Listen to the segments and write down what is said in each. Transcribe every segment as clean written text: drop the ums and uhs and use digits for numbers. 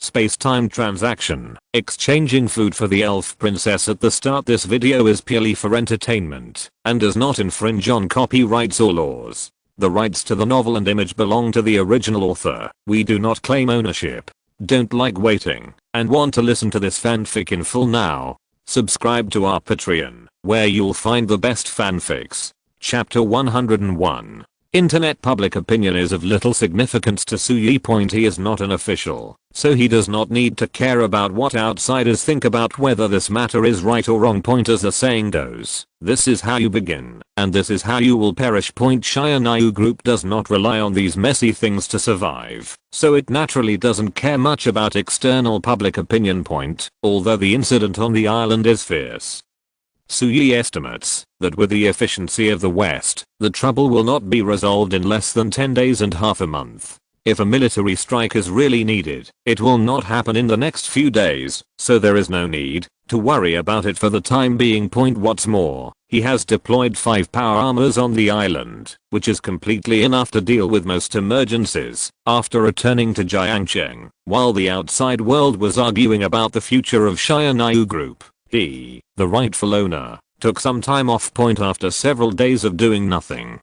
space-time transaction. Exchanging food for the elf princess at the start. This video is purely for entertainment and does not infringe on copyrights or laws. The rights to the novel and image belong to the original author. We do not claim ownership. Don't like waiting and want to listen to this fanfic in full now? Subscribe to our Patreon, where you'll find the best fanfics. Chapter 101. Internet public opinion is of little significance to Suyi. He is not an official, so he does not need to care about what outsiders think about whether this matter is right or wrong. As the saying goes, this is how you begin, and this is how you will perish. Shia Group does not rely on these messy things to survive, so it naturally doesn't care much about external public opinion. Although the incident on the island is fierce, Suyi estimates that with the efficiency of the West, the trouble will not be resolved in less than 10 days and half a month. If a military strike is really needed, it will not happen in the next few days, so there is no need to worry about it for the time being. What's more, he has deployed 5 power armors on the island, which is completely enough to deal with most emergencies. After returning to Jiangcheng, while the outside world was arguing about the future of Shia Group, he, the rightful owner, took some time off. After several days of doing nothing,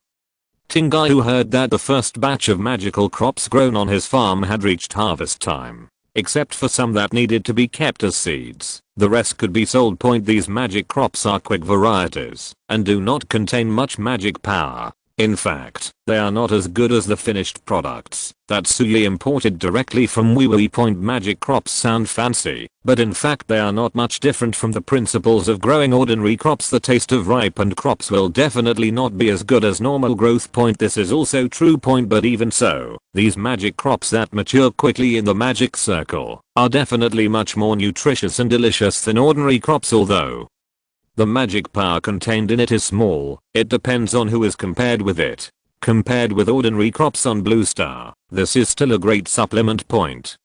Tingai heard that the first batch of magical crops grown on his farm had reached harvest time, except for some that needed to be kept as seeds. The rest could be sold. These magic crops are quick varieties and do not contain much magic power. In fact, they are not as good as the finished products that Suyi imported directly from Weiwei. Magic crops sound fancy, but in fact they are not much different from the principles of growing ordinary crops. The taste of ripened crops will definitely not be as good as normal growth. This is also true. But even so, these magic crops that mature quickly in the magic circle are definitely much more nutritious and delicious than ordinary crops. Although the magic power contained in it is small, it depends on who is compared with it. Compared with ordinary crops on Blue Star, this is still a great supplement.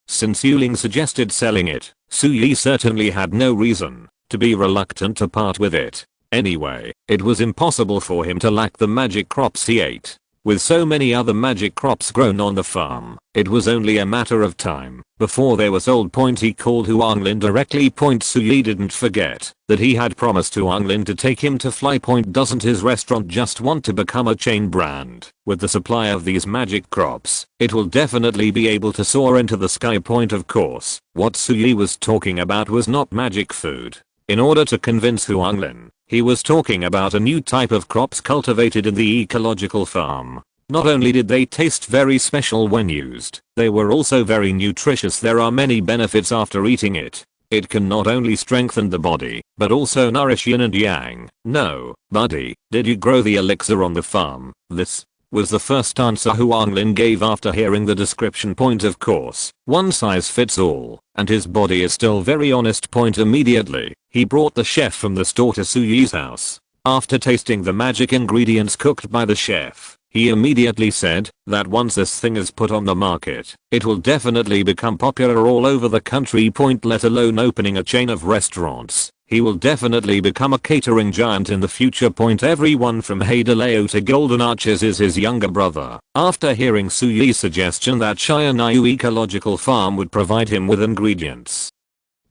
Since Yuling suggested selling it, Suyi certainly had no reason to be reluctant to part with it. Anyway, it was impossible for him to lack the magic crops he ate. With so many other magic crops grown on the farm, it was only a matter of time before they were sold. He called Huanglin directly. Suyi didn't forget that he had promised Huanglin to take him to Fly. Doesn't his restaurant just want to become a chain brand? With the supply of these magic crops, it will definitely be able to soar into the sky. Of course, what Suyi was talking about was not magic food. In order to convince Huanglin, he was talking about a new type of crops cultivated in the ecological farm. Not only did they taste very special when used, they were also very nutritious. There are many benefits after eating it. It can not only strengthen the body, but also nourish yin and yang. No, buddy, did you grow the elixir on the farm? This was the first answer Huanglin gave after hearing the description. Of course, one size fits all, and his body is still very honest. Immediately, he brought the chef from the store to Suyi's house. After tasting the magic ingredients cooked by the chef, he immediately said that once this thing is put on the market, it will definitely become popular all over the country. Let alone opening a chain of restaurants. He will definitely become a catering giant in the future. Everyone from Haidaleo to Golden Arches is his younger brother. After hearing Suyi's suggestion that Shia Ecological Farm would provide him with ingredients,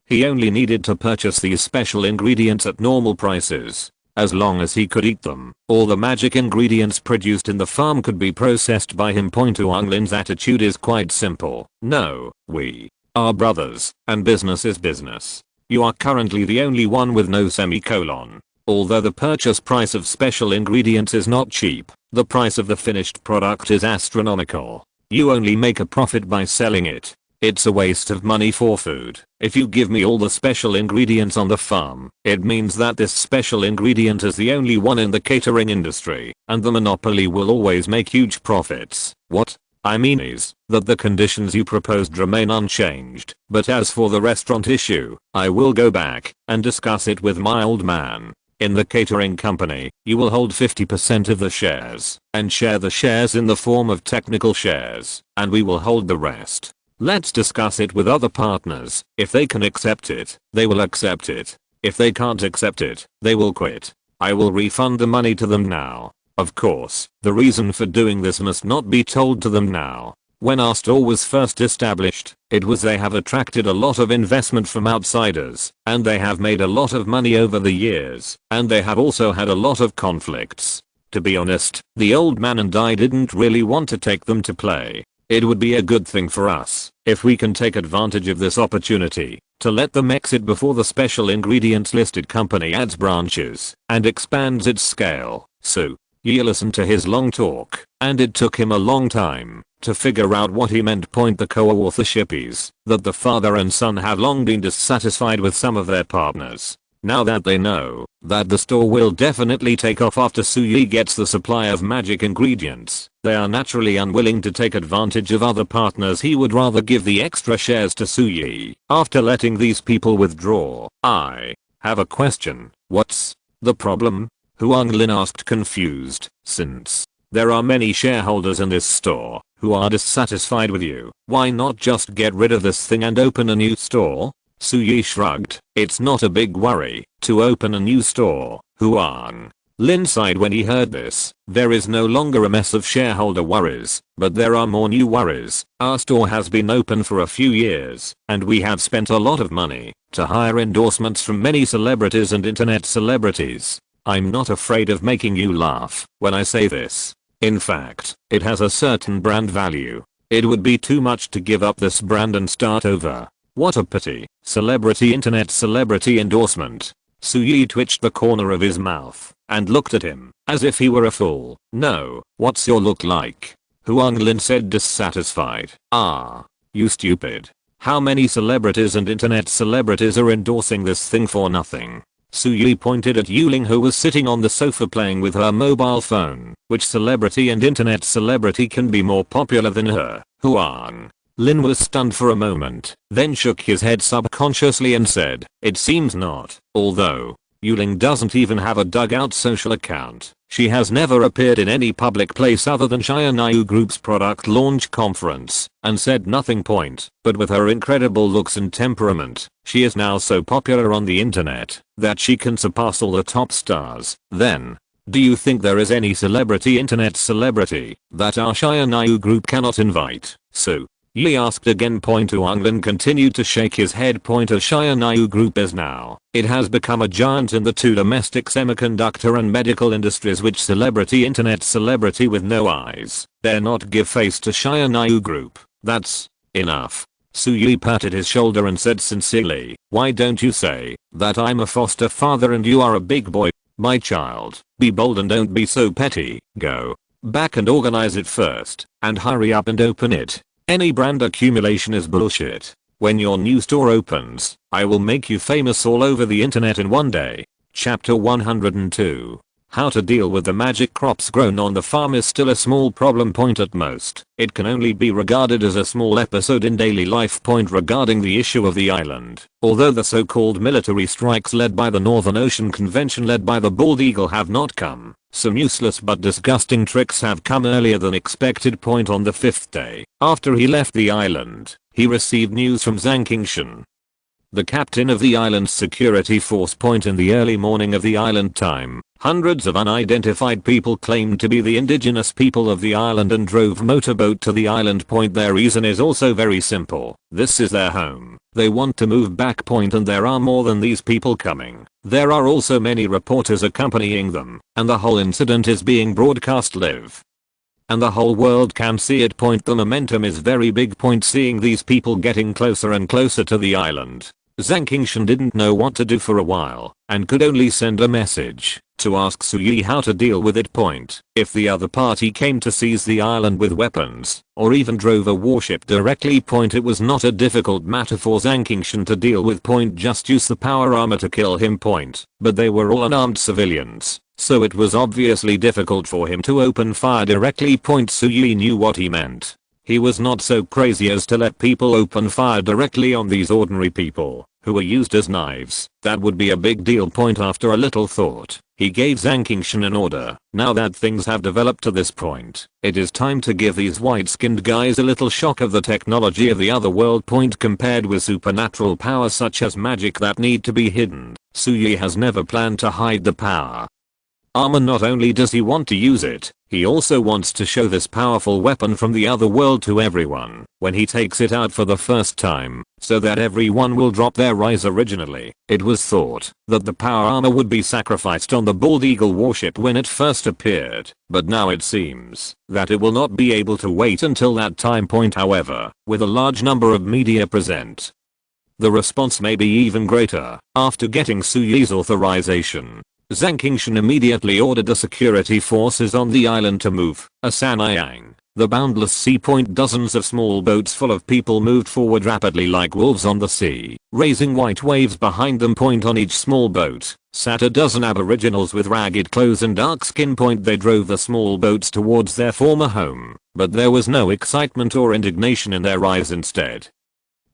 he only needed to purchase these special ingredients at normal prices. As long as he could eat them, all the magic ingredients produced in the farm could be processed by him. Huanglin's attitude is quite simple. No, we are brothers, and business is business. You are currently the only one with no semicolon. Although the purchase price of special ingredients is not cheap, the price of the finished product is astronomical. You only make a profit by selling it. It's a waste of money for food. If you give me all the special ingredients on the farm, it means that this special ingredient is the only one in the catering industry, and the monopoly will always make huge profits. What I mean is that the conditions you proposed remain unchanged, but as for the restaurant issue, I will go back and discuss it with my old man. In the catering company, you will hold 50% of the shares, and share the shares in the form of technical shares, and we will hold the rest. Let's discuss it with other partners. If they can accept it, they will accept it. If they can't accept it, they will quit. I will refund the money to them now. Of course, the reason for doing this must not be told to them now. When our store was first established, it was they have attracted a lot of investment from outsiders, and they have made a lot of money over the years, and they have also had a lot of conflicts. To be honest, the old man and I didn't really want to take them to play. It would be a good thing for us, if we can take advantage of this opportunity, to let them exit before the special ingredients listed company adds branches and expands its scale. So, Yi listened to his long talk, and it took him a long time to figure out what he meant. The co-authorship is that the father and son have long been dissatisfied with some of their partners. Now that they know that the store will definitely take off after Suyi gets the supply of magic ingredients, they are naturally unwilling to take advantage of other partners. He would rather give the extra shares to Suyi after letting these people withdraw. I have a question. What's the problem? Huang Lin asked, confused. Since there are many shareholders in this store who are dissatisfied with you, why not just get rid of this thing and open a new store? Suyi shrugged. It's not a big worry to open a new store. Huang Lin sighed when he heard this. There is no longer a mess of shareholder worries, but there are more new worries. Our store has been open for a few years, and we have spent a lot of money to hire endorsements from many celebrities and internet celebrities. I'm not afraid of making you laugh when I say this. In fact, it has a certain brand value. It would be too much to give up this brand and start over. What a pity. Internet celebrity endorsement. Suyi twitched the corner of his mouth and looked at him as if he were a fool. No, what's your look like? Huang Lin said, dissatisfied. Ah, you stupid. How many celebrities and internet celebrities are endorsing this thing for nothing? Suyi pointed at Yuling, who was sitting on the sofa playing with her mobile phone. Which celebrity and internet celebrity can be more popular than her? Huang Lin was stunned for a moment, then shook his head subconsciously and said, it seems not. Although Yuling doesn't even have a dugout social account. She has never appeared in any public place other than Xianyu Group's product launch conference and said nothing. But with her incredible looks and temperament, she is now so popular on the internet that she can surpass all the top stars. Then, do you think there is any internet celebrity that our Xianyu Group cannot invite? So, Yi asked again. Huang Lin continued to shake his head. As Xianyu Group is now, it has become a giant in the two domestic semiconductor and medical industries. Which internet celebrity with no eyes dare not give face to Xianyu Group? That's enough. Suyi patted his shoulder and said sincerely, why don't you say that I'm a foster father and you are a big boy? My child, be bold and don't be so petty. Go back and organize it first, and hurry up and open it. Any brand accumulation is bullshit. When your new store opens, I will make you famous all over the internet in one day. Chapter 102. How to deal with the magic crops grown on the farm is still a small problem. At most, it can only be regarded as a small episode in daily life. Regarding the issue of the island, although the so-called military strikes led by the Northern Ocean Convention led by the Bald Eagle have not come, some useless but disgusting tricks have come earlier than expected. On the 5th day after he left the island, he received news from Zhang Qingshan, the captain of the island's security force. In the early morning of the island time, hundreds of unidentified people claimed to be the indigenous people of the island and drove motorboat to the island. Their reason is also very simple. This is their home. They want to move back. And there are more than these people coming. There are also many reporters accompanying them, and the whole incident is being broadcast live, and the whole world can see it. The momentum is very big. Seeing these people getting closer and closer to the island, Zhang Qingshan didn't know what to do for a while and could only send a message to ask Suyi how to deal with it. If the other party came to seize the island with weapons or even drove a warship directly, it was not a difficult matter for Zhang Qingshan to deal with. Just use the power armor to kill him. But they were all unarmed civilians, so it was obviously difficult for him to open fire directly. Suyi knew what he meant. He was not so crazy as to let people open fire directly on these ordinary people who were used as knives. That would be a big deal. After a little thought, he gave Zhang Qingshan an order. Now that things have developed to this point, it is time to give these white-skinned guys a little shock of the technology of the other world. Compared with supernatural powers such as magic that need to be hidden, Suyi has never planned to hide the power armor. Not only does he want to use it, he also wants to show this powerful weapon from the other world to everyone when he takes it out for the first time, so that everyone will drop their eyes. Originally, it was thought that the power armor would be sacrificed on the Bald Eagle warship when it first appeared, but now it seems that it will not be able to wait until that time point. However, with a large number of media present, the response may be even greater. After getting Suyi's authorization, Zhang Qingshan immediately ordered the security forces on the island to move. Asanayang, the boundless sea. Dozens of small boats full of people moved forward rapidly like wolves on the sea, raising white waves behind them. On each small boat sat a dozen aboriginals with ragged clothes and dark skin. They drove the small boats towards their former home, but there was no excitement or indignation in their eyes. Instead,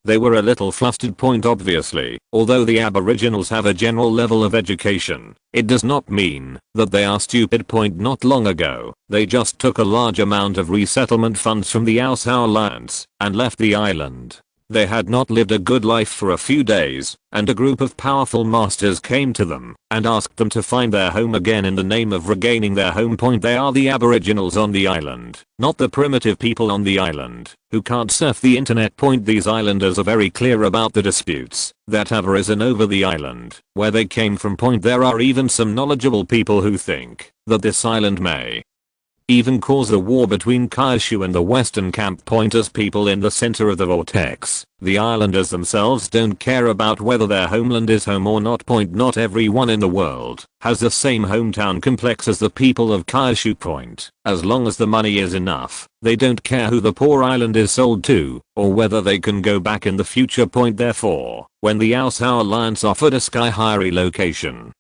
they were a little flustered. Obviously, although the aboriginals have a general level of education, it does not mean that they are stupid. Not long ago, they just took a large amount of resettlement funds from the Aosao lands and left the island. They had not lived a good life for a few days, and a group of powerful masters came to them and asked them to find their home again in the name of regaining their home. They are the aboriginals on the island, not the primitive people on the island who can't surf the internet. These islanders are very clear about the disputes that have arisen over the island where they came from. There are even some knowledgeable people who think that this island may even cause a war between Kyushu and the western camp. As people in the center of the vortex, the islanders themselves don't care about whether their homeland is home or not. Not everyone in the world has the same hometown complex as the people of Kyushu. As long as the money is enough, they don't care who the poor island is sold to or whether they can go back in the future. Therefore, when the Aosao Alliance offered a sky-high relocation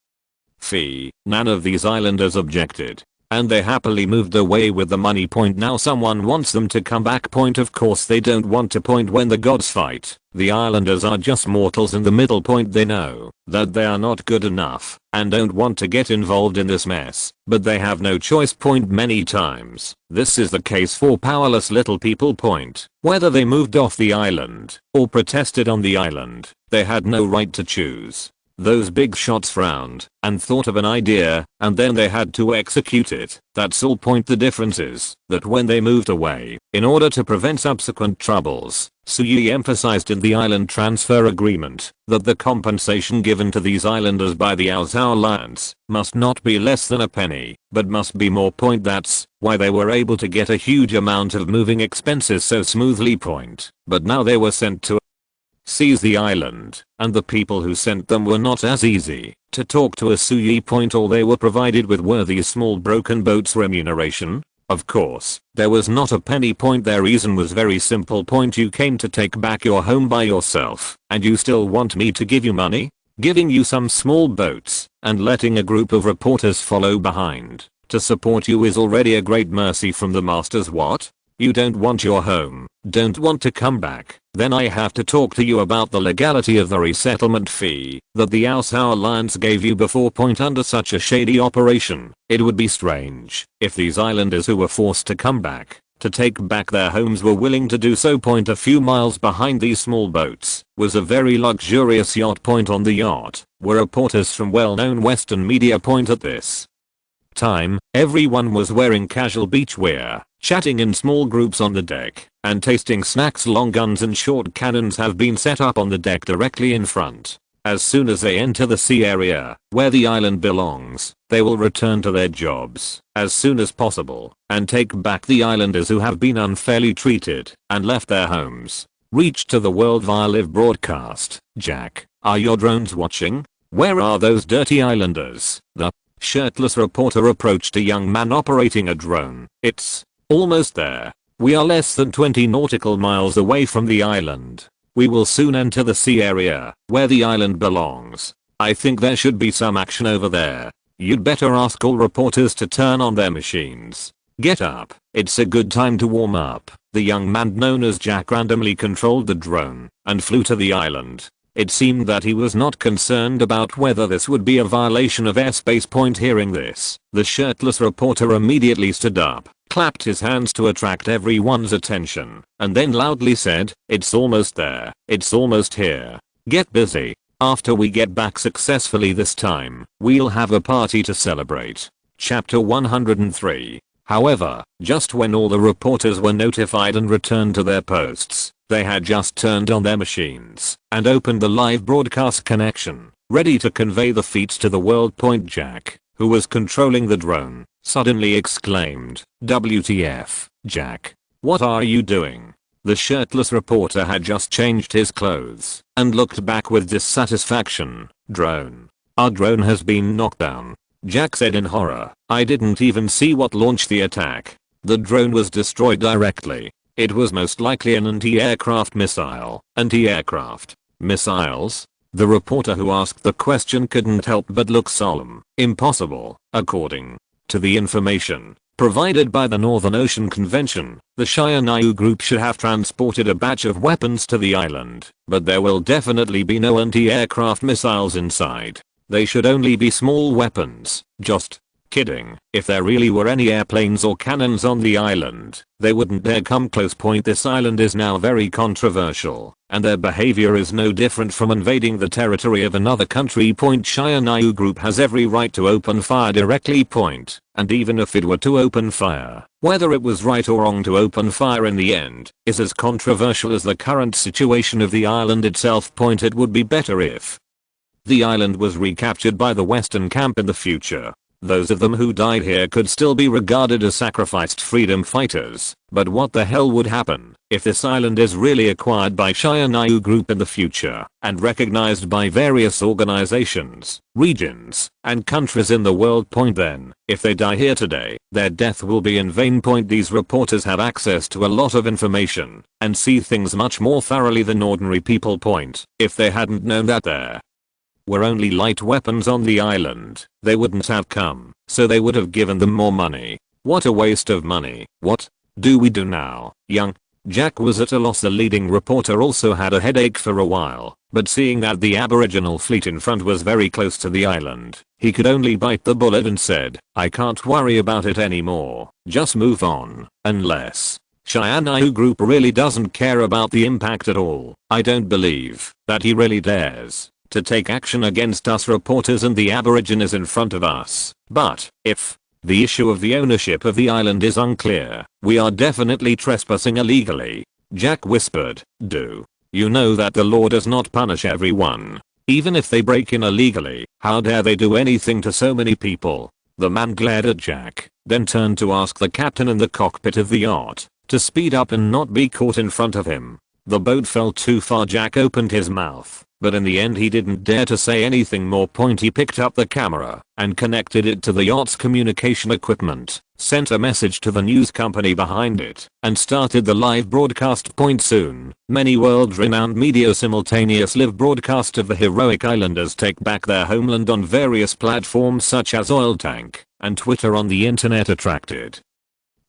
fee, none of these islanders objected, and they happily moved away with the money. Now someone wants them to come back. Of course they don't want to. When the gods fight, the islanders are just mortals in the middle. They know that they are not good enough and don't want to get involved in this mess, but they have no choice. Many times, this is the case for powerless little people. Whether they moved off the island or protested on the island, they had no right to choose. Those big shots frowned and thought of an idea, and then they had to execute it. That's all. The difference is that when they moved away, in order to prevent subsequent troubles, Suyi emphasized in the island transfer agreement that the compensation given to these islanders by the Aosao Alliance must not be less than a penny, but must be more. That's why they were able to get a huge amount of moving expenses so smoothly. But now they were sent to seize the island, and the people who sent them were not as easy to talk to as Suyi. All they were provided with were these small broken boats. Remuneration? Of course, there was not a penny. Their reason was very simple. You came to take back your home by yourself, and you still want me to give you money? Giving you some small boats and letting a group of reporters follow behind to support you is already a great mercy from the masters. What? You don't want your home, don't want to come back? Then I have to talk to you about the legality of the resettlement fee that the Aosao Alliance gave you before. Under such a shady operation, it would be strange if these islanders who were forced to come back to take back their homes were willing to do so. A few miles behind these small boats was a very luxurious yacht. On the yacht were reporters from well-known western media. At this time, everyone was wearing casual beach wear, chatting in small groups on the deck, and tasting snacks. Long guns and short cannons have been set up on the deck directly in front. As soon as they enter the sea area where the island belongs, they will return to their jobs as soon as possible and take back the islanders who have been unfairly treated and left their homes. Reach to the world via live broadcast. Jack, are your drones watching? Where are those dirty islanders? The shirtless reporter approached a young man operating a drone. It's almost there. We are less than 20 nautical miles away from the island. We will soon enter the sea area where the island belongs. I think there should be some action over there. You'd better ask all reporters to turn on their machines. Get up. It's a good time to warm up. The young man known as Jack randomly controlled the drone and flew to the island. It seemed that he was not concerned about whether this would be a violation of airspace. Hearing this, the shirtless reporter immediately stood up, clapped his hands to attract everyone's attention, and then loudly said, "It's almost there. It's almost here. Get busy. After we get back successfully this time, we'll have a party to celebrate." Chapter 103. However, just when all the reporters were notified and returned to their posts, they had just turned on their machines and opened the live broadcast connection, ready to convey the feeds to the world point. Jack, who was controlling the drone, suddenly exclaimed, "WTF, Jack? What are you doing?" The shirtless reporter had just changed his clothes and looked back with dissatisfaction. "Drone. Our drone has been knocked down," Jack said in horror. "I didn't even see what launched the attack. The drone was destroyed directly. It was most likely an anti-aircraft missile." "Anti-aircraft missiles?" The reporter who asked the question couldn't help but look solemn. "Impossible. According to the information provided by the Northern Ocean Convention, the Shia group should have transported a batch of weapons to the island, but there will definitely be no anti-aircraft missiles inside. They should only be small weapons." "Just kidding. If there really were any airplanes or cannons on the island, they wouldn't dare come close. This island is now very controversial, and their behavior is no different from invading the territory of another country. Shia group has every right to open fire directly. And even if it were to open fire, whether it was right or wrong to open fire in the end is as controversial as the current situation of the island itself. It would be better if the island was recaptured by the Western camp in the future. Those of them who died here could still be regarded as sacrificed freedom fighters. But what the hell would happen if this island is really acquired by Shia group in the future and recognized by various organizations, regions, and countries in the world? Then, if they die here today, their death will be in vain. These reporters have access to a lot of information and see things much more thoroughly than ordinary people. If they hadn't known that there were only light weapons on the island, they wouldn't have come, so they would have given them more money. What a waste of money. What do we do now, young? Jack was at a loss. The leading reporter also had a headache for a while, but seeing that the Aboriginal fleet in front was very close to the island, he could only bite the bullet and said, "I can't worry about it anymore. Just move on, unless Shia group really doesn't care about the impact at all. I don't believe that he really dares to take action against us reporters and the Aborigines in front of us. But if the issue of the ownership of the island is unclear, we are definitely trespassing illegally." Jack whispered, "Do you know that the law does not punish everyone? Even if they break in illegally, how dare they do anything to so many people?" The man glared at Jack, then turned to ask the captain in the cockpit of the yacht to speed up and not be caught in front of him. The boat fell too far. Jack opened his mouth, but in the end he didn't dare to say anything more. He picked up the camera and connected it to the yacht's communication equipment, sent a message to the news company behind it, and started the live broadcast. Soon, many world-renowned media simultaneous live broadcast of the heroic islanders take back their homeland on various platforms such as Oil Tank and Twitter on the internet attracted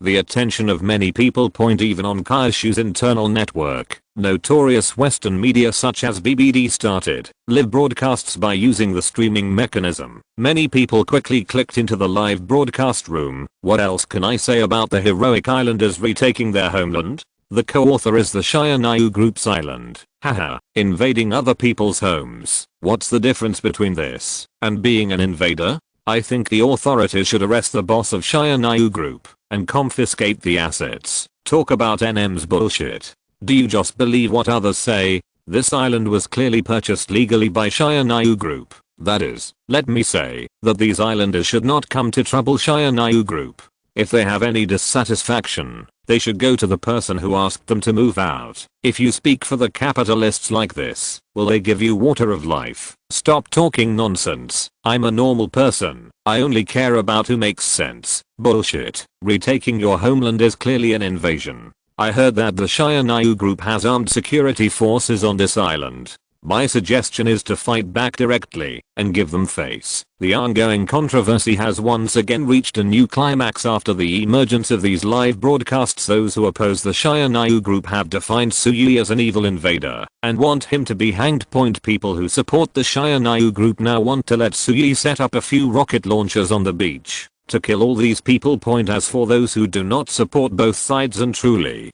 the attention of many people. Even on Kaishu's internal network, notorious Western media such as BBD started live broadcasts by using the streaming mechanism. Many people quickly clicked into the live broadcast room. What else can I say about the heroic islanders retaking their homeland? The co-author is the Shia group's island. Haha, invading other people's homes. What's the difference between this and being an invader? I think the authorities should arrest the boss of Shia group and confiscate the assets. Talk about NM's bullshit. Do you just believe what others say? This island was clearly purchased legally by Shia group. That is, let me say that these islanders should not come to trouble Shia group. If they have any dissatisfaction, they should go to the person who asked them to move out. If you speak for the capitalists like this, will they give you water of life? Stop talking nonsense. I'm a normal person. I only care about who makes sense. Bullshit. Retaking your homeland is clearly an invasion. I heard that the Shia group has armed security forces on this island. My suggestion is to fight back directly and give them face. The ongoing controversy has once again reached a new climax after the emergence of these live broadcasts. Those who oppose the Shia group have defined Sui as an evil invader and want him to be hanged. People who support the Shia group now want to let Sui set up a few rocket launchers on the beach to kill all these people. As for those who do not support both sides and truly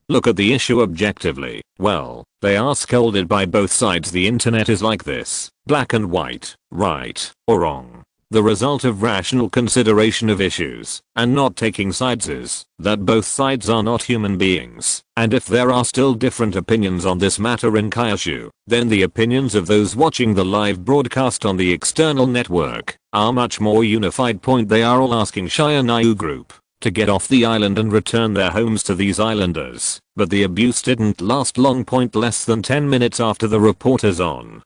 look at the issue objectively, well, they are scolded by both sides. The internet is like this, black and white, right or wrong. The result of rational consideration of issues and not taking sides is that both sides are not human beings, and if there are still different opinions on this matter in Kyushu, then the opinions of those watching the live broadcast on the external network are much more unified. They are all asking Shia Group to get off the island and return their homes to these islanders, but the abuse didn't last long. Less than 10 minutes after the reporters on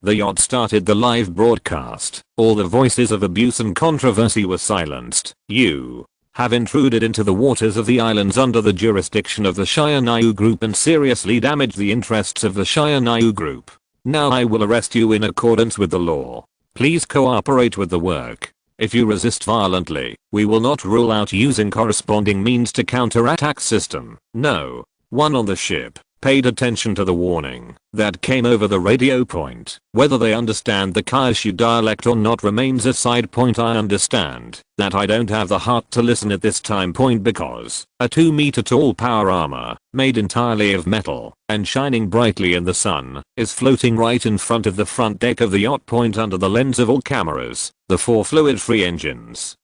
the yacht started the live broadcast, all the voices of abuse and controversy were silenced. You have intruded into the waters of the islands under the jurisdiction of the Shia Group and seriously damaged the interests of the Shia Group. Now I will arrest you in accordance with the law. Please cooperate with the work. If you resist violently, we will not rule out using corresponding means to counterattack system. No one on the ship paid attention to the warning that came over the radio point. Whether they understand the Kyushu dialect or not remains a side point. I understand that I don't have the heart to listen at this time because a 2-meter tall power armor made entirely of metal and shining brightly in the sun is floating right in front of the front deck of the yacht. Under the lens of all cameras, the 4 fluid-free engines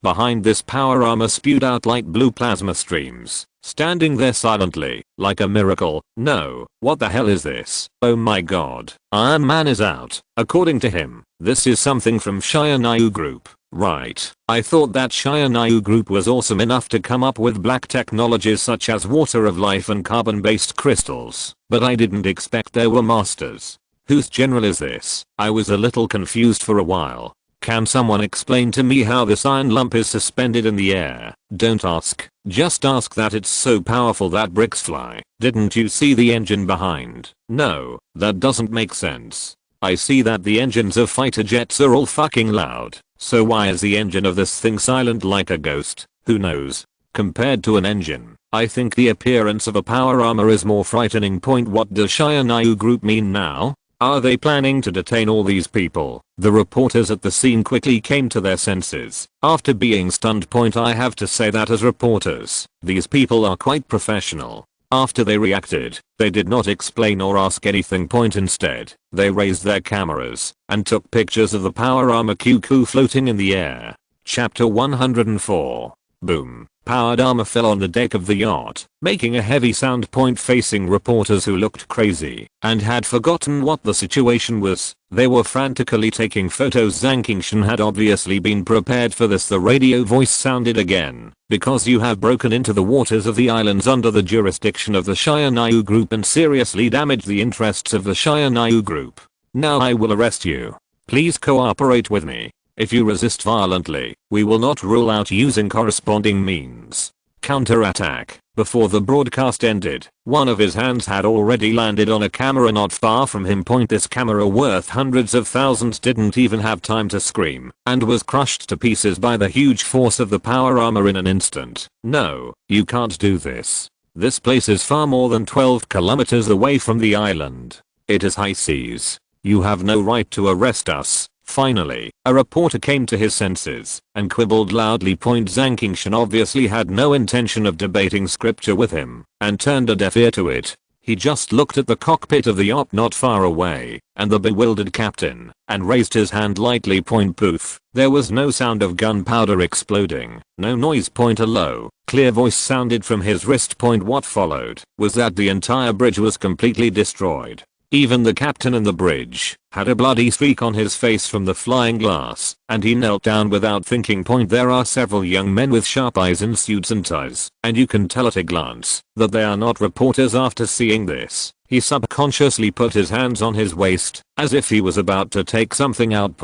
behind this power armor spewed out light blue plasma streams, standing there silently, like a miracle. No, what the hell is this? Oh my god, Iron Man is out. According to him, this is something from Shia Group. Right, I thought that Shia Group was awesome enough to come up with black technologies such as water of life and carbon-based crystals, but I didn't expect there were masters. Whose general is this? I was a little confused for a while. Can someone explain to me how this iron lump is suspended in the air? Don't ask, just ask that it's so powerful that bricks fly. Didn't you see the engine behind? No, that doesn't make sense. I see that the engines of fighter jets are all fucking loud, so why is the engine of this thing silent like a ghost? Who knows? Compared to an engine, I think the appearance of a power armor is more frightening. What does Shia Group mean now? Are they planning to detain all these people? The reporters at the scene quickly came to their senses after being stunned. I have to say that as reporters, these people are quite professional. After they reacted, they did not explain or ask anything. Instead, they raised their cameras and took pictures of the power armor cuckoo floating in the air. Chapter 104. Boom. Powered armor fell on the deck of the yacht, making a heavy sound. Facing reporters who looked crazy and had forgotten what the situation was. They were frantically taking photos. Zankingshan had obviously been prepared for this. The radio voice sounded again. Because you have broken into the waters of the islands under the jurisdiction of the Shia Group and seriously damaged the interests of the Shia Group. Now I will arrest you. Please cooperate with me. If you resist violently, we will not rule out using corresponding means. Counterattack. Before the broadcast ended, one of his hands had already landed on a camera not far from him. This camera, worth hundreds of thousands, didn't even have time to scream and was crushed to pieces by the huge force of the power armor in an instant. No, you can't do this. This place is far more than 12 kilometers away from the island. It is high seas. You have no right to arrest us. Finally, a reporter came to his senses and quibbled loudly. Zankingshan obviously had no intention of debating scripture with him and turned a deaf ear to it. He just looked at the cockpit of the yacht not far away and the bewildered captain and raised his hand lightly. Poof. There was no sound of gunpowder exploding, no noise. A low, clear voice sounded from his wrist. What followed was that the entire bridge was completely destroyed. Even the captain in the bridge had a bloody streak on his face from the flying glass, and he knelt down without thinking. There are several young men with sharp eyes in suits and ties, and you can tell at a glance that they are not reporters. After seeing this, he subconsciously put his hands on his waist, as if he was about to take something out.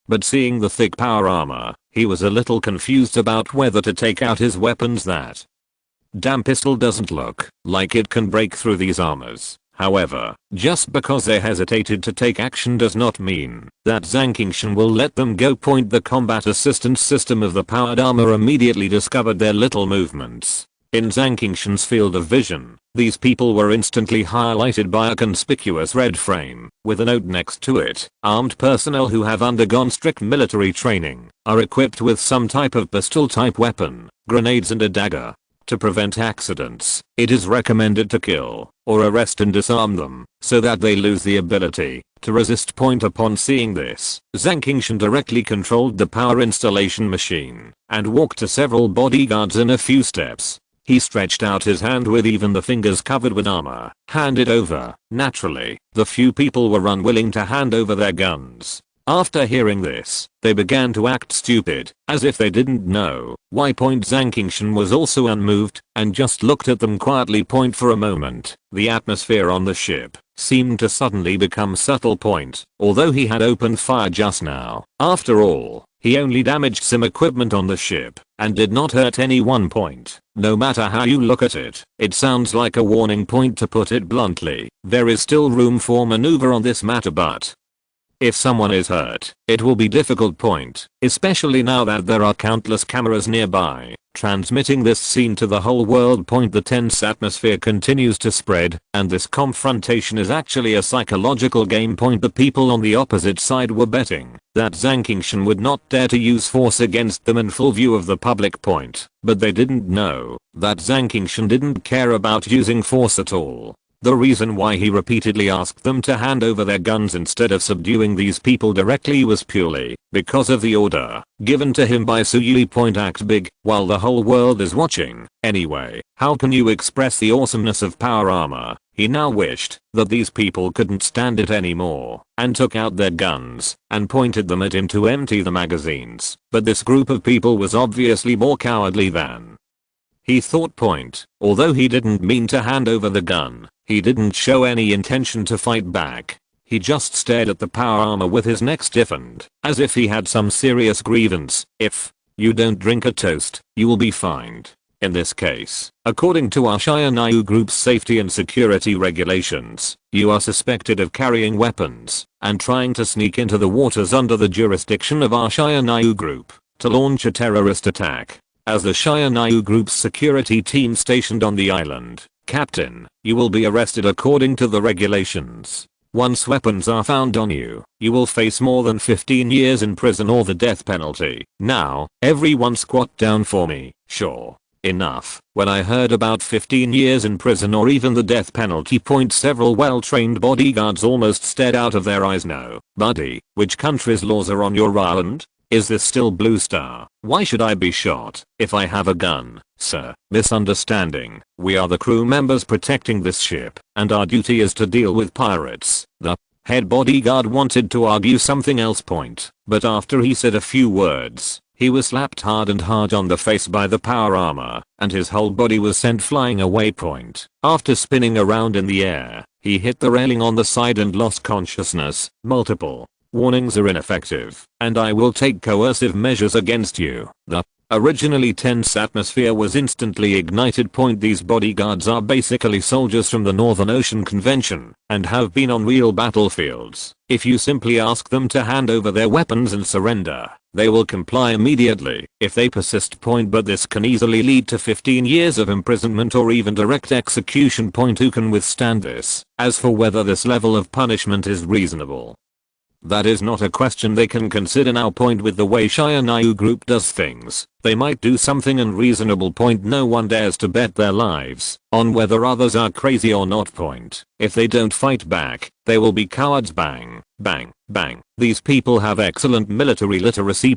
But seeing the thick power armor, he was a little confused about whether to take out his weapons. That damn pistol doesn't look like it can break through these armors. However, just because they hesitated to take action does not mean that Zankingshan will let them go. The combat assistance system of the powered armor immediately discovered their little movements. In Zankingshan's field of vision, these people were instantly highlighted by a conspicuous red frame with a note next to it. Armed personnel who have undergone strict military training are equipped with some type of pistol-type weapon, grenades and a dagger. To prevent accidents, it is recommended to kill or arrest and disarm them so that they lose the ability to resist. Upon seeing this, Zankingshan directly controlled the power installation machine and walked to several bodyguards in a few steps. He stretched out his hand with even the fingers covered with armor. Hand it over. Naturally, the few people were unwilling to hand over their guns. After hearing this, they began to act stupid, as if they didn't know why. Zankingshan was also unmoved and just looked at them quietly. For a moment, the atmosphere on the ship seemed to suddenly become subtle. Although he had opened fire just now, after all, he only damaged some equipment on the ship and did not hurt anyone. No matter how you look at it, it sounds like a warning. To put it bluntly, there is still room for maneuver on this matter, but if someone is hurt, it will be difficult. Especially now that there are countless cameras nearby, transmitting this scene to the whole world. The tense atmosphere continues to spread, and this confrontation is actually a psychological game. The people on the opposite side were betting that Zankingshan would not dare to use force against them in full view of the public. But they didn't know that Zankingshan didn't care about using force at all. The reason why he repeatedly asked them to hand over their guns instead of subduing these people directly was purely because of the order given to him by Suyui. Act big while the whole world is watching. Anyway, how can you express the awesomeness of power armor? He now wished that these people couldn't stand it anymore and took out their guns and pointed them at him to empty the magazines. But this group of people was obviously more cowardly than he thought. Although he didn't mean to hand over the gun, he didn't show any intention to fight back. He just stared at the power armor with his neck stiffened, as if he had some serious grievance. If you don't drink a toast, you will be fined. In this case, according to our Shiranayu Group's safety and security regulations, you are suspected of carrying weapons and trying to sneak into the waters under the jurisdiction of our Shiranayu Group to launch a terrorist attack. As the Shiranayu Group's security team stationed on the island, Captain, you will be arrested according to the regulations. Once weapons are found on you, you will face more than 15 years in prison or the death penalty. Now, everyone squat down for me. Sure. Enough. When I heard about 15 years in prison or even the death penalty, several well-trained bodyguards almost stared out of their eyes. No, buddy, which country's laws are on your island? Is this still Blue Star? Why should I be shot if I have a gun? Sir, misunderstanding. We are the crew members protecting this ship, and our duty is to deal with pirates. The head bodyguard wanted to argue something else, but after he said a few words, he was slapped hard on the face by the power armor, and his whole body was sent flying away. After spinning around in the air, he hit the railing on the side and lost consciousness. Multiple warnings are ineffective, and I will take coercive measures against you. The originally tense atmosphere was instantly ignited. These bodyguards are basically soldiers from the Northern Ocean Convention and have been on real battlefields. If you simply ask them to hand over their weapons and surrender, they will comply immediately if they persist. But this can easily lead to 15 years of imprisonment or even direct execution. Who can withstand this? As for whether this level of punishment is reasonable, that is not a question they can consider now. With the way Shiranayu Group does things, they might do something unreasonable. No one dares to bet their lives on whether others are crazy or not. If they don't fight back, they will be cowards. Bang, bang, bang. These people have excellent military literacy.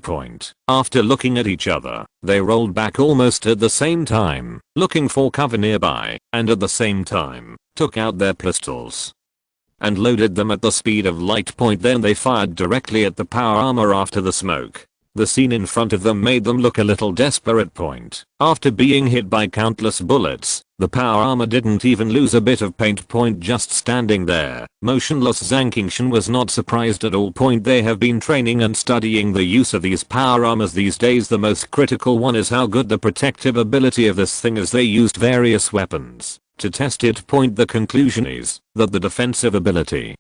After looking at each other, they rolled back almost at the same time, looking for cover nearby, and at the same time, took out their pistols and loaded them at the speed of light. Then they fired directly at the power armor after the smoke. The scene in front of them made them look a little desperate. After being hit by countless bullets, the power armor didn't even lose a bit of paint. Just standing there, motionless. Zankingshan was not surprised at all. They have been training and studying the use of these power armors these days. The most critical one is how good the protective ability of this thing is. They used various weapons to test it. The conclusion is that the defensive ability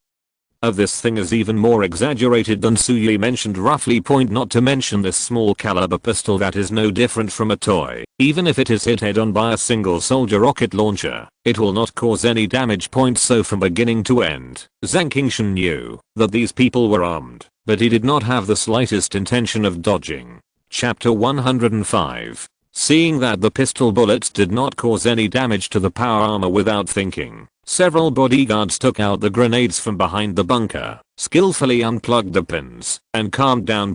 of this thing is even more exaggerated than Suyui mentioned roughly. Not to mention this small caliber pistol that is no different from a toy. Even if it is hit head on by a single soldier rocket launcher, it will not cause any damage. So from beginning to end, Zankingshan knew that these people were armed, but he did not have the slightest intention of dodging. Chapter 105. Seeing that the pistol bullets did not cause any damage to the power armor, without thinking, several bodyguards took out the grenades from behind the bunker, skillfully unplugged the pins, and calmed down.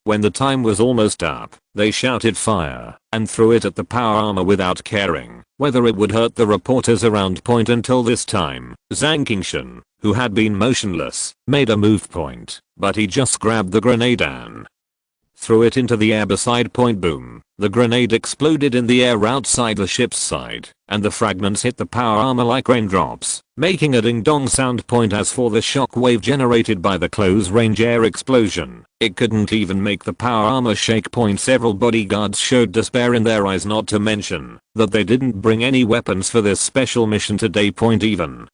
When the time was almost up, they shouted fire, and threw it at the power armor without caring whether it would hurt the reporters around. Until this time, Zankingshan, who had been motionless, made a move. But he just grabbed the grenade and threw it into the air beside. Boom. The grenade exploded in the air outside the ship's side, and the fragments hit the power armor like raindrops, making a ding-dong sound. As for the shock wave generated by the close-range air explosion, it couldn't even make the power armor shake. Several bodyguards showed despair in their eyes, not to mention that they didn't bring any weapons for this special mission today. Even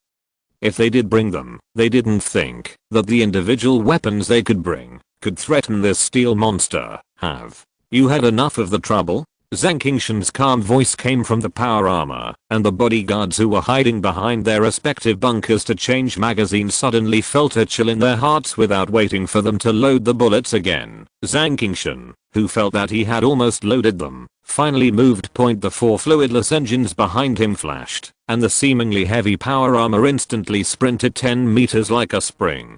if they did bring them, they didn't think that the individual weapons they could bring could threaten this steel monster. Have you had enough of the trouble? Zankingshan's calm voice came from the power armor, and the bodyguards who were hiding behind their respective bunkers to change magazines suddenly felt a chill in their hearts without waiting for them to load the bullets again. Zankingshan, who felt that he had almost loaded them, finally moved. The 4 fluidless engines behind him flashed, and the seemingly heavy power armor instantly sprinted 10 meters like a spring,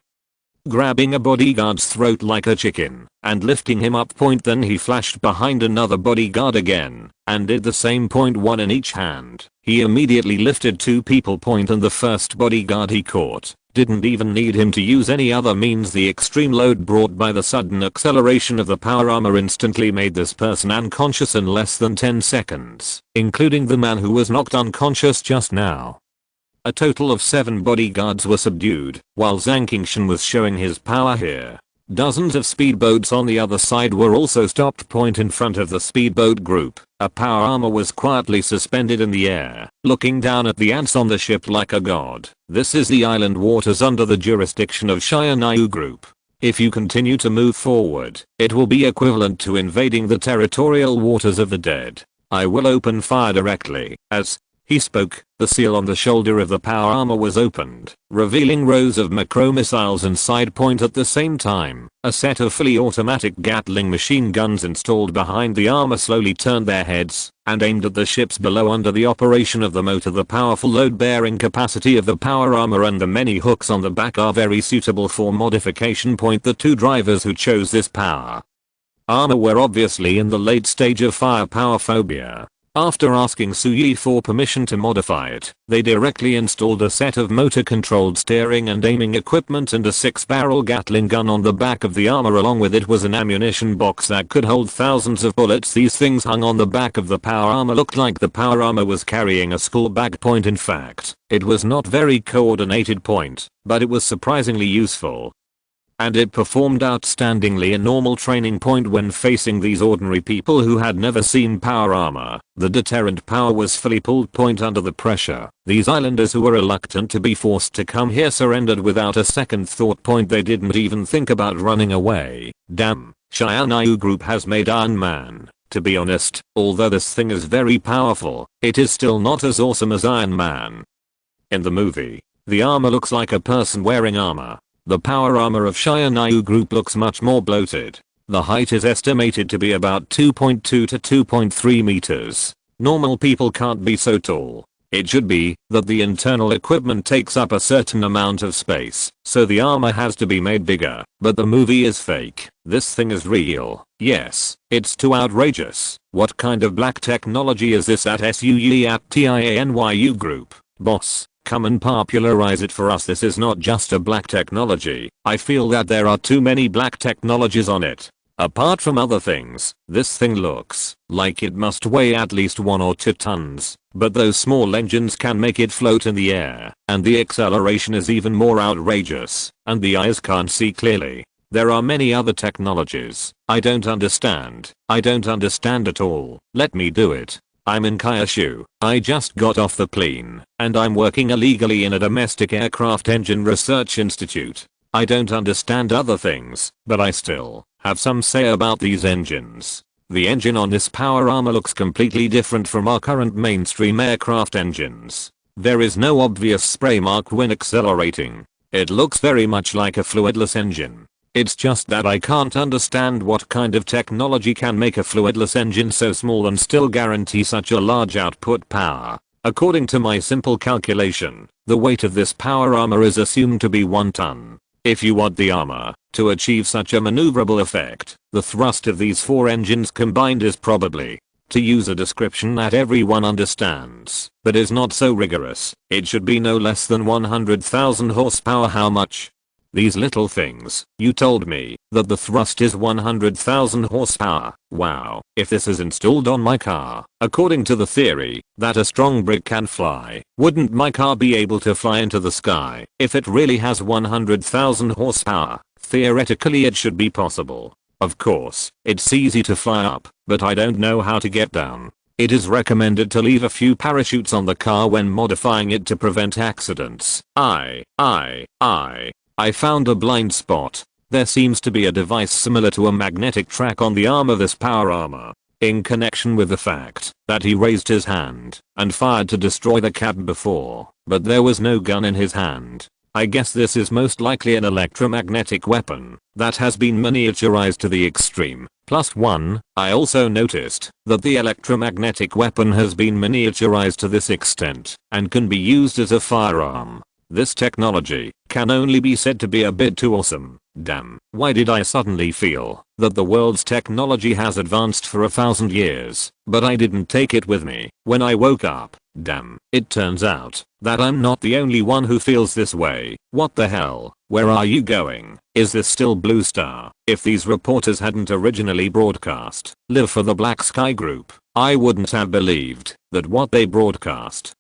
grabbing a bodyguard's throat like a chicken and lifting him up. Then he flashed behind another bodyguard again and did the same. One in each hand. He immediately lifted 2 people. And the first bodyguard he caught didn't even need him to use any other means. The extreme load brought by the sudden acceleration of the power armor instantly made this person unconscious in less than 10 seconds, including the man who was knocked unconscious just now. A total of 7 bodyguards were subdued, while Zankingshan was showing his power here. Dozens of speedboats on the other side were also stopped. In front of the speedboat group, a power armor was quietly suspended in the air, looking down at the ants on the ship like a god. This is the island waters under the jurisdiction of Shayanayu Group. If you continue to move forward, it will be equivalent to invading the territorial waters of the dead. I will open fire directly. As he spoke, the seal on the shoulder of the power armor was opened, revealing rows of macro missiles inside. At the same time, a set of fully automatic Gatling machine guns installed behind the armor slowly turned their heads and aimed at the ships below. Under the operation of the motor, the powerful load-bearing capacity of the power armor and the many hooks on the back are very suitable for modification. The 2 drivers who chose this power armor were obviously in the late stage of firepower phobia. After asking Suyi for permission to modify it, they directly installed a set of motor-controlled steering and aiming equipment and a 6-barrel Gatling gun on the back of the armor. Along with it was an ammunition box that could hold thousands of bullets. These things hung on the back of the power armor looked like the power armor was carrying a school bag. In fact, it was not very coordinated, but it was surprisingly useful. And it performed outstandingly in normal training. When facing these ordinary people who had never seen power armor, the deterrent power was fully pulled. Under the pressure, these islanders who were reluctant to be forced to come here surrendered without a second thought. They didn't even think about running away. Damn, Shayanayu Group has made Iron Man. To be honest, although this thing is very powerful, it is still not as awesome as Iron Man. In the movie, the armor looks like a person wearing armor. The power armor of Shayanayu Group looks much more bloated. The height is estimated to be about 2.2 to 2.3 meters. Normal people can't be so tall. It should be that the internal equipment takes up a certain amount of space, so the armor has to be made bigger. But the movie is fake. This thing is real. Yes, it's too outrageous. What kind of black technology is this at TIANYU Group? Boss, come and popularize it for us. This is not just a black technology. I feel that there are too many black technologies on it. Apart from other things, this thing looks like it must weigh at least 1 or 2 tons, but those small engines can make it float in the air, and the acceleration is even more outrageous, and the eyes can't see clearly. There are many other technologies. I don't understand. I don't understand at all. Let me do it. I'm in Kyushu. I just got off the plane, and I'm working illegally in a domestic aircraft engine research institute. I don't understand other things, but I still have some say about these engines. The engine on this power armor looks completely different from our current mainstream aircraft engines. There is no obvious spray mark when accelerating. It looks very much like a fluidless engine. It's just that I can't understand what kind of technology can make a fluidless engine so small and still guarantee such a large output power. According to my simple calculation, the weight of this power armor is assumed to be 1 ton. If you want the armor to achieve such a maneuverable effect, the thrust of these 4 engines combined is probably, to use a description that everyone understands, but is not so rigorous, it should be no less than 100,000 horsepower. How much? These little things. You told me that the thrust is 100,000 horsepower. Wow. If this is installed on my car, according to the theory that a strong brick can fly, wouldn't my car be able to fly into the sky if it really has 100,000 horsepower? Theoretically it should be possible. Of course, it's easy to fly up, but I don't know how to get down. It is recommended to leave a few parachutes on the car when modifying it to prevent accidents. I found a blind spot. There seems to be a device similar to a magnetic track on the arm of this power armor, in connection with the fact that he raised his hand and fired to destroy the cab before, but there was no gun in his hand. I guess this is most likely an electromagnetic weapon that has been miniaturized to the extreme. +1, I also noticed that the electromagnetic weapon has been miniaturized to this extent and can be used as a firearm. This technology can only be said to be a bit too awesome. Damn, why did I suddenly feel that the world's technology has advanced for 1,000 years, but I didn't take it with me when I woke up? Damn, it turns out that I'm not the only one who feels this way. What the hell? Where are you going? Is this still Blue Star? If these reporters hadn't originally broadcast "Live for the Black Sky Group," I wouldn't have believed that what they broadcast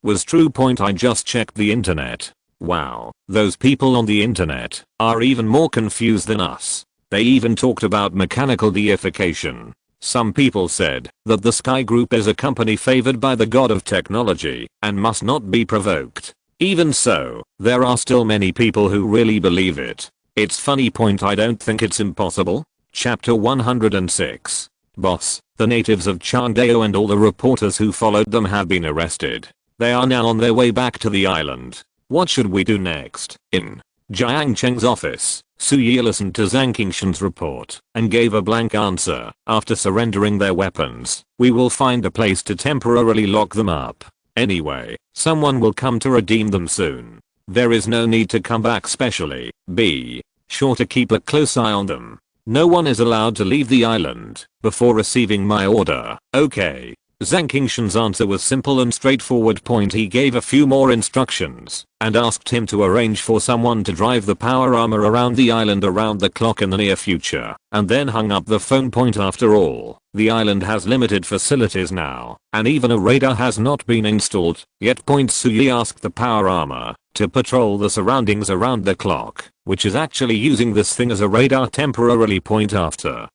was true. I just checked the internet. Wow, those people on the internet are even more confused than us. They even talked about mechanical deification. Some people said that the Sky Group is a company favored by the god of technology and must not be provoked. Even so, there are still many people who really believe it. It's funny. I don't think it's impossible. Chapter 106. Boss, the natives of Chandeo and all the reporters who followed them have been arrested. They are now on their way back to the island. What should we do next? In Jiang Cheng's office, Su Yi listened to Zhang Qingshan's report and gave a blank answer. After surrendering their weapons, we will find a place to temporarily lock them up. Anyway, someone will come to redeem them soon. There is no need to come back specially. Be sure to keep a close eye on them. No one is allowed to leave the island before receiving my order. Okay. Zhang Qingshan's answer was simple and straightforward. He gave a few more instructions and asked him to arrange for someone to drive the power armor around the island around the clock in the near future, and then hung up the phone. After all, the island has limited facilities now, and even a radar has not been installed yet. Su Yi asked the power armor to patrol the surroundings around the clock, which is actually using this thing as a radar temporarily. After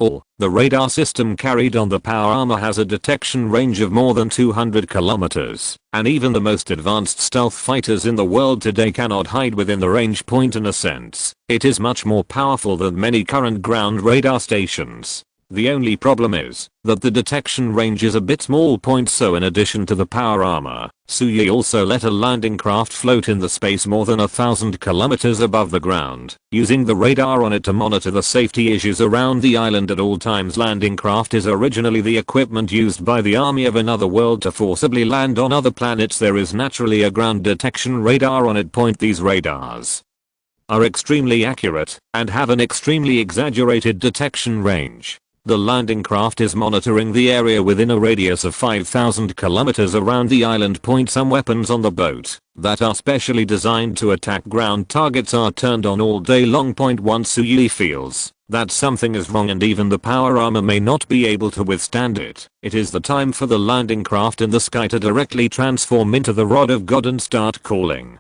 all, the radar system carried on the power armor has a detection range of more than 200 kilometers, and even the most advanced stealth fighters in the world today cannot hide within the range. In a sense, it is much more powerful than many current ground radar stations. The only problem is that the detection range is a bit small. So in addition to the power armor, Su Yi also let a landing craft float in the space more than 1,000 kilometers above the ground, using the radar on it to monitor the safety issues around the island at all times. Landing craft is originally the equipment used by the army of another world to forcibly land on other planets. There is naturally a ground detection radar on it. These radars are extremely accurate and have an extremely exaggerated detection range. The landing craft is monitoring the area within a radius of 5,000 kilometers around the island. Some weapons on the boat that are specially designed to attack ground targets are turned on all day long. Once Su Yi feels that something is wrong and even the power armor may not be able to withstand it, it is the time for the landing craft in the sky to directly transform into the Rod of God and start calling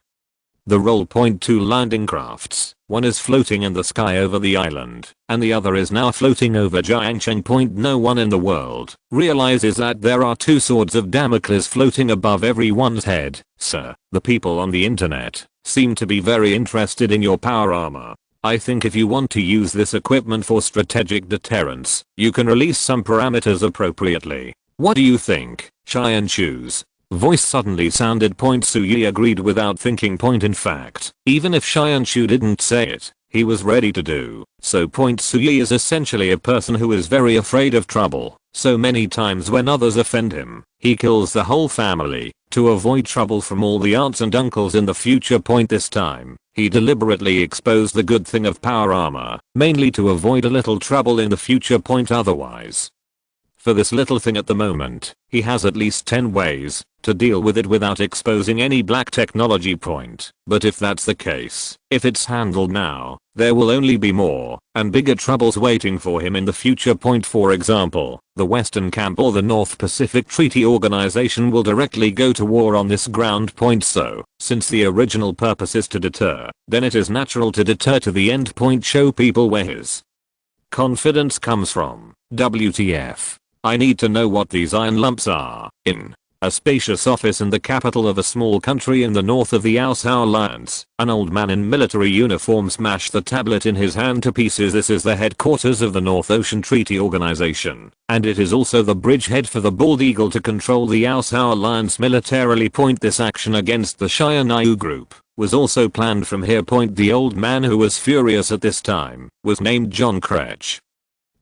the roll. 2 landing crafts. One is floating in the sky over the island, and the other is now floating over Jiangcheng. No one in the world realizes that there are 2 swords of Damocles floating above everyone's head. Sir, the people on the internet seem to be very interested in your power armor. I think if you want to use this equipment for strategic deterrence, you can release some parameters appropriately. What do you think, Cheyenne Shoes? Voice suddenly sounded. Su Yi agreed without thinking. In fact, even if Xianshu didn't say it, he was ready to do so. Su Yi is essentially a person who is very afraid of trouble, so many times when others offend him, he kills the whole family To avoid trouble from all the aunts and uncles in the future point this time, he deliberately exposed the good thing of power armor, mainly to avoid a little trouble in the future point otherwise. For this little thing at the moment, he has at least 10 ways to deal with it without exposing any black technology point. But if that's the case, if it's handled now, there will only be more and bigger troubles waiting for him in the future point. For example, the Western Camp or the North Pacific Treaty Organization will directly go to war on this ground point. So, since the original purpose is to deter, then it is natural to deter to the end point, show people where his confidence comes from. WTF. I need to know what these iron lumps are. In a spacious office in the capital of a small country in the north of the Austauer Alliance, an old man in military uniform smashed the tablet in his hand to pieces. This is the headquarters of the North Ocean Treaty Organization, and it is also the bridgehead for the Bald Eagle to control the Austauer Alliance militarily. Point this action against the Shia group was also planned from here. Point the old man, who was furious at this time, was named John Kretsch,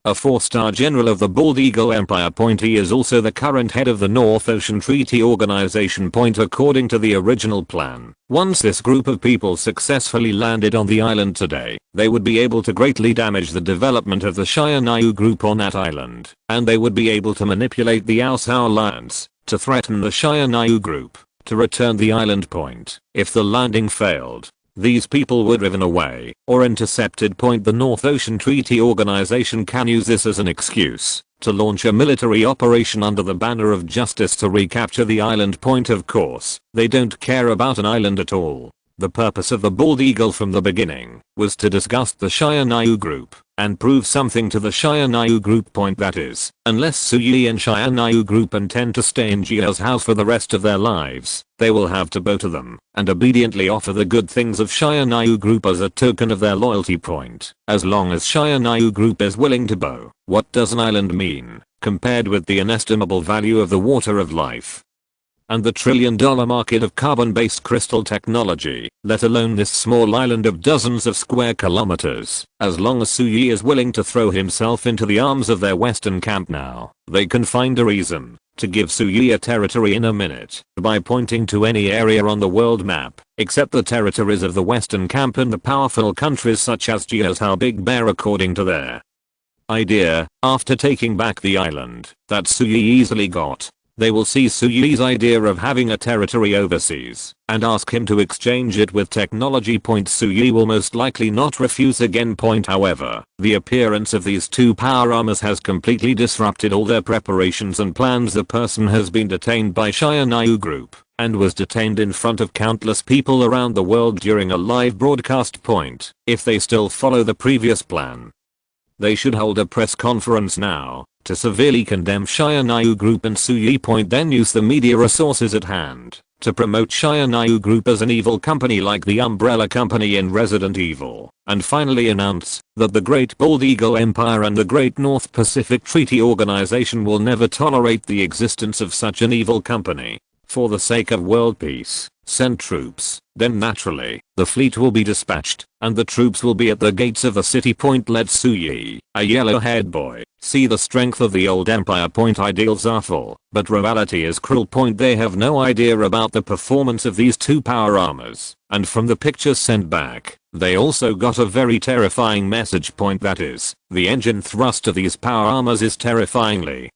a 4-star general of the Bald Eagle Empire. Point he is also the current head of the North Ocean Treaty Organization. Point according to the original plan, once this group of people successfully landed on the island today, they would be able to greatly damage the development of the Shia group on that island, and they would be able to manipulate the Austauer Alliance to threaten the Shia group to return the island. Point if the landing failed, these people were driven away or intercepted. Point the North Ocean Treaty Organization can use this as an excuse to launch a military operation under the banner of justice to recapture the island. Point of course, they don't care about an island at all. The purpose of the Bald Eagle from the beginning was to disgust the Shia group and prove something to the Shia group. Point that is, unless Suyi and Shia group intend to stay in Jia's house for the rest of their lives, they will have to bow to them and obediently offer the good things of Shia group as a token of their loyalty. Point as long as Shia group is willing to bow, what does an island mean compared with the inestimable value of the water of life and the trillion-dollar market of carbon-based crystal technology, let alone this small island of dozens of square kilometers? As long as Suyi is willing to throw himself into the arms of their Western camp now, they can find a reason to give Suyi a territory in a minute by pointing to any area on the world map, except the territories of the Western camp and the powerful countries such as Jia's Big Bear. According to their idea, after taking back the island that Suyi easily got, they will see Suyi's idea of having a territory overseas and ask him to exchange it with technology. Point Suyi will most likely not refuse again. Point however, the appearance of these two power armors has completely disrupted all their preparations and plans. The person has been detained by Shia group and was detained in front of countless people around the world during a live broadcast. Point if they still follow the previous plan, they should hold a press conference now to severely condemn Shia group and Suyi. Point then use the media resources at hand to promote Shia group as an evil company like the Umbrella Company in Resident Evil, and finally announce that the Great Bald Eagle Empire and the Great North Pacific Treaty Organization will never tolerate the existence of such an evil company. For the sake of world peace, send troops. Then naturally, the fleet will be dispatched, and the troops will be at the gates of the city. Point let Suyi, a yellow-haired boy, see the strength of the old empire. Point ideals are full, but reality is cruel. Point they have no idea about the performance of these two power armors, and from the pictures sent back, they also got a very terrifying message. Point that is, the engine thrust of these power armors is terrifyingly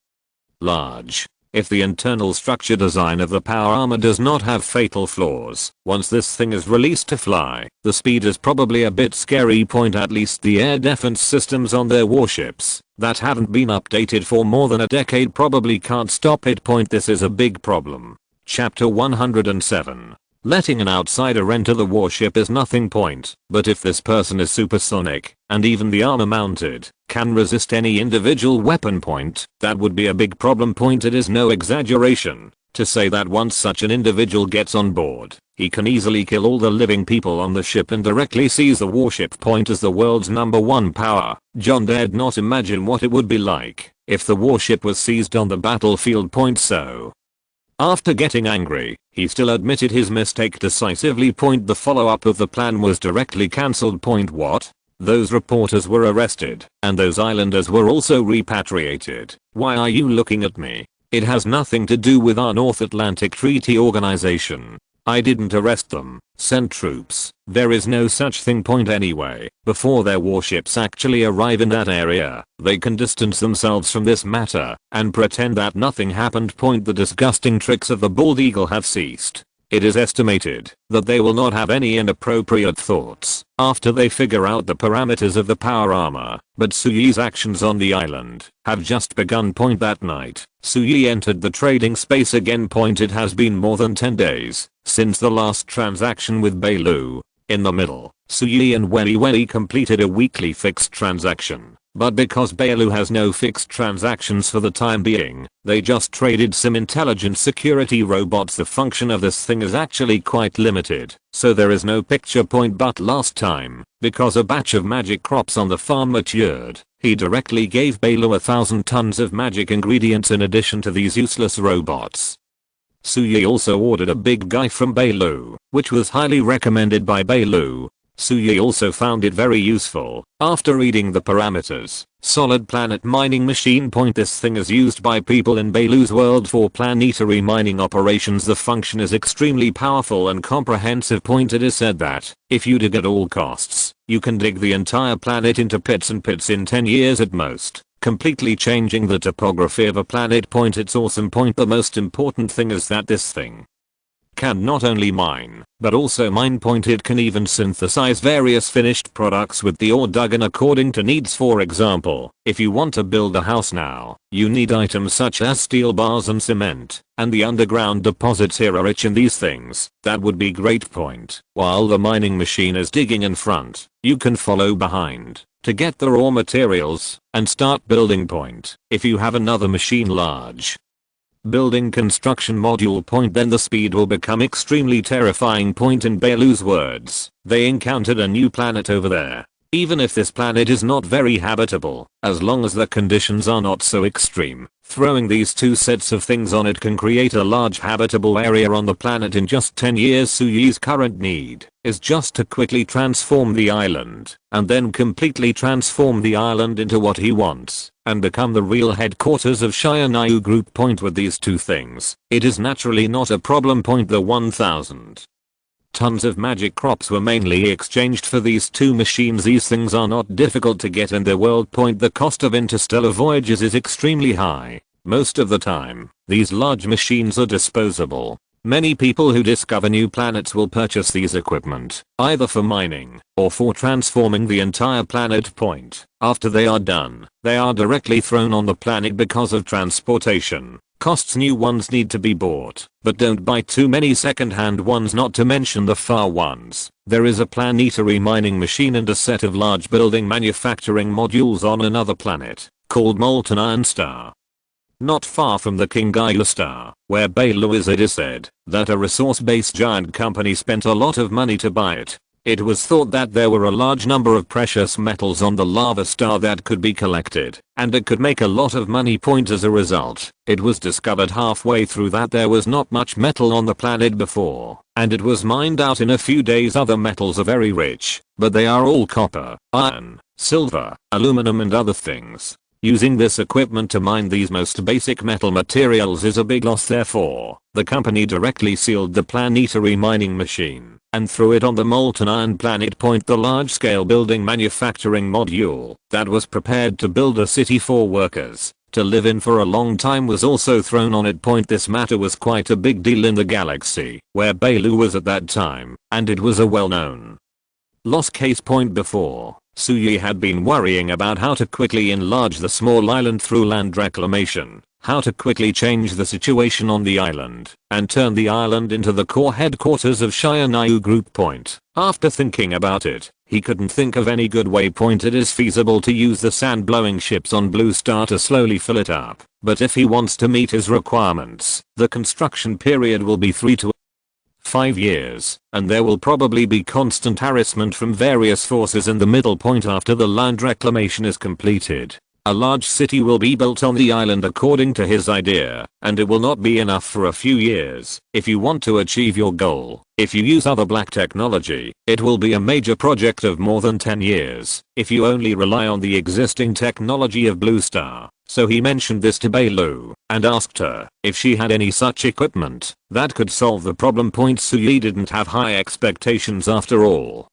large. If the internal structure design of the power armor does not have fatal flaws, once this thing is released to fly, the speed is probably a bit scary. Point at least the air defense systems on their warships that haven't been updated for more than a decade probably can't stop it. Point this is a big problem. Chapter 107. Letting an outsider enter the warship is nothing. Point but if this person is supersonic, and even the armor mounted can resist any individual weapon. Point that would be a big problem. Point it is no exaggeration to say that once such an individual gets on board, he can easily kill all the living people on the ship and directly seize the warship. Point as the world's #1 power, John dared not imagine what it would be like if the warship was seized on the battlefield. Point so after getting angry, he still admitted his mistake decisively. Point the follow-up of the plan was directly cancelled. Point what? Those reporters were arrested, and those islanders were also repatriated. Why are you looking at me? It has nothing to do with our North Atlantic Treaty Organization. I didn't arrest them, send troops. There is no such thing. Point anyway. Before their warships actually arrive in that area, they can distance themselves from this matter and pretend that nothing happened. Point the disgusting tricks of the bald eagle have ceased. It is estimated that they will not have any inappropriate thoughts after they figure out the parameters of the power armor, but Suyi's actions on the island have just begun. Point that night, Suyi entered the trading space again. Point it has been more than 10 days since the last transaction with Bailu. In the middle, Suyi and Wei completed a weekly fixed transaction. But because Bailu has no fixed transactions for the time being, they just traded some intelligent security robots. The function of this thing is actually quite limited, so there is no picture. Point but last time, because a batch of magic crops on the farm matured, he directly gave Bailu 1,000 tons of magic ingredients in addition to these useless robots. Suyi also ordered a big guy from Bailu, which was highly recommended by Bailu. Suyi also found it very useful after reading the parameters. Solid planet mining machine. Point this thing is used by people in Bailu's world for planetary mining operations. The function is extremely powerful and comprehensive. Point it is said that if you dig at all costs, you can dig the entire planet into pits and pits in 10 years at most, completely changing the topography of a planet. Point it's awesome. Point the most important thing is that this thing can not only mine, but also mine. Point it can even synthesize various finished products with the ore dug in according to needs. For example, if you want to build a house now, you need items such as steel bars and cement, and the underground deposits here are rich in these things. That would be great. Point. While the mining machine is digging in front, you can follow behind to get the raw materials and start building. Point. If you have another machine large building construction module. Point then the speed will become extremely terrifying. Point in Bailu's words, they encountered a new planet over there. Even if this planet is not very habitable, as long as the conditions are not so extreme, throwing these two sets of things on it can create a large habitable area on the planet in just 10 years. Suyi's current need is just to quickly transform the island, and then completely transform the island into what he wants, and become the real headquarters of Shianayu Group. Point with these two things, it is naturally not a problem. Point the 1,000 tons of magic crops were mainly exchanged for these two machines. These things are not difficult to get in their world. Point the cost of interstellar voyages is extremely high. Most of the time, these large machines are disposable. Many people who discover new planets will purchase these equipment, either for mining or for transforming the entire planet. Point. After they are done, they are directly thrown on the planet because of transportation costs. New ones need to be bought, but don't buy too many second-hand ones, not to mention the far ones. There is a planetary mining machine and a set of large building manufacturing modules on another planet called Molten Iron Star, not far from the Kingayu star, where Bailu is. It is said that a resource-based giant company spent a lot of money to buy it. It was thought that there were a large number of precious metals on the lava star that could be collected, and it could make a lot of money. Point as a result, it was discovered halfway through that there was not much metal on the planet before, and it was mined out in a few days. Other metals are very rich, but they are all copper, iron, silver, aluminum and other things. Using this equipment to mine these most basic metal materials is a big loss. Therefore, the company directly sealed the planetary mining machine and threw it on the molten iron planet. Point the large-scale building manufacturing module that was prepared to build a city for workers to live in for a long time was also thrown on it. Point this matter was quite a big deal in the galaxy where Bailu was at that time, and it was a well-known lost case. Point before, Suyi had been worrying about how to quickly enlarge the small island through land reclamation, how to quickly change the situation on the island, and turn the island into the core headquarters of Shianayu Group. Point. After thinking about it, he couldn't think of any good way. Point. It is feasible to use the sand-blowing ships on Blue Star to slowly fill it up, but if he wants to meet his requirements, the construction period will be 3 to 5 years, and there will probably be constant harassment from various forces in the middle. Point. After the land reclamation is completed, a large city will be built on the island according to his idea, and it will not be enough for a few years. If you want to achieve your goal, if you use other black technology, it will be a major project of more than 10 years. If you only rely on the existing technology of Blue Star, So he mentioned this to Bailu and asked her if she had any such equipment that could solve the problem. Sui didn't have high expectations after all.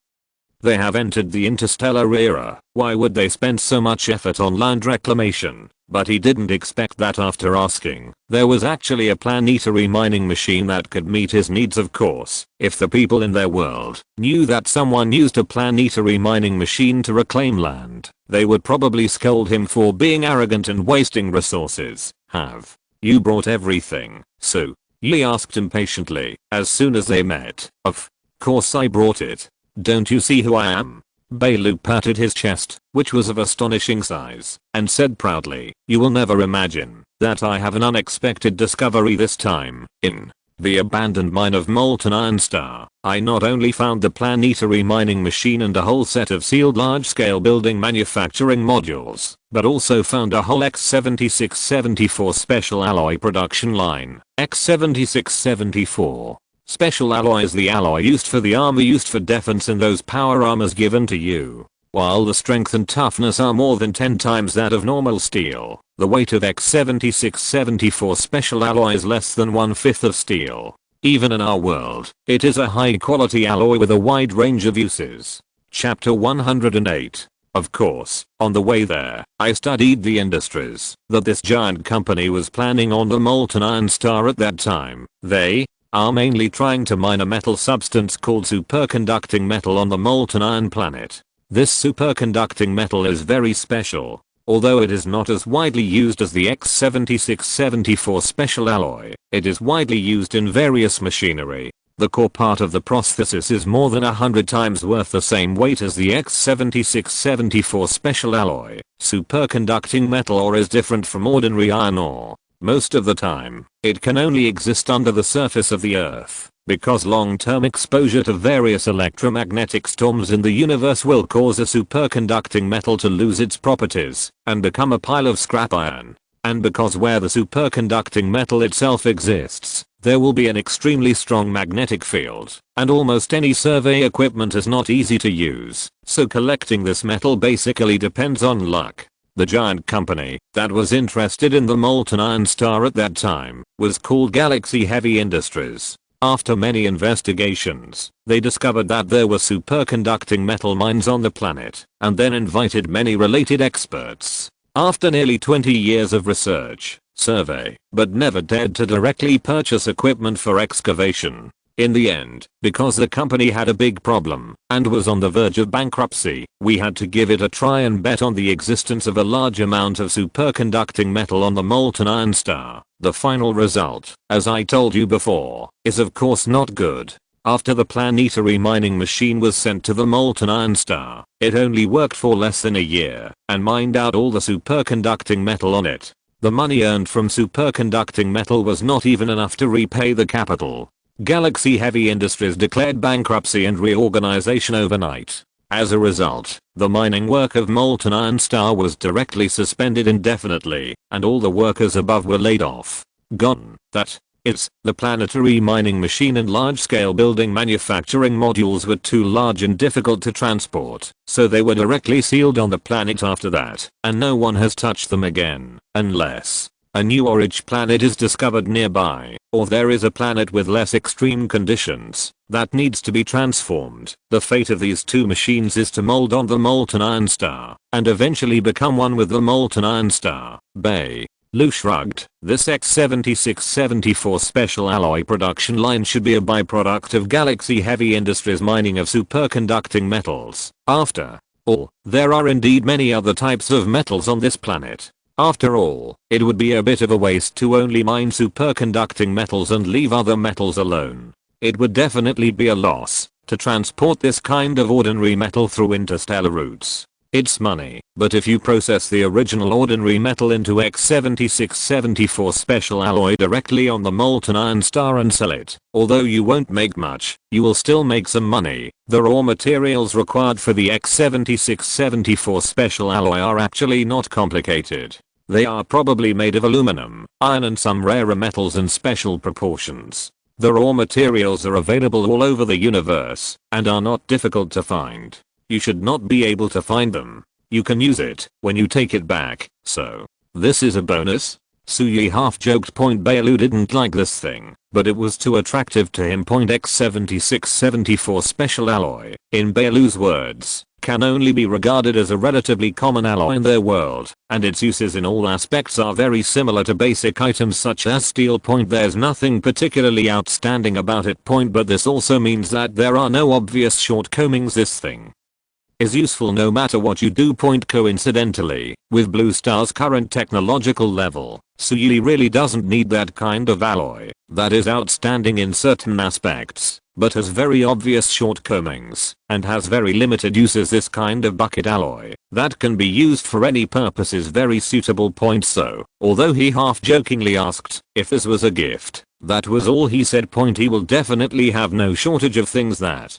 They have entered the interstellar era, why would they spend so much effort on land reclamation? But he didn't expect that after asking. There was actually a planetary mining machine that could meet his needs. Of course, if the people in their world knew that someone used a planetary mining machine to reclaim land, they would probably scold him for being arrogant and wasting resources. Have you brought everything? So, Yi asked impatiently, as soon as they met. Of course I brought it. Don't you see who I am? Bailu patted his chest, which was of astonishing size, and said proudly, you will never imagine that I have an unexpected discovery this time. In the abandoned mine of Molten Iron Star, I not only found the planetary mining machine and a whole set of sealed large-scale building manufacturing modules, but also found a whole X7674 special alloy production line. X7674. Special alloy is the alloy used for the armor used for defense in those power armors given to you. While the strength and toughness are more than 10 times that of normal steel, the weight of X7674 special alloy is less than 1/5 of steel. Even in our world, it is a high quality alloy with a wide range of uses. Chapter 108. Of course, on the way there, I studied the industries that this giant company was planning on the Molten Iron Star at that time. They are mainly trying to mine a metal substance called superconducting metal on the molten iron planet. This superconducting metal is very special. Although it is not as widely used as the X7674 special alloy, it is widely used in various machinery. The core part of the prosthesis is more than 100 times worth the same weight as the X7674 special alloy. Superconducting metal ore is different from ordinary iron ore. Most of the time, it can only exist under the surface of the Earth, because long-term exposure to various electromagnetic storms in the universe will cause a superconducting metal to lose its properties and become a pile of scrap iron. And because where the superconducting metal itself exists, there will be an extremely strong magnetic field, and almost any survey equipment is not easy to use, so collecting this metal basically depends on luck. The giant company that was interested in the Molten Iron Star at that time was called Galaxy Heavy Industries. After many investigations, they discovered that there were superconducting metal mines on the planet, and then invited many related experts. After nearly 20 years of research, survey, but never dared to directly purchase equipment for excavation. In the end, because the company had a big problem and was on the verge of bankruptcy, we had to give it a try and bet on the existence of a large amount of superconducting metal on the Molten Iron Star. The final result, as I told you before, is of course not good. After the planetary mining machine was sent to the Molten Iron Star, it only worked for less than a year and mined out all the superconducting metal on it. The money earned from superconducting metal was not even enough to repay the capital. Galaxy Heavy Industries declared bankruptcy and reorganization overnight. As a result, the mining work of Molten Iron Star was directly suspended indefinitely, and all the workers above were laid off. Gone. That is, the planetary mining machine and large-scale building manufacturing modules were too large and difficult to transport, so they were directly sealed on the planet after that, and no one has touched them again, unless a new orange planet is discovered nearby, or there is a planet with less extreme conditions that needs to be transformed. The fate of these two machines is to mold on the Molten Iron Star and eventually become one with the Molten Iron Star. Lu shrugged. This X7674 special alloy production line should be a byproduct of Galaxy Heavy Industries mining of superconducting metals. After all, there are indeed many other types of metals on this planet. After all, it would be a bit of a waste to only mine superconducting metals and leave other metals alone. It would definitely be a loss to transport this kind of ordinary metal through interstellar routes. It's money, but if you process the original ordinary metal into X7674 special alloy directly on the Molten Iron Star and sell it, although you won't make much, you will still make some money. The raw materials required for the X7674 special alloy are actually not complicated. They are probably made of aluminum, iron and some rarer metals in special proportions. The raw materials are available all over the universe and are not difficult to find. You should not be able to find them. You can use it when you take it back, so This is a bonus? Suyi half joked. Bailu didn't like this thing, but it was too attractive to him. X7674 special alloy, in Bailu's words, can only be regarded as a relatively common alloy in their world, and its uses in all aspects are very similar to basic items such as steel. There's nothing particularly outstanding about it. But this also means that there are no obvious shortcomings. This thing is useful no matter what you do. Coincidentally, with Blue Star's current technological level, Suyi really doesn't need that kind of alloy that is outstanding in certain aspects, but has very obvious shortcomings, and has very limited uses. This kind of bucket alloy that can be used for any purpose is very suitable. So, although he half jokingly asked if this was a gift, that was all he said. He will definitely have no shortage of things that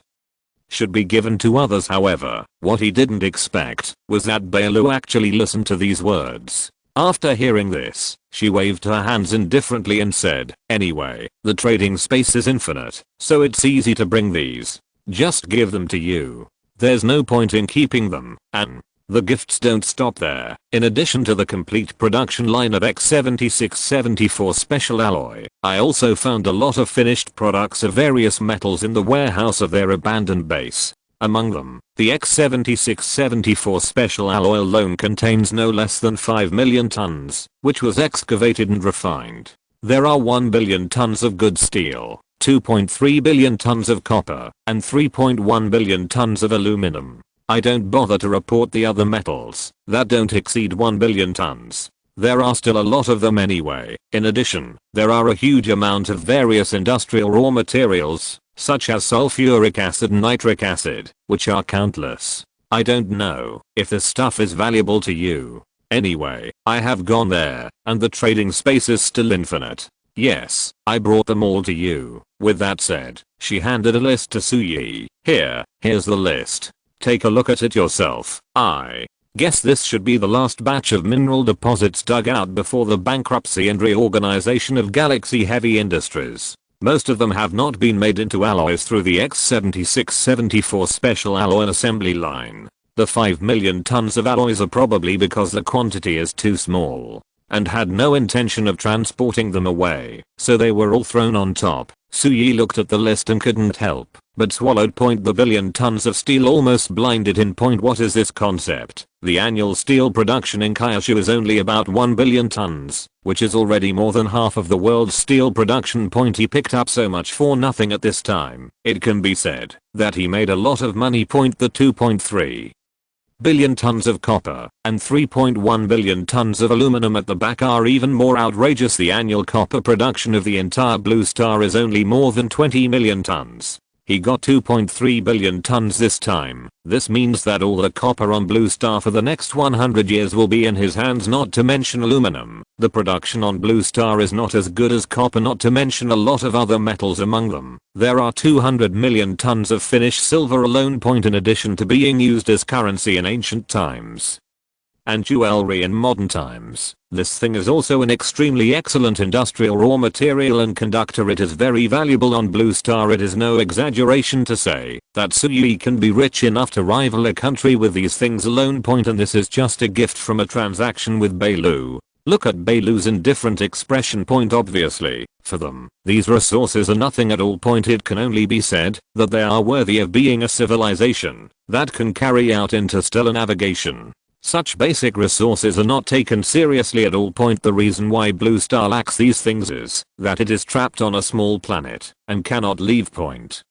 should be given to others. However, what he didn't expect was that Bailu actually listened to these words. After hearing this, she waved her hands indifferently and said, "Anyway, the trading space is infinite, so it's easy to bring these. Just give them to you. There's no point in keeping them, and the gifts don't stop there." In addition to the complete production line of X7674 special alloy, I also found a lot of finished products of various metals in the warehouse of their abandoned base. Among them, the X7674 special alloy alone contains no less than 5 million tons, which was excavated and refined. There are 1 billion tons of good steel, 2.3 billion tons of copper, and 3.1 billion tons of aluminum. I don't bother to report the other metals that don't exceed 1 billion tons. There are still a lot of them anyway. In addition, there are a huge amount of various industrial raw materials, such as sulfuric acid and nitric acid, which are countless. I don't know if this stuff is valuable to you. Anyway, I have gone there, and the trading space is still infinite. Yes, I brought them all to you. With that said, she handed a list to Suyi. Here's the list. Take a look at it yourself. I guess this should be the last batch of mineral deposits dug out before the bankruptcy and reorganization of Galaxy Heavy Industries. Most of them have not been made into alloys through the X7674 special alloy assembly line. The 5 million tons of alloys are probably because the quantity is too small, and had no intention of transporting them away, so they were all thrown on top. Suyi looked at the list and couldn't help but swallowed. The billion tons of steel almost blinded him. What is this concept? The annual steel production in Kyushu is only about 1 billion tons, which is already more than half of the world's steel production. He picked up so much for nothing at this time. It can be said that he made a lot of money. The 2.3 billion tons of copper and 3.1 billion tons of aluminum at the back are even more outrageous. The annual copper production of the entire Blue Star is only more than 20 million tons. He got 2.3 billion tons this time. This means that all the copper on Blue Star for the next 100 years will be in his hands, not to mention aluminum. The production on Blue Star is not as good as copper, not to mention a lot of other metals among them. There are 200 million tons of finished silver alone. In addition to being used as currency in ancient times and jewelry in modern times, this thing is also an extremely excellent industrial raw material and conductor. It is very valuable on Blue Star. It is no exaggeration to say that Suyi can be rich enough to rival a country with these things alone. And this is just a gift from a transaction with Bailu. Look at Bailu's indifferent expression. Obviously, for them, these resources are nothing at all. It can only be said that they are worthy of being a civilization that can carry out interstellar navigation. Such basic resources are not taken seriously at all. The reason why Blue Star lacks these things is that it is trapped on a small planet and cannot leave.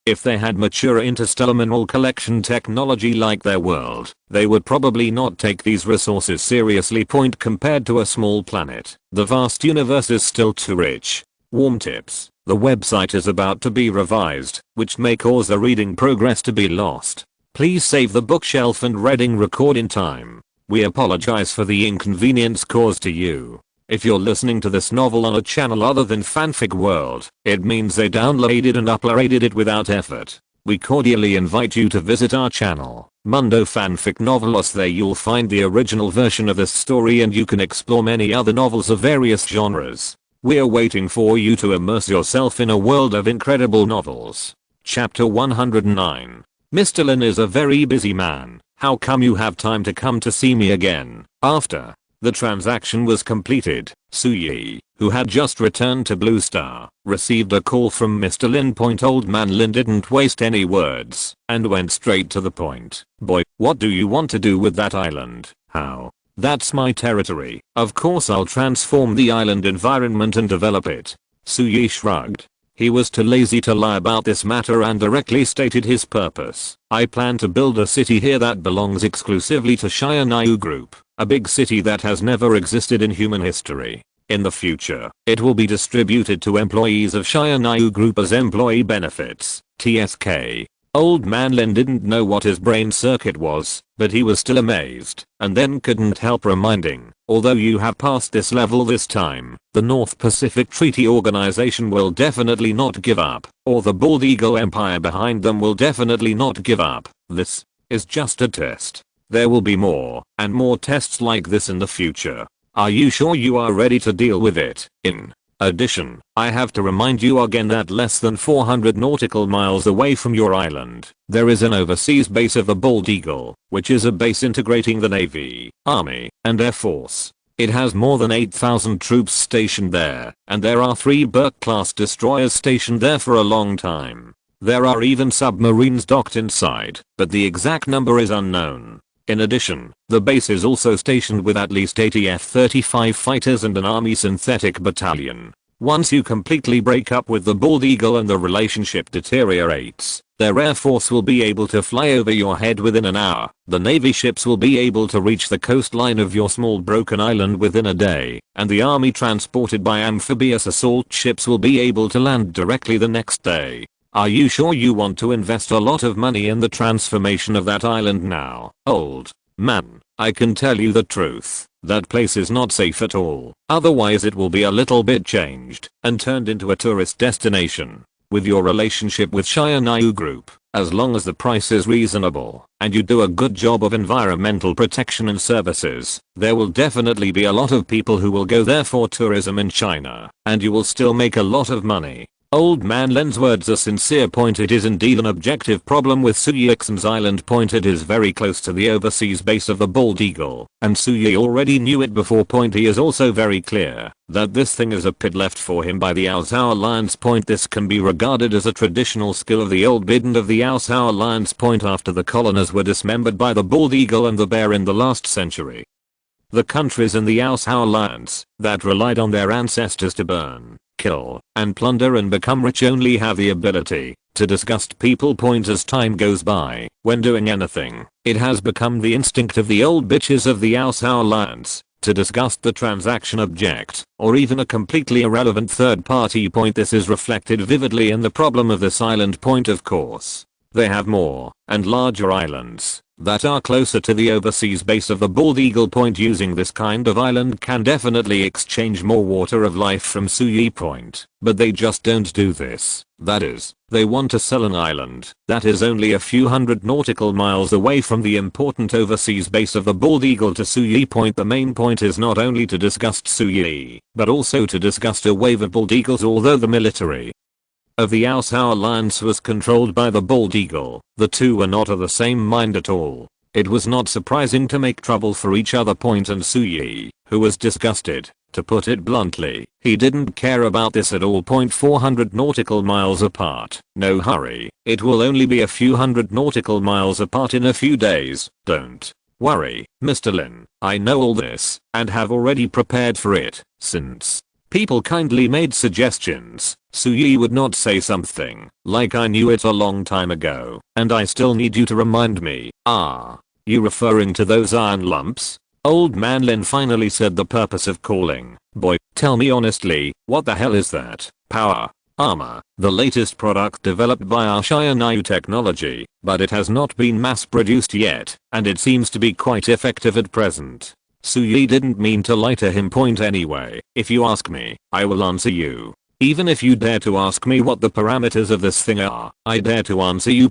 If they had mature interstellar mineral collection technology like their world, they would probably not take these resources seriously. Compared to a small planet, the vast universe is still too rich. Warm tips: the website is about to be revised, which may cause the reading progress to be lost. Please save the bookshelf and reading record in time. We apologize for the inconvenience caused to you. If you're listening to this novel on a channel other than Fanfic World, it means they downloaded and uploaded it without effort. We cordially invite you to visit our channel, Mundo Fanfic Novelos. There you'll find the original version of this story, and you can explore many other novels of various genres. We're waiting for you to immerse yourself in a world of incredible novels. Chapter 109. Mr. Lin is a very busy man. How come you have time to come to see me again? After The transaction was completed. Suyi, who had just returned to Blue Star, received a call from Mr. Lin. Old Man Lin didn't waste any words and went straight to the point. Boy, what do you want to do with that island? How? That's my territory. Of course I'll transform the island environment and develop it. Suyi shrugged. He was too lazy to lie about this matter and directly stated his purpose. I plan to build a city here that belongs exclusively to Shiranayu Group, a big city that has never existed in human history. In the future, it will be distributed to employees of Shiranayu Group as employee benefits, TSK. Old Man Lin didn't know what his brain circuit was, but he was still amazed, and then couldn't help reminding, although you have passed this level this time, the North Pacific Treaty Organization will definitely not give up, or the Bald Eagle Empire behind them will definitely not give up. This is just a test. There will be more and more tests like this in the future. Are you sure you are ready to deal with it? In addition, I have to remind you again that less than 400 nautical miles away from your island, there is an overseas base of the Bald Eagle, which is a base integrating the Navy, Army, and Air Force. It has more than 8,000 troops stationed there, and there are 3 Burke-class destroyers stationed there for a long time. There are even submarines docked inside, but the exact number is unknown. In addition, the base is also stationed with at least 80 F-35 fighters and an Army synthetic battalion. Once you completely break up with the Bald Eagle and the relationship deteriorates, their air force will be able to fly over your head within an hour. The Navy ships will be able to reach the coastline of your small broken island within a day, and the Army transported by amphibious assault ships will be able to land directly the next day. Are you sure you want to invest a lot of money in the transformation of that island now? Old man, I can tell you the truth. That place is not safe at all. Otherwise it will be a little bit changed and turned into a tourist destination. With your relationship with Shiranayu Group, as long as the price is reasonable and you do a good job of environmental protection and services, there will definitely be a lot of people who will go there for tourism in China, and you will still make a lot of money. Old Man Len's words are sincere. It is indeed an objective problem with Suyi Ixen's island. It is very close to the overseas base of the Bald Eagle, and Suyi already knew it before. He is also very clear that this thing is a pit left for him by the Aosao Alliance. This can be regarded as a traditional skill of the old bidden of the Aosao Alliance. After the colonies were dismembered by the Bald Eagle and the bear in the last century, the countries in the Aosao Alliance that relied on their ancestors to burn, kill, and plunder and become rich only have the ability to disgust people. As time goes by, when doing anything, it has become the instinct of the old bitches of the Aosao Alliance to disgust the transaction object, or even a completely irrelevant third party. This is reflected vividly in the problem of this island. Of course, they have more and larger islands that are closer to the overseas base of the Bald Eagle. Using this kind of island can definitely exchange more water of life from Suyi. But they just don't do this. That is, they want to sell an island that is only a few hundred nautical miles away from the important overseas base of the Bald Eagle to Suyi. The main point is not only to disgust Suyi, but also to disgust a wave of Bald Eagles. Although the military of the Aosao Alliance was controlled by the Bald Eagle, the two were not of the same mind at all. It was not surprising to make trouble for each other. And Suyi, who was disgusted, to put it bluntly, he didn't care about this at all. 400 nautical miles apart. No hurry, it will only be a few hundred nautical miles apart in a few days. Don't worry, Mr. Lin, I know all this and have already prepared for it. Since people kindly made suggestions, Suyi would not say something like I knew it a long time ago and I still need you to remind me. Ah, you referring to those iron lumps? Old Man Lin finally said. The purpose of calling. Boy, tell me honestly, what the hell is that? Power armor, the latest product developed by our Shiranayu technology, but it has not been mass produced yet, and it seems to be quite effective at present. Suyi didn't mean to lie to him. Anyway, if you ask me, I will answer you. Even if you dare to ask me what the parameters of this thing are, I dare to answer you.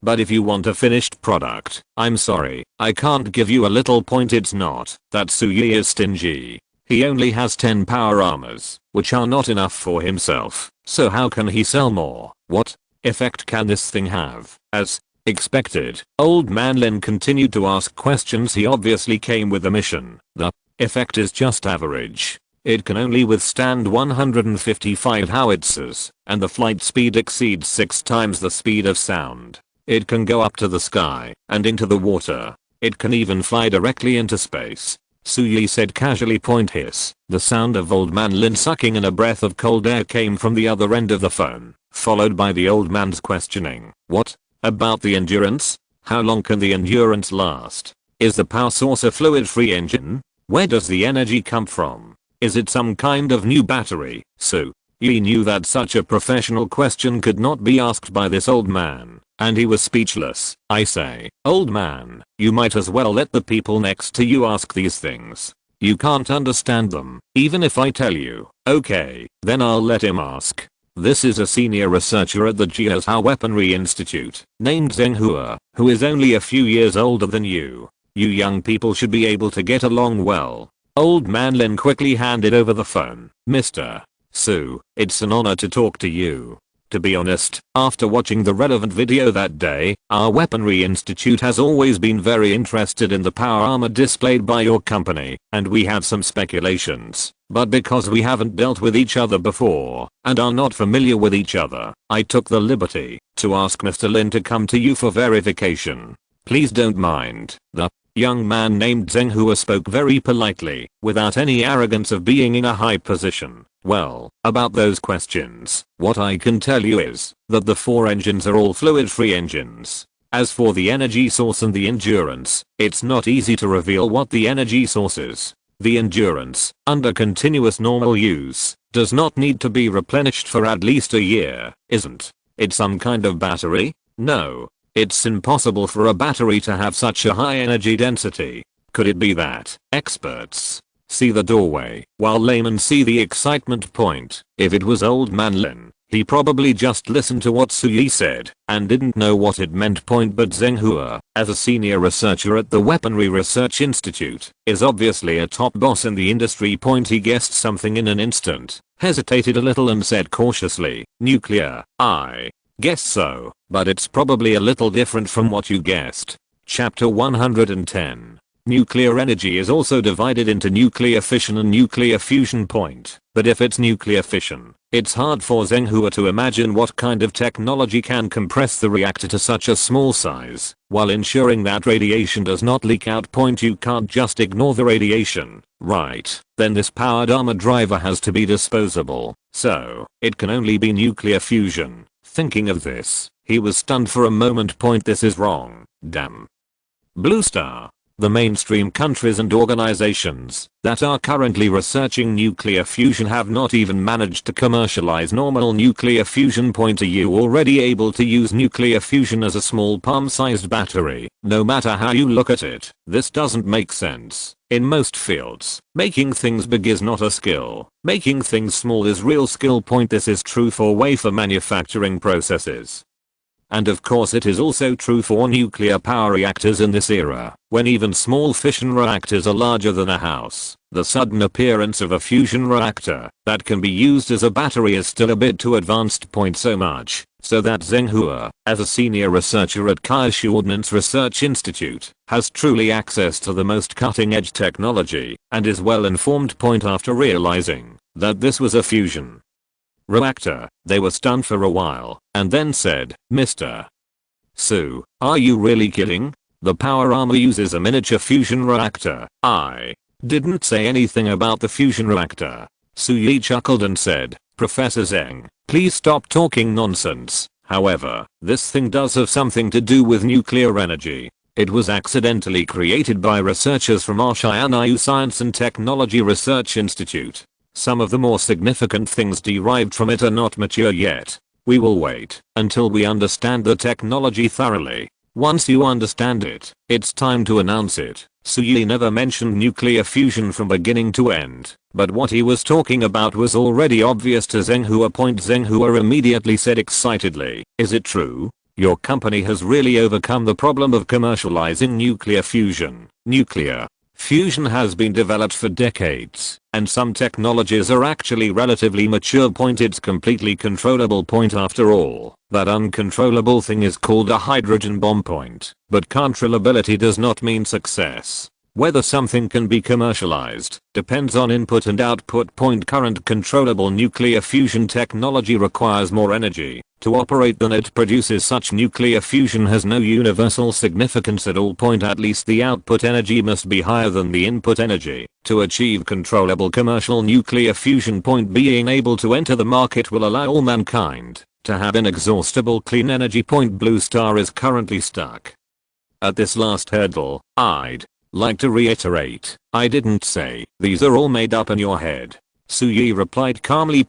But if you want a finished product, I'm sorry, I can't give you a little. It's not that Suyi is stingy. He only has 10 power armors, which are not enough for himself, so how can he sell more? What effect can this thing have? As expected, Old Man Lin continued to ask questions. He obviously came with a mission. The effect is just average. It can only withstand 155 howitzers, and the flight speed exceeds 6 times the speed of sound. It can go up to the sky and into the water. It can even fly directly into space. Suyi said casually. Point hiss. The sound of old man Lin sucking in a breath of cold air came from the other end of the phone, followed by the old man's questioning. What? About the endurance? How long can the endurance last? Is the power source a fluid-free engine? Where does the energy come from? Is it some kind of new battery? Suyi knew that such a professional question could not be asked by this old man, and he was speechless. I say, old man, you might as well let the people next to you ask these things. You can't understand them, even if I tell you. Okay, then I'll let him ask. This is a senior researcher at the Jiuzhou Weaponry Institute, named Zheng Hua, who is only a few years older than you. You young people should be able to get along well. Old man Lin quickly handed over the phone. Mr. Su, it's an honor to talk to you. To be honest, after watching the relevant video that day, our Weaponry Institute has always been very interested in the power armor displayed by your company, and we have some speculations. But because we haven't dealt with each other before, and are not familiar with each other, I took the liberty to ask Mr. Lin to come to you for verification. Please don't mind. The young man named Zheng Hua spoke very politely, without any arrogance of being in a high position. Well, about those questions, what I can tell you is that the 4 engines are all fluid-free engines. As for the energy source and the endurance, it's not easy to reveal what the energy source is. The endurance, under continuous normal use, does not need to be replenished for at least a year, isn't it some kind of battery? No. It's impossible for a battery to have such a high energy density. Could it be that experts see the doorway while laymen see the excitement point? If it was old man Lin, he probably just listened to what Suyi said and didn't know what it meant. But Zheng Hua, as a senior researcher at the Weaponry Research Institute, is obviously a top boss in the industry. He guessed something in an instant, hesitated a little and said cautiously, nuclear. I guess so, but it's probably a little different from what you guessed. Chapter 110. Nuclear energy is also divided into nuclear fission and nuclear fusion. But if it's nuclear fission, it's hard for Zheng Hua to imagine what kind of technology can compress the reactor to such a small size, while ensuring that radiation does not leak out. You can't just ignore the radiation, right? Then this powered armor driver has to be disposable, so it can only be nuclear fusion. Thinking of this, he was stunned for a moment. This is wrong. Damn. Blue Star. The mainstream countries and organizations that are currently researching nuclear fusion have not even managed to commercialize normal nuclear fusion. Are you already able to use nuclear fusion as a small palm-sized battery? No matter how you look at it, this doesn't make sense. In most fields, making things big is not a skill. Making things small is real skill. This is true for wafer manufacturing processes. And of course it is also true for nuclear power reactors in this era, when even small fission reactors are larger than a house. The sudden appearance of a fusion reactor that can be used as a battery is still a bit too advanced. So much so that Zheng Hua, as a senior researcher at Kyushu Ordnance Research Institute, has truly access to the most cutting-edge technology and is well informed. After realizing that this was a fusion reactor, they were stunned for a while, and then said, Mr. Su, are you really kidding? The power armor uses a miniature fusion reactor. I didn't say anything about the fusion reactor. Suyi chuckled and said, Professor Zheng, please stop talking nonsense. However, this thing does have something to do with nuclear energy. It was accidentally created by researchers from Oshiyanayu Science and Technology Research Institute. Some of the more significant things derived from it are not mature yet. We will wait until we understand the technology thoroughly. Once you understand it, it's time to announce it. Suyi never mentioned nuclear fusion from beginning to end, but what he was talking about was already obvious to Zheng Hua. Zheng Hua immediately said excitedly, is it true? Your company has really overcome the problem of commercializing nuclear fusion. Nuclear fusion has been developed for decades, and some technologies are actually relatively mature. It's completely controllable. After all, that uncontrollable thing is called a hydrogen bomb. But controllability does not mean success. Whether something can be commercialized depends on input and output. Current controllable nuclear fusion technology requires more energy to operate than it produces. Such nuclear fusion has no universal significance at all. At least the output energy must be higher than the input energy to achieve controllable commercial nuclear fusion. Being able to enter the market will allow all mankind to have inexhaustible clean energy. Blue Star is currently stuck at this last hurdle. I'd like to reiterate, I didn't say these are all made up in your head. Suyi replied calmly.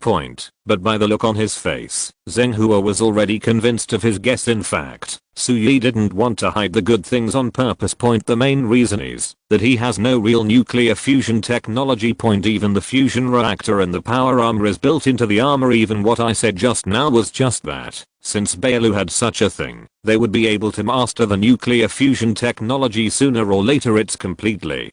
But by the look on his face, Zheng Hua was already convinced of his guess. In fact, Suyi didn't want to hide the good things on purpose. The main reason is that he has no real nuclear fusion technology. Even the fusion reactor and the power armor is built into the armor. Even what I said just now was just that. Since Bailu had such a thing, they would be able to master the nuclear fusion technology sooner or later. It's completely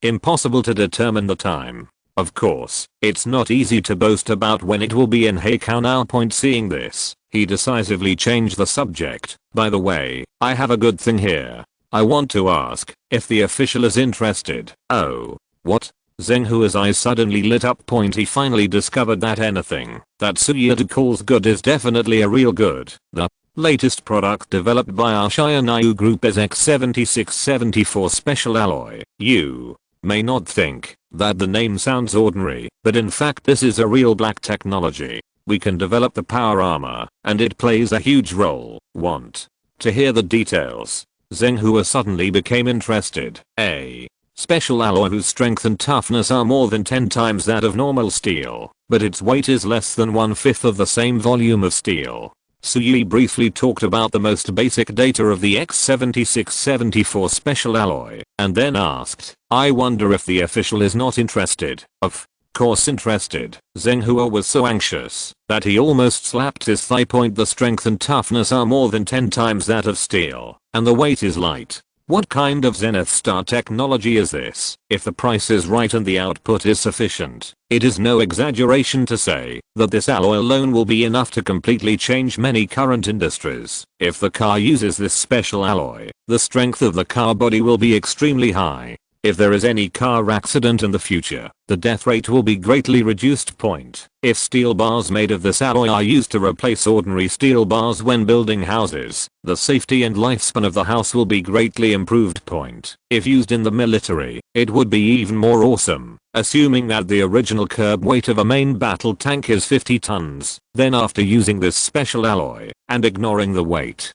impossible to determine the time. Of course, it's not easy to boast about when it will be in Heikao now. Seeing this, he decisively changed the subject. By the way, I have a good thing here. I want to ask if the official is interested. Oh, what? Zheng Hua's eyes suddenly lit up. He finally discovered that anything that Suyadu calls good is definitely a real good. The latest product developed by our Shianayu group is X7674 special alloy. You may not think that the name sounds ordinary, but in fact this is a real black technology. We can develop the power armor, and it plays a huge role. Want to hear the details? Zheng Hua suddenly became interested. A special alloy whose strength and toughness are more than 10 times that of normal steel, but its weight is less than 1/5 of the same volume of steel. Suyi briefly talked about the most basic data of the X7674 special alloy, and then asked, I wonder if the official is not interested. Of course interested. Zheng Hua was so anxious that he almost slapped his thigh. The strength and toughness are more than 10 times that of steel, and the weight is light. What kind of Zenith Star technology is this? If the price is right and the output is sufficient, it is no exaggeration to say that this alloy alone will be enough to completely change many current industries. If the car uses this special alloy, the strength of the car body will be extremely high. If there is any car accident in the future, the death rate will be greatly reduced. If steel bars made of this alloy are used to replace ordinary steel bars when building houses, the safety and lifespan of the house will be greatly improved. If used in the military, it would be even more awesome. Assuming that the original curb weight of a main battle tank is 50 tons, then after using this special alloy, and ignoring the weight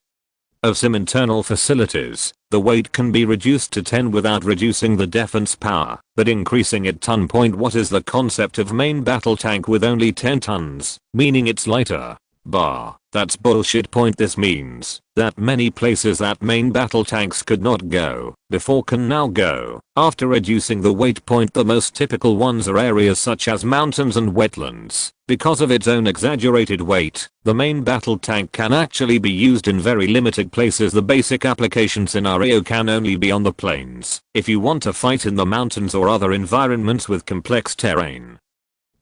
of some internal facilities, the weight can be reduced to 10 without reducing the defense power, but increasing it ton. What is the concept of main battle tank with only 10 tons, meaning it's lighter? Bah, that's bullshit. This means that many places that main battle tanks could not go before can now go after reducing the weight. The most typical ones are areas such as mountains and wetlands. Because of its own exaggerated weight, the main battle tank can actually be used in very limited places. The basic application scenario can only be on the plains. If you want to fight in the mountains or other environments with complex terrain,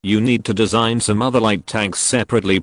you need to design some other light tanks separately.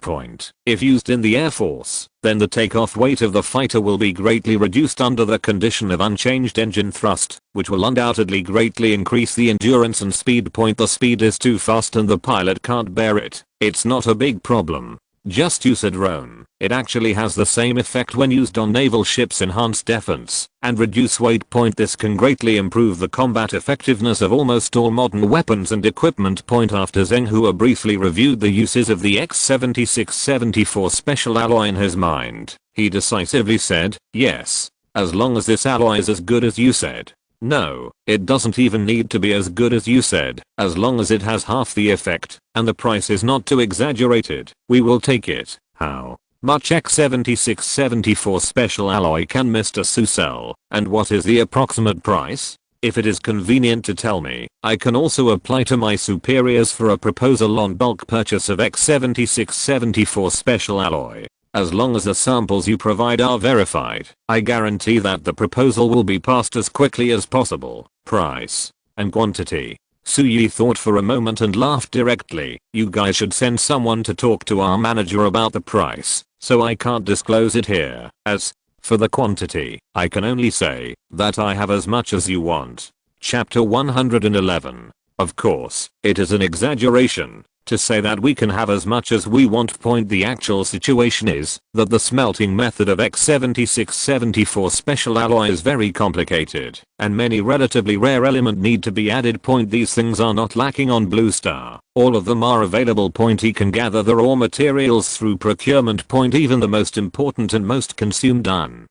If used in the Air Force, then the takeoff weight of the fighter will be greatly reduced under the condition of unchanged engine thrust, which will undoubtedly greatly increase the endurance and speed. The speed is too fast and the pilot can't bear it. It's not a big problem. Just use a drone. It actually has the same effect when used on naval ships. Enhance defense and reduce weight. This can greatly improve the combat effectiveness of almost all modern weapons and equipment. After Zheng Hua briefly reviewed the uses of the X7674 special alloy in his mind, he decisively said, yes, as long as this alloy is as good as you said. No, it doesn't even need to be as good as you said. As long as it has half the effect, and the price is not too exaggerated, we will take it. How much X7674 special alloy can Mr. Su sell, and what is the approximate price? If it is convenient to tell me, I can also apply to my superiors for a proposal on bulk purchase of X7674 special alloy. As long as the samples you provide are verified, I guarantee that the proposal will be passed as quickly as possible. Price and quantity. Suyi thought for a moment and laughed directly. You guys should send someone to talk to our manager about the price, so I can't disclose it here. As for the quantity, I can only say that I have as much as you want. Chapter 111. Of course, it is an exaggeration to say that we can have as much as we want. The actual situation is that the smelting method of X7674 special alloy is very complicated, and many relatively rare elements need to be added. These things are not lacking on Blue Star. All of them are available. He can gather the raw materials through procurement. Even the most important and most consumed done.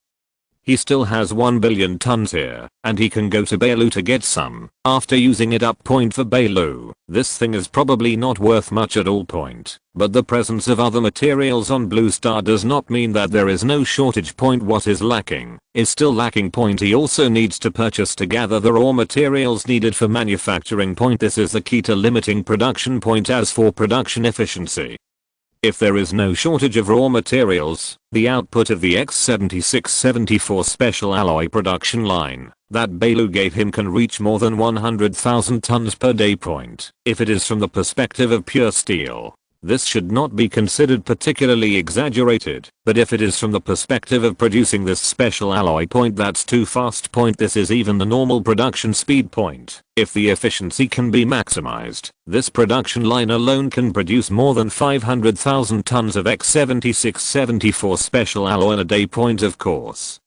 He still has 1 billion tons here, and he can go to Bailu to get some, after using it up. For Bailu, this thing is probably not worth much at all. But the presence of other materials on Blue Star does not mean that there is no shortage. What is lacking is still lacking. He also needs to purchase to gather the raw materials needed for manufacturing. This is the key to limiting production. As for production efficiency, if there is no shortage of raw materials, the output of the X7674 special alloy production line that Bailu gave him can reach more than 100,000 tons per day. If it is from the perspective of pure steel, this should not be considered particularly exaggerated, but if it is from the perspective of producing this special alloy, that's too fast. This is even the normal production speed. If the efficiency can be maximized, this production line alone can produce more than 500,000 tons of X7674 special alloy in a day. Of course,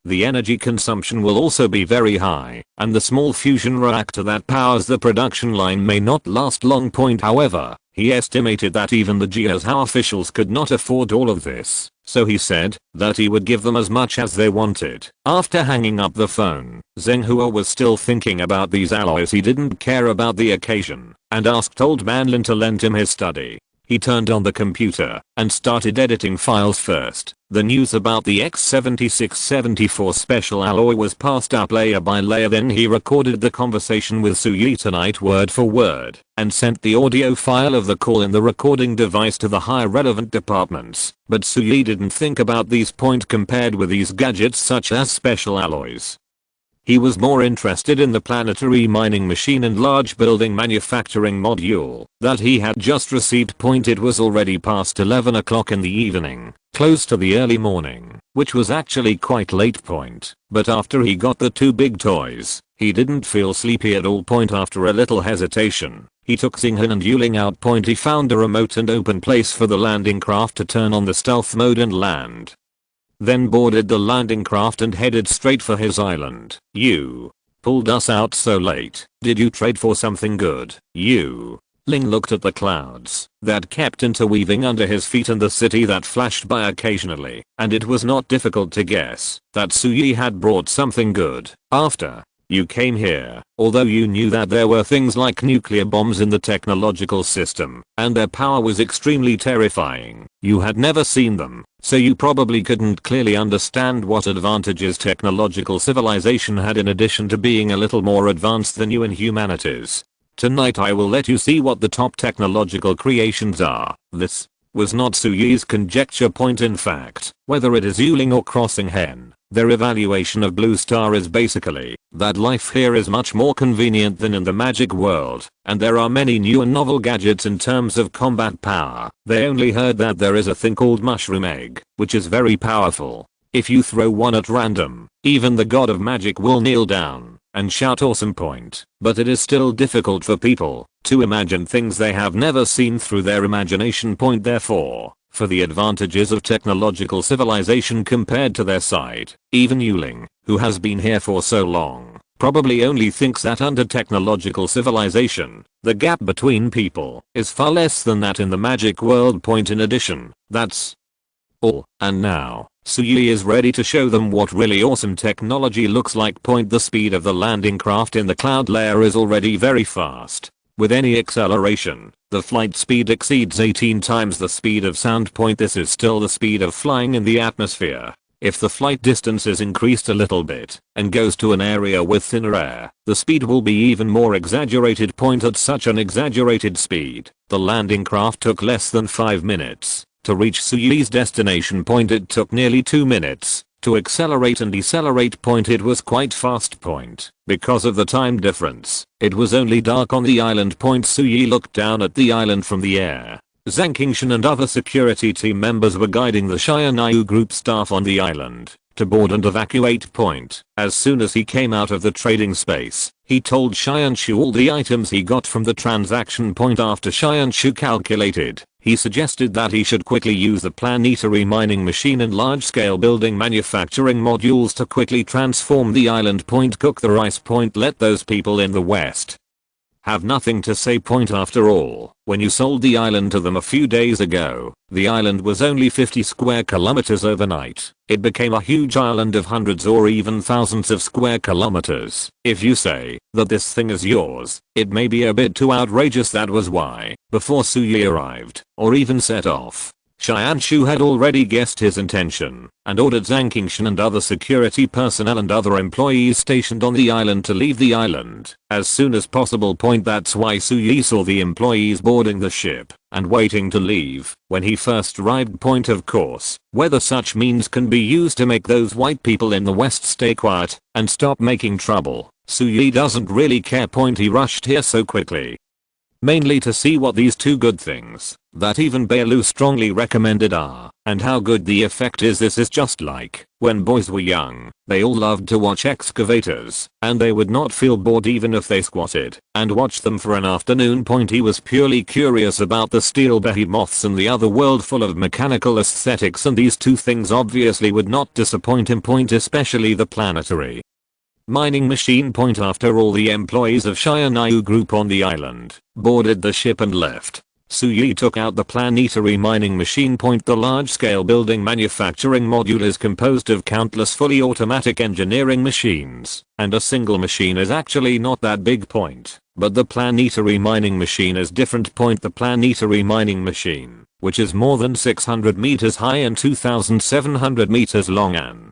the energy consumption will also be very high, and the small fusion reactor that powers the production line may not last long. However, he estimated that even the Jiazhou officials could not afford all of this, so he said that he would give them as much as they wanted. After hanging up the phone, Zheng Hua was still thinking about these alloys. He didn't care about the occasion, and asked Old Man Lin to lend him his study. He turned on the computer and started editing files. First, the news about the X7674 special alloy was passed up layer by layer. Then he recorded the conversation with Suyi tonight word for word, and sent the audio file of the call in the recording device to the higher relevant departments. But Suyi didn't think about these compared with these gadgets such as special alloys. He was more interested in the planetary mining machine and large building manufacturing module that he had just received. It was already past 11 o'clock in the evening, close to the early morning, which was actually quite late. But after he got the two big toys, he didn't feel sleepy at all. After a little hesitation, he took Xinghan and Yuling out. He found a remote and open place for the landing craft to turn on the stealth mode and land. Then boarded the landing craft and headed straight for his island. You pulled us out so late. Did you trade for something good? Ling looked at the clouds that kept interweaving under his feet and the city that flashed by occasionally, and it was not difficult to guess that Suyi had brought something good. After you came here, although you knew that there were things like nuclear bombs in the technological system, and their power was extremely terrifying, you had never seen them, so you probably couldn't clearly understand what advantages technological civilization had in addition to being a little more advanced than you in humanities. Tonight I will let you see what the top technological creations are. This was not Suyi's conjecture. In fact, whether it is Yuling or Crossing Hen, their evaluation of Blue Star is basically that life here is much more convenient than in the magic world, and there are many new and novel gadgets in terms of combat power. They only heard that there is a thing called mushroom egg, which is very powerful. If you throw one at random, even the god of magic will kneel down and shout awesome. But it is still difficult for people to imagine things they have never seen through their imagination. Therefore, for the advantages of technological civilization compared to their side, even Yuling, who has been here for so long, probably only thinks that under technological civilization, the gap between people is far less than that in the magic world. In addition, that's all. And now, Suyi is ready to show them what really awesome technology looks like. The speed of the landing craft in the cloud layer is already very fast. With any acceleration, the flight speed exceeds 18 times the speed of sound. This is still the speed of flying in the atmosphere. If the flight distance is increased a little bit and goes to an area with thinner air, the speed will be even more exaggerated. At such an exaggerated speed, the landing craft took less than 5 minutes to reach Suyi's destination. It took nearly 2 minutes to accelerate and decelerate. It was quite fast. Because of the time difference, it was only dark on the island. Suyi looked down at the island from the air. Zhang Qingshan and other security team members were guiding the Xianyu group staff on the island to board and evacuate point. As soon as he came out of the trading space, he told Xianshu all the items he got from the transaction point. After Xianshu calculated, he suggested that he should quickly use the planetary mining machine and large-scale building manufacturing modules to quickly transform the island point. Cook the rice point. Let those people in the west have nothing to say point. After all, when you sold the island to them a few days ago, the island was only 50 square kilometers. Overnight, it became a huge island of hundreds or even thousands of square kilometers. If you say that this thing is yours, it may be a bit too outrageous. That was why, before Suyi arrived, or even set off, Xianshu had already guessed his intention and ordered Zhang Qingshan and other security personnel and other employees stationed on the island to leave the island as soon as possible. That's why Suyi saw the employees boarding the ship and waiting to leave when he first arrived. Of course, whether such means can be used to make those white people in the west stay quiet and stop making trouble, Suyi doesn't really care. He rushed here so quickly mainly to see what these two good things that even Bailu strongly recommended are, and how good the effect is. This is just like when boys were young, they all loved to watch excavators, and they would not feel bored even if they squatted and watched them for an afternoon. He was purely curious about the steel behemoths and the other world full of mechanical aesthetics, and these two things obviously would not disappoint him. Especially the planetary mining machine. After all the employees of Xianyu group on the island boarded the ship and left, Suyi took out the planetary mining machine. The large-scale building manufacturing module is composed of countless fully automatic engineering machines, and a single machine is actually not that big. But the planetary mining machine is different. The planetary mining machine, which is more than 600 meters high and 2,700 meters long and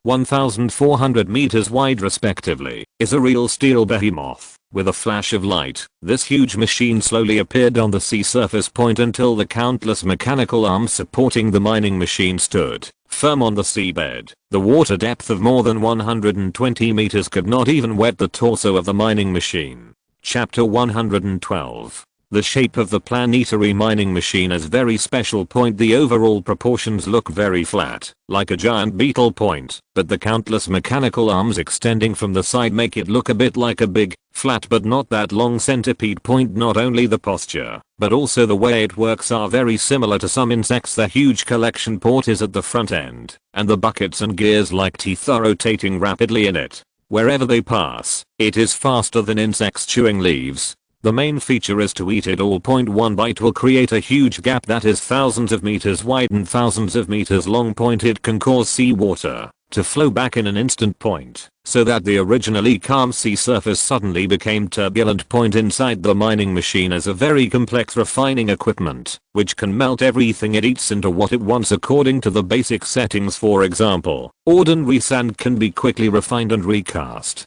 1,400 meters wide respectively, is a real steel behemoth. With a flash of light, this huge machine slowly appeared on the sea surface until the countless mechanical arms supporting the mining machine stood firm on the seabed. The water depth of more than 120 meters could not even wet the torso of the mining machine. Chapter 112. The shape of the planetary mining machine is very special. The overall proportions look very flat, like a giant beetle. But the countless mechanical arms extending from the side make it look a bit like a big, flat but not that long centipede. Not only the posture, but also the way it works are very similar to some insects. The huge collection port is at the front end, and the buckets and gears like teeth are rotating rapidly in it. Wherever they pass, it is faster than insects chewing leaves. The main feature is to eat it all. One bite will create a huge gap that is thousands of meters wide and thousands of meters long. It can cause seawater to flow back in an instant. So that the originally calm sea surface suddenly became turbulent. Inside the mining machine is a very complex refining equipment, which can melt everything it eats into what it wants according to the basic settings. For example, ordinary sand can be quickly refined and recast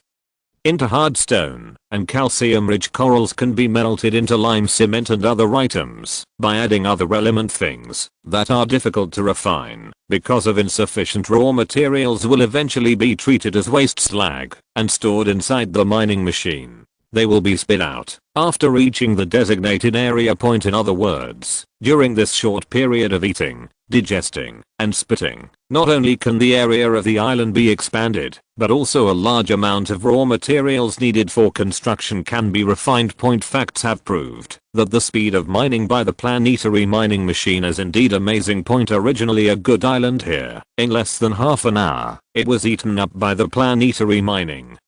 into hard stone, and calcium-rich corals can be melted into lime cement and other items by adding other element things that are difficult to refine because of insufficient raw materials will eventually be treated as waste slag and stored inside the mining machine. They will be spit out after reaching the designated area. In other words, during this short period of eating, digesting, and spitting, not only can the area of the island be expanded, but also a large amount of raw materials needed for construction can be refined. Facts have proved that the speed of mining by the planetary mining machine is indeed amazing. Originally a good island here, in less than half an hour, it was eaten up by the planetary mining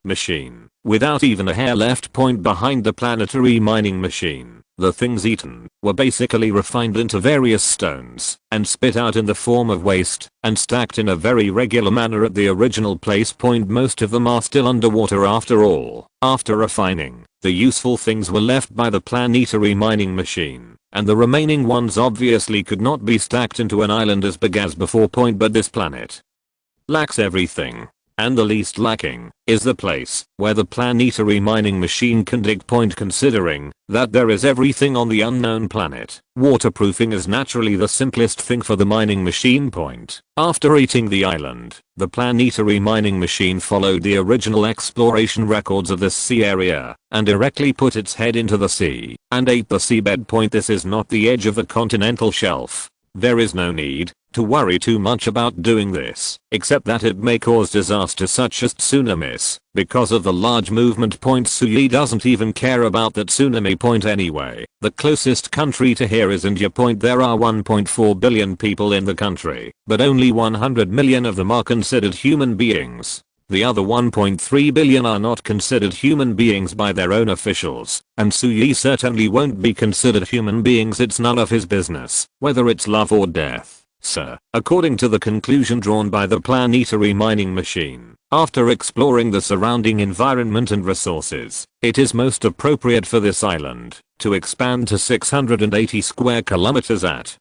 machine, without even a hair left. Behind the planetary mining machine, the things eaten were basically refined into various stones and spit out in the form of waste and stacked in a very regular manner at the original place. Most of them are still underwater after all. After refining, the useful things were left by the planetary mining machine, and the remaining ones obviously could not be stacked into an island as big as before. But this planet lacks everything. And the least lacking is the place where the planetary mining machine can dig. Considering that there is everything on the unknown planet, waterproofing is naturally the simplest thing for the mining machine. After eating the island, the planetary mining machine followed the original exploration records of this sea area and directly put its head into the sea and ate the seabed. This is not the edge of the continental shelf. There is no need to worry too much about doing this, except that it may cause disasters such as tsunamis. Because of the large movement point, Sui doesn't even care about that tsunami point anyway. The closest country to here is India. There are 1.4 billion people in the country, but only 100 million of them are considered human beings. The other 1.3 billion are not considered human beings by their own officials, and Sui certainly won't be considered human beings. It's none of his business whether it's love or death, sir. According to the conclusion drawn by the planetary mining machine, after exploring the surrounding environment and resources, it is most appropriate for this island to expand to 680 square kilometers at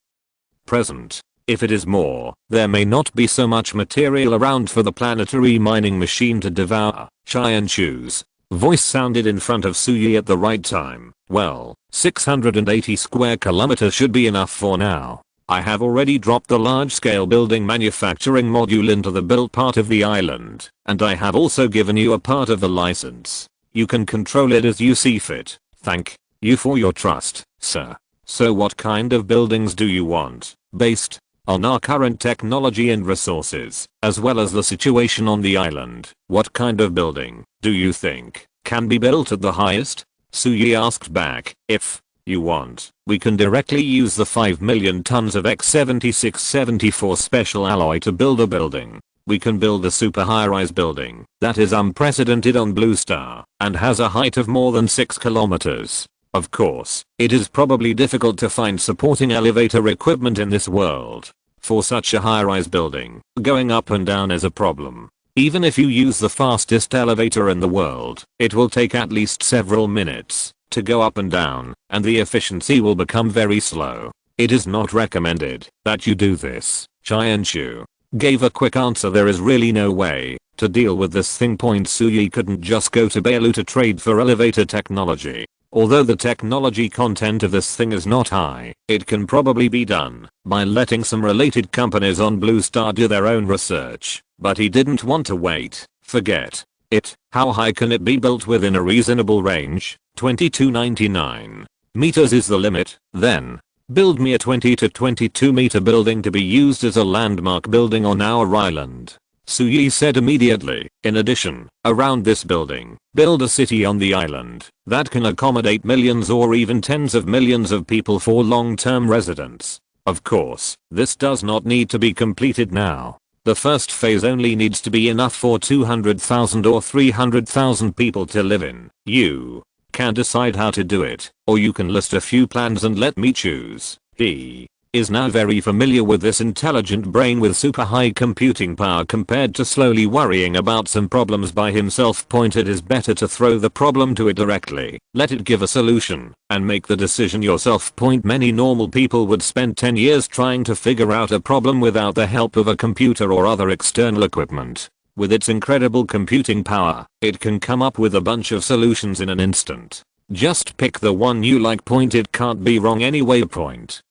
present. If it is more, there may not be so much material around for the planetary mining machine to devour. Chai-Anshu's voice sounded in front of Sui at the right time. Well, 680 square kilometers should be enough for now. I have already dropped the large-scale building manufacturing module into the built part of the island, and I have also given you a part of the license. You can control it as you see fit. Thank you for your trust, sir. So what kind of buildings do you want, based on our current technology and resources, as well as the situation on the island? What kind of building do you think can be built at the highest? Sui asked back. If you want, we can directly use the 5 million tons of X76-74 special alloy to build a building. We can build a super high-rise building that is unprecedented on Blue Star and has a height of more than 6 kilometers. Of course, it is probably difficult to find supporting elevator equipment in this world. For such a high-rise building, going up and down is a problem. Even if you use the fastest elevator in the world, it will take at least several minutes to go up and down, and the efficiency will become very slow. It is not recommended that you do this. Chai-Anshu gave a quick answer. There is really no way to deal with this thing. Sui couldn't just go to Bailu to trade for elevator technology. Although the technology content of this thing is not high, it can probably be done by letting some related companies on Blue Star do their own research. But he didn't want to wait. Forget it. How high can it be built within a reasonable range? 2299 meters is the limit. Then build me a 20 to 22 meter building to be used as a landmark building on our island, Sui said immediately. In addition, around this building, build a city on the island that can accommodate millions or even tens of millions of people for long-term residence. Of course, this does not need to be completed now. The first phase only needs to be enough for 200,000 or 300,000 people to live in. You can decide how to do it, or you can list a few plans and let me choose. He is now very familiar with this intelligent brain with super high computing power compared to slowly worrying about some problems by himself. It is better to throw the problem to it directly, let it give a solution, and make the decision yourself. Many normal people would spend 10 years trying to figure out a problem without the help of a computer or other external equipment. With its incredible computing power, it can come up with a bunch of solutions in an instant. Just pick the one you like. It can't be wrong anyway.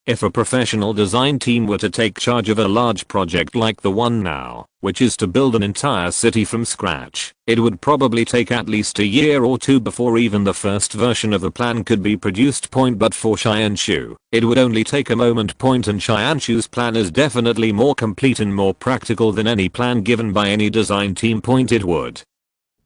If a professional design team were to take charge of a large project like the one now, which is to build an entire city from scratch, it would probably take at least a year or two before even the first version of the plan could be produced. But for Chai-Anshu, it would only take a moment. And Chai-Anshu's plan is definitely more complete and more practical than any plan given by any design team. It would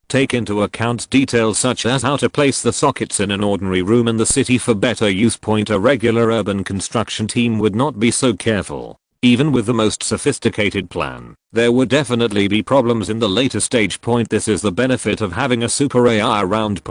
take into account details such as how to place the sockets in an ordinary room in the city for better use. A regular urban construction team would not be so careful. Even with the most sophisticated plan, there would definitely be problems in the later stage. This is the benefit of having a super AI around.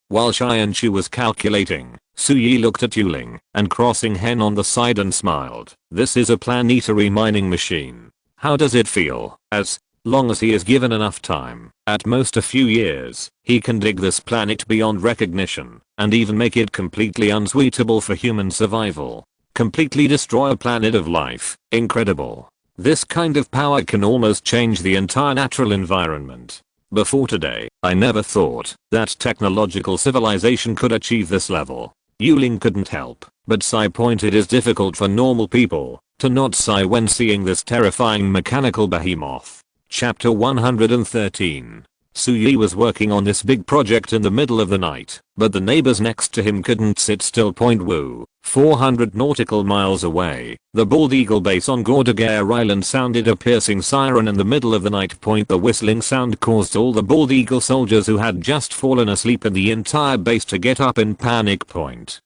While Chai-Anshu was calculating, Sui looked at Yuling and crossing hen on the side and smiled. This is a planetary mining machine. How does it feel? As long as he is given enough time, at most a few years, he can dig this planet beyond recognition and even make it completely unsuitable for human survival. Completely destroy a planet of life. Incredible. This kind of power can almost change the entire natural environment. Before today, I never thought that technological civilization could achieve this level. Yuling couldn't help but sigh. It is difficult for normal people to not sigh when seeing this terrifying mechanical behemoth. Chapter 113. Sui was working on this big project in the middle of the night, but the neighbors next to him couldn't sit still. Woo. 400 nautical miles away, the Bald Eagle base on Gordogair Island sounded a piercing siren in the middle of the night. The whistling sound caused all the Bald Eagle soldiers who had just fallen asleep in the entire base to get up in panic.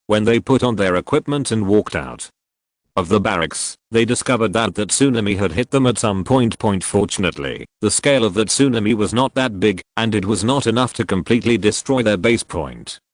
When they put on their equipment and walked out of the barracks, they discovered that tsunami had hit them at some point. Fortunately, the scale of that tsunami was not that big, and it was not enough to completely destroy their base.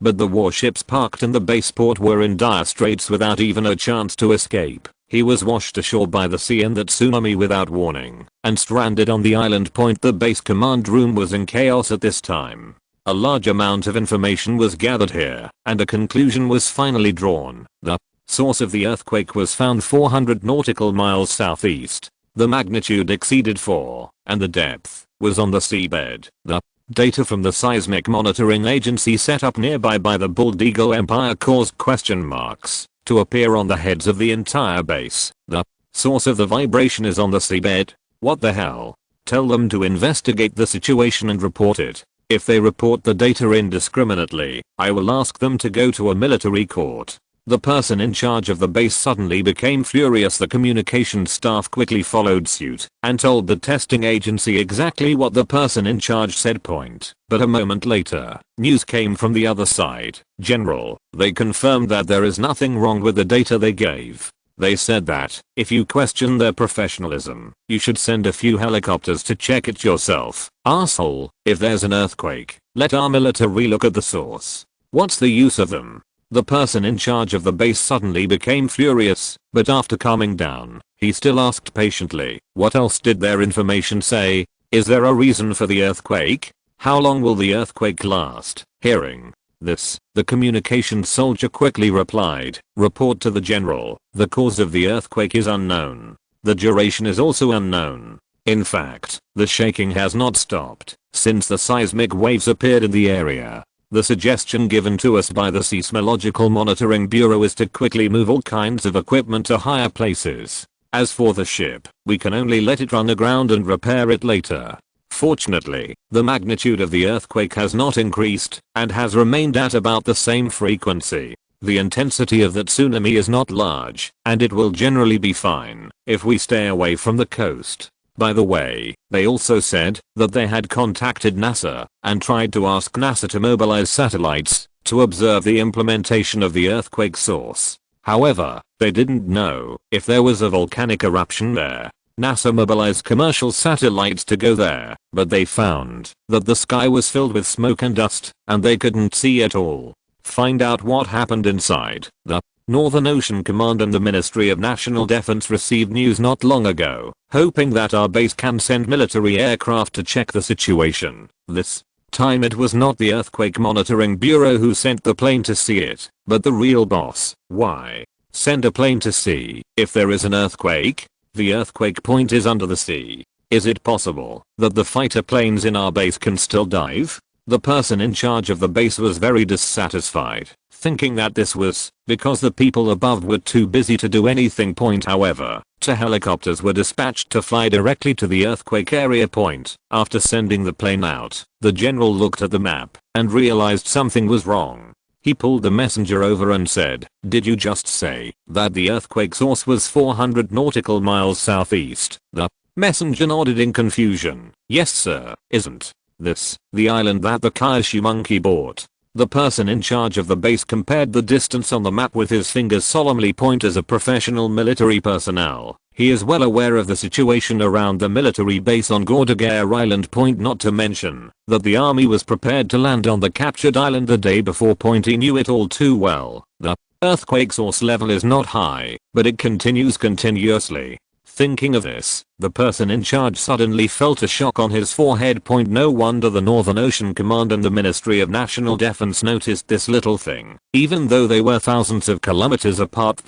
But the warships parked in the base port were in dire straits without even a chance to escape. He was washed ashore by the sea in that tsunami without warning, and stranded on the island. The base command room was in chaos at this time. A large amount of information was gathered here, and a conclusion was finally drawn. The source of the earthquake was found 400 nautical miles southeast. The magnitude exceeded 4, and the depth was on the seabed. The data from the seismic monitoring agency set up nearby by the Bald Eagle Empire caused question marks to appear on the heads of the entire base. The source of the vibration is on the seabed. What the hell? Tell them to investigate the situation and report it. If they report the data indiscriminately, I will ask them to go to a military court. The person in charge of the base suddenly became furious. The communications staff quickly followed suit and told the testing agency exactly what the person in charge said. But a moment later, news came from the other side. General, they confirmed that there is nothing wrong with the data they gave. They said that, if you question their professionalism, you should send a few helicopters to check it yourself. Asshole, if there's an earthquake, let our military look at the source. What's the use of them? The person in charge of the base suddenly became furious, but after calming down, he still asked patiently, what else did their information say? Is there a reason for the earthquake? How long will the earthquake last? Hearing this, the communications soldier quickly replied, report to the general. The cause of the earthquake is unknown. The duration is also unknown. In fact, the shaking has not stopped since the seismic waves appeared in the area. The suggestion given to us by the Seismological Monitoring Bureau is to quickly move all kinds of equipment to higher places. As for the ship, we can only let it run aground and repair it later. Fortunately, the magnitude of the earthquake has not increased and has remained at about the same frequency. The intensity of that tsunami is not large, and it will generally be fine if we stay away from the coast. By the way, they also said that they had contacted NASA and tried to ask NASA to mobilize satellites to observe the implementation of the earthquake source. However, they didn't know if there was a volcanic eruption there. NASA mobilized commercial satellites to go there, but they found that the sky was filled with smoke and dust, and they couldn't see at all. Find out what happened inside. The Northern Ocean Command and the Ministry of National Defense received news not long ago, hoping that our base can send military aircraft to check the situation. This time it was not the Earthquake Monitoring Bureau who sent the plane to see it, but the real boss. Why send a plane to see if there is an earthquake? The earthquake point is under the sea. Is it possible that the fighter planes in our base can still dive? The person in charge of the base was very dissatisfied, thinking that this was because the people above were too busy to do anything. However, two helicopters were dispatched to fly directly to the earthquake area. After sending the plane out, the general looked at the map and realized something was wrong. He pulled the messenger over and said, "Did you just say that the earthquake source was 400 nautical miles southeast?" The messenger nodded in confusion. "Yes sir, isn't this the island that the Kaishu monkey bought?" The person in charge of the base compared the distance on the map with his fingers solemnly point. As a professional military personnel, he is well aware of the situation around the military base on Gordogair Island. Not to mention that the army was prepared to land on the captured island the day before. He knew it all too well. The earthquake source level is not high, but it continues continuously. Thinking of this, the person in charge suddenly felt a shock on his forehead. No wonder the Northern Ocean Command and the Ministry of National Defense noticed this little thing, even though they were thousands of kilometers apart.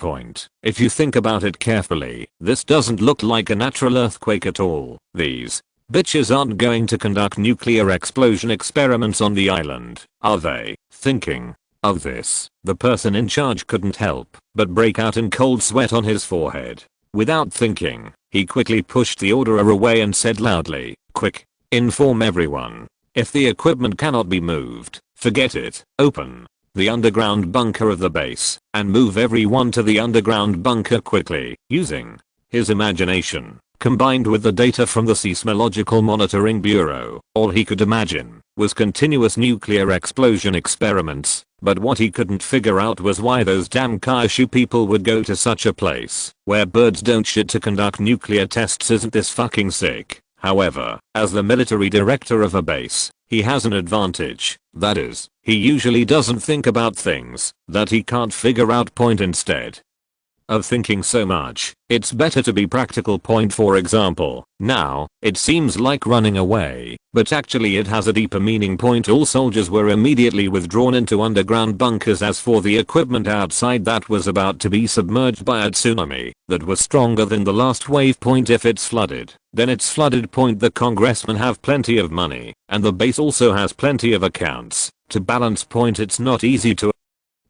If you think about it carefully, this doesn't look like a natural earthquake at all. These bitches aren't going to conduct nuclear explosion experiments on the island, are they? Thinking of this, the person in charge couldn't help but break out in cold sweat on his forehead. Without thinking, he quickly pushed the orderer away and said loudly, "Quick, inform everyone. If the equipment cannot be moved, forget it. Open the underground bunker of the base, and move everyone to the underground bunker quickly, using his imagination, combined with the data from the Seismological Monitoring Bureau. All he could imagine was continuous nuclear explosion experiments, but what he couldn't figure out was why those damn Kaishu people would go to such a place where birds don't shit to conduct nuclear tests. Isn't this fucking sick? However, as the military director of a base, he has an advantage. That is, he usually doesn't think about things that he can't figure out. Instead of thinking so much, it's better to be practical. For example, now, it seems like running away, but actually it has a deeper meaning. All soldiers were immediately withdrawn into underground bunkers. As for the equipment outside, that was about to be submerged by a tsunami that was stronger than the last wave. If it's flooded, then it's flooded. The congressmen have plenty of money, and the base also has plenty of accounts to balance. It's not easy to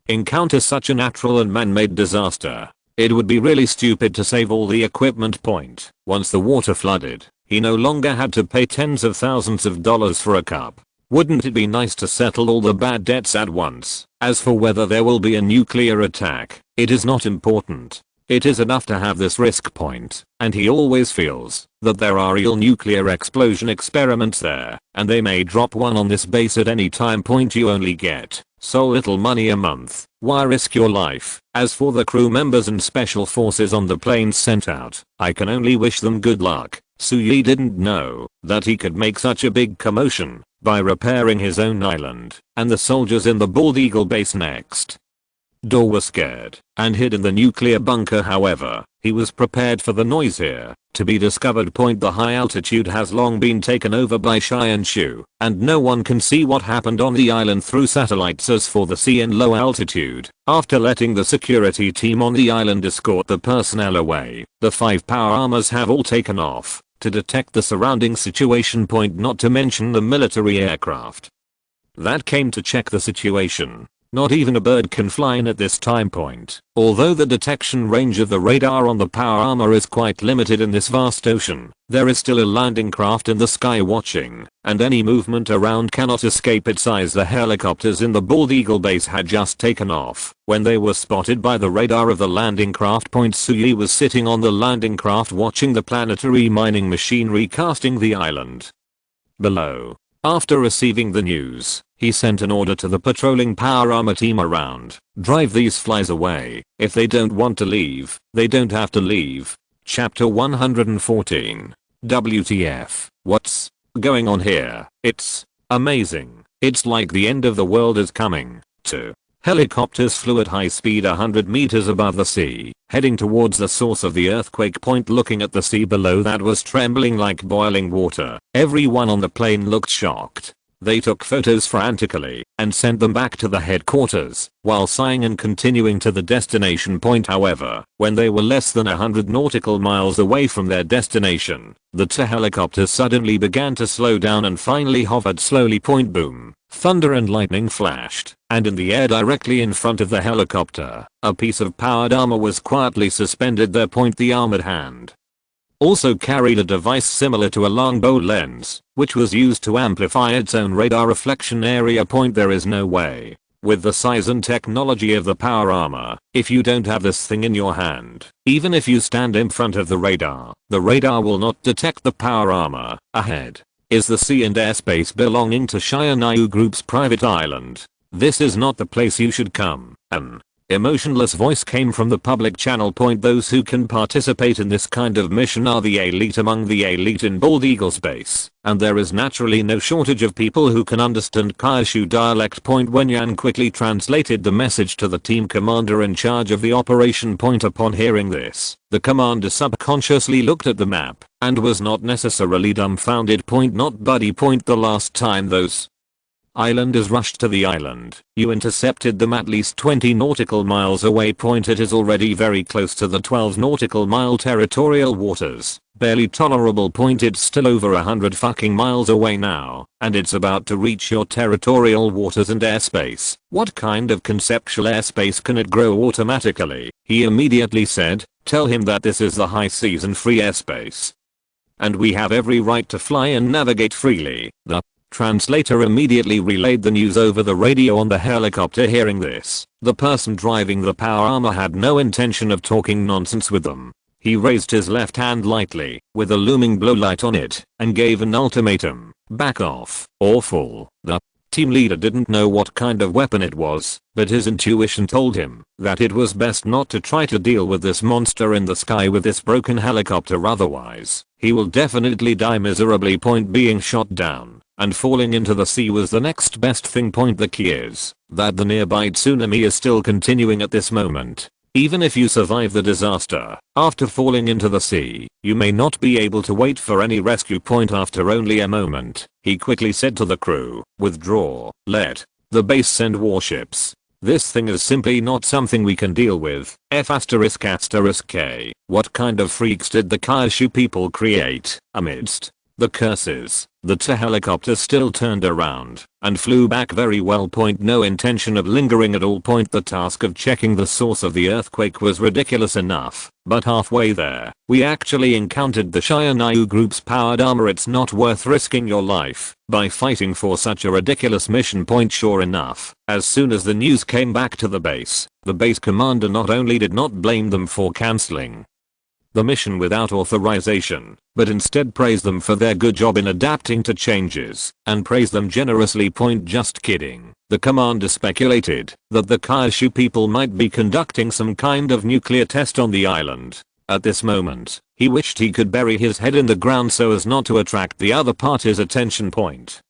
encounter such a natural and man-made disaster. It would be really stupid to save all the equipment. Once the water flooded, he no longer had to pay tens of thousands of dollars for a cup. Wouldn't it be nice to settle all the bad debts at once? As for whether there will be a nuclear attack, it is not important. It is enough to have this risk. And he always feels that there are real nuclear explosion experiments there, and they may drop one on this base at any time. You only get so little money a month. Why risk your life? As for the crew members and special forces on the planes sent out, I can only wish them good luck. Suyi didn't know that he could make such a big commotion by repairing his own island, and the soldiers in the Bald Eagle base next door were scared and hid in the nuclear bunker. However, he was prepared for the noise here to be discovered. The high altitude has long been taken over by Shianshu, and no one can see what happened on the island through satellites. As for the sea in low altitude, after letting the security team on the island escort the personnel away, the 5 power armors have all taken off to detect the surrounding situation. Not to mention the military aircraft that came to check the situation. Not even a bird can fly in at this time. Although the detection range of the radar on the power armor is quite limited in this vast ocean, there is still a landing craft in the sky watching, and any movement around cannot escape its eyes. The helicopters in the Bald Eagle base had just taken off when they were spotted by the radar of the landing craft. Suyi was sitting on the landing craft watching the planetary mining machinery casting the island below. After receiving the news, he sent an order to the patrolling power armor team around. Drive these flies away. If they don't want to leave, they don't have to leave. Chapter 114. WTF. What's going on here? It's amazing. It's like the end of the world is coming. 2 helicopters flew at high speed 100 meters above the sea, heading towards the source of the earthquake. Looking at the sea below that was trembling like boiling water, everyone on the plane looked shocked. They took photos frantically and sent them back to the headquarters while sighing and continuing to the destination. However, when they were less than 100 nautical miles away from their destination, the 2 helicopters suddenly began to slow down and finally hovered slowly. Boom. Thunder and lightning flashed, and in the air directly in front of the helicopter, a piece of powered armor was quietly suspended there. The armored hand also carried a device similar to a longbow lens, which was used to amplify its own radar reflection area. There is no way, with the size and technology of the power armor, if you don't have this thing in your hand, even if you stand in front of the radar will not detect the power armor. Ahead is the sea and airspace belonging to Shianayu Group's private island. This is not the place you should come. An emotionless voice came from the public channel. Those who can participate in this kind of mission are the elite among the elite in Bald Eagle space, and there is naturally no shortage of people who can understand Kaishu dialect. When Yan quickly translated the message to the team commander in charge of the operation. Upon hearing this, the commander subconsciously looked at the map and was not necessarily dumbfounded. Not buddy. The last time those islanders rushed to the island, you intercepted them at least 20 nautical miles away. It is already very close to the 12 nautical mile territorial waters. Barely tolerable. It's still over 100 fucking miles away now, and it's about to reach your territorial waters and airspace. What kind of conceptual airspace can it grow automatically? He immediately said, tell him that this is the high seas and free airspace, and we have every right to fly and navigate freely. The Translator immediately relayed the news over the radio on the helicopter. Hearing this, the person driving the power armor had no intention of talking nonsense with them. He raised his left hand lightly, with a looming blow light on it, and gave an ultimatum: back off, or fall. The team leader didn't know what kind of weapon it was, but his intuition told him that it was best not to try to deal with this monster in the sky with this broken helicopter, otherwise he will definitely die miserably. Being shot down and falling into the sea was the next best thing. The key is that the nearby tsunami is still continuing at this moment. Even if you survive the disaster, after falling into the sea, you may not be able to wait for any rescue. After only a moment, he quickly said to the crew, withdraw, let the base send warships. This thing is simply not something we can deal with. F***K. What kind of freaks did the Kaishu people create? Amidst the curses, the helicopter still turned around and flew back very well. No intention of lingering at all. The task of checking the source of the earthquake was ridiculous enough, but halfway there, we actually encountered the Shianayu group's powered armor. It's not worth risking your life by fighting for such a ridiculous mission. Sure enough, as soon as the news came back to the base commander not only did not blame them for cancelling the mission without authorization, but instead praised them for their good job in adapting to changes, and praised them generously. Just kidding. The commander speculated that the Kaishu people might be conducting some kind of nuclear test on the island. At this moment, he wished he could bury his head in the ground so as not to attract the other party's attention.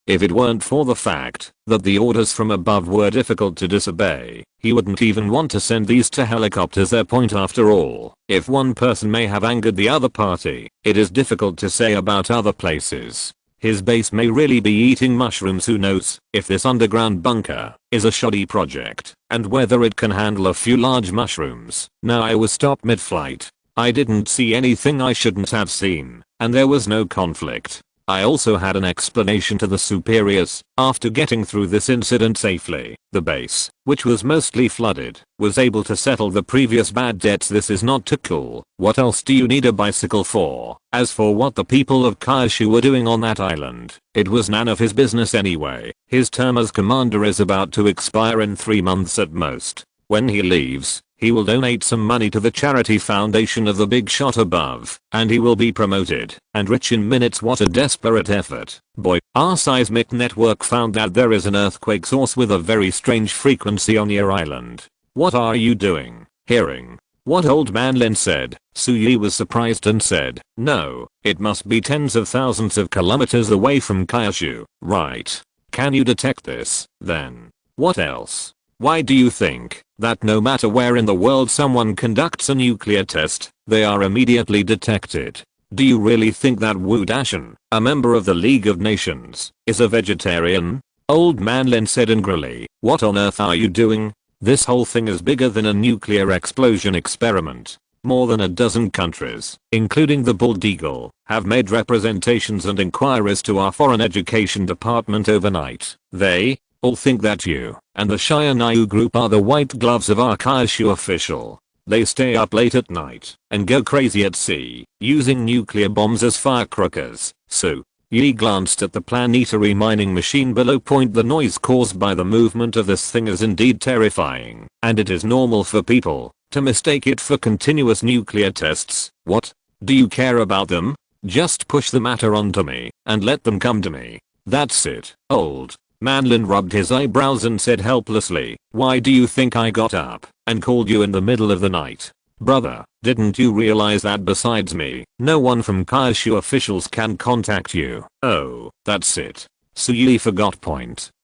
If it weren't for the fact that the orders from above were difficult to disobey, he wouldn't even want to send these helicopters there. After all, if one person may have angered the other party, it is difficult to say about other places. His base may really be eating mushrooms. Who knows if this underground bunker is a shoddy project and whether it can handle a few large mushrooms. Now I was stopped mid-flight. I didn't see anything I shouldn't have seen, and there was no conflict. I also had an explanation to the superiors. After getting through this incident safely, the base, which was mostly flooded, was able to settle the previous bad debts. This is not too cool. What else do you need a bicycle for? As for what the people of Kaishu were doing on that island, it was none of his business anyway. His term as commander is about to expire in 3 months at most. When he leaves, he will donate some money to the charity foundation of the big shot above, and he will be promoted and rich in minutes. What a desperate effort. Boy, our seismic network found that there is an earthquake source with a very strange frequency on your island. What are you doing? Hearing what Old Man Lin said, Suyi was surprised and said, no, it must be tens of thousands of kilometers away from Kaishu, right? Can you detect this, then? What else? Why do you think that no matter where in the world someone conducts a nuclear test, they are immediately detected? Do you really think that Wu Dashan, a member of the League of Nations, is a vegetarian? Old Man Lin said angrily, what on earth are you doing? This whole thing is bigger than a nuclear explosion experiment. More than a dozen countries, including the Bald Eagle, have made representations and inquiries to our foreign education department overnight. They all think that you and the Shianayu group are the white gloves of our Kaishu official. They stay up late at night and go crazy at sea, using nuclear bombs as firecrackers. So, Yi glanced at the planetary mining machine below. The noise caused by the movement of this thing is indeed terrifying, and it is normal for people to mistake it for continuous nuclear tests. What? Do you care about them? Just push the matter onto me and let them come to me. That's it. Old Man Lin rubbed his eyebrows and said helplessly, why do you think I got up and called you in the middle of the night? Brother, didn't you realize that besides me, no one from Kaishu officials can contact you? Oh, that's it. Suyi forgot.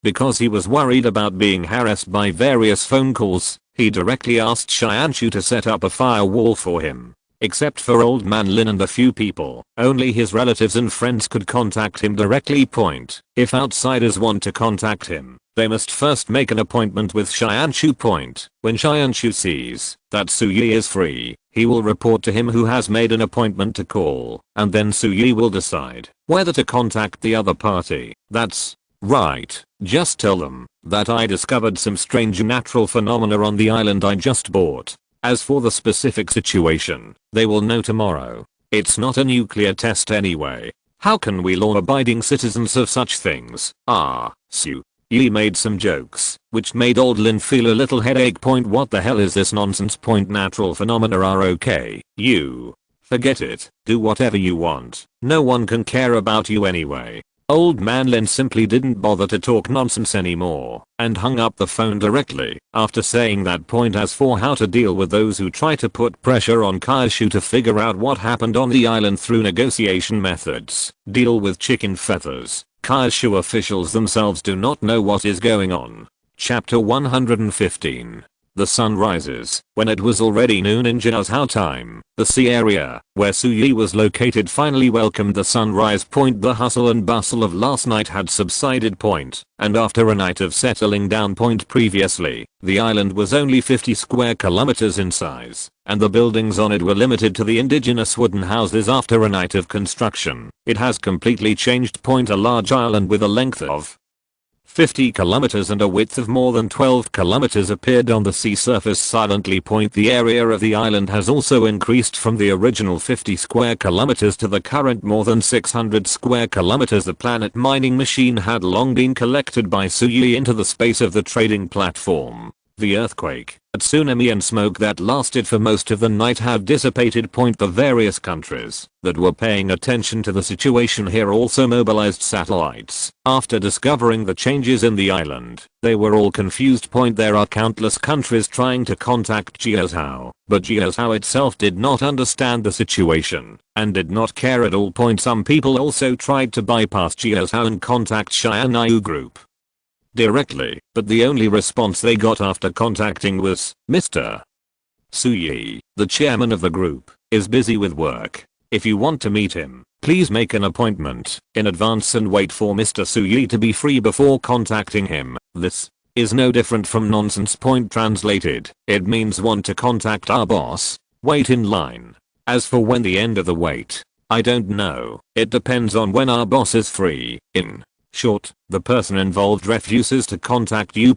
Because he was worried about being harassed by various phone calls, he directly asked Shianshu to set up a firewall for him. Except for Old Man Lin and a few people, only his relatives and friends could contact him directly. If outsiders want to contact him, they must first make an appointment with Shianshu. When Shianshu sees that Suyi is free, he will report to him who has made an appointment to call, and then Suyi will decide whether to contact the other party. That's right. Just tell them that I discovered some strange natural phenomena on the island I just bought. As for the specific situation, they will know tomorrow. It's not a nuclear test anyway. How can we law-abiding citizens of such things? Sue. Yi made some jokes, which made old Lin feel a little headache. What the hell is this nonsense? Natural phenomena are okay. You. Forget it. Do whatever you want. No one can care about you anyway. Old man Lin simply didn't bother to talk nonsense anymore and hung up the phone directly after saying that point. As for how to deal with those who try to put pressure on Kaishu to figure out what happened on the island through negotiation methods, deal with chicken feathers. Kaishu officials themselves do not know what is going on. Chapter 115. The sun rises when it was already noon in Jiaozhou time. The sea area where Su Yi was located finally welcomed the sunrise. The hustle and bustle of last night had subsided. And after a night of settling down. Previously, the island was only 50 square kilometers in size, and the buildings on it were limited to the indigenous wooden houses. After a night of construction, it has completely changed. A large island with a length of 50 kilometers and a width of more than 12 kilometers appeared on the sea surface silently. The area of the island has also increased from the original 50 square kilometers to the current more than 600 square kilometers. The planet mining machine had long been collected by Su Yi into the space of the trading platform. The earthquake, a tsunami and smoke that lasted for most of the night had dissipated. The various countries that were paying attention to the situation here also mobilized satellites. After discovering the changes in the island, they were all confused. There are countless countries trying to contact Jiaozhou, but Jiaozhou itself did not understand the situation and did not care at all. Some people also tried to bypass Jiaozhou and contact Xianyu Group directly, but the only response they got after contacting was, Mr. Su Yi, the chairman of the group, is busy with work. If you want to meet him, please make an appointment in advance and wait for Mr. Su Yi to be free before contacting him. This is no different from nonsense. Translated, it means want to contact our boss, wait in line. As for when the end of the wait, I don't know. It depends on when our boss is free. In short, the person involved refuses to contact you.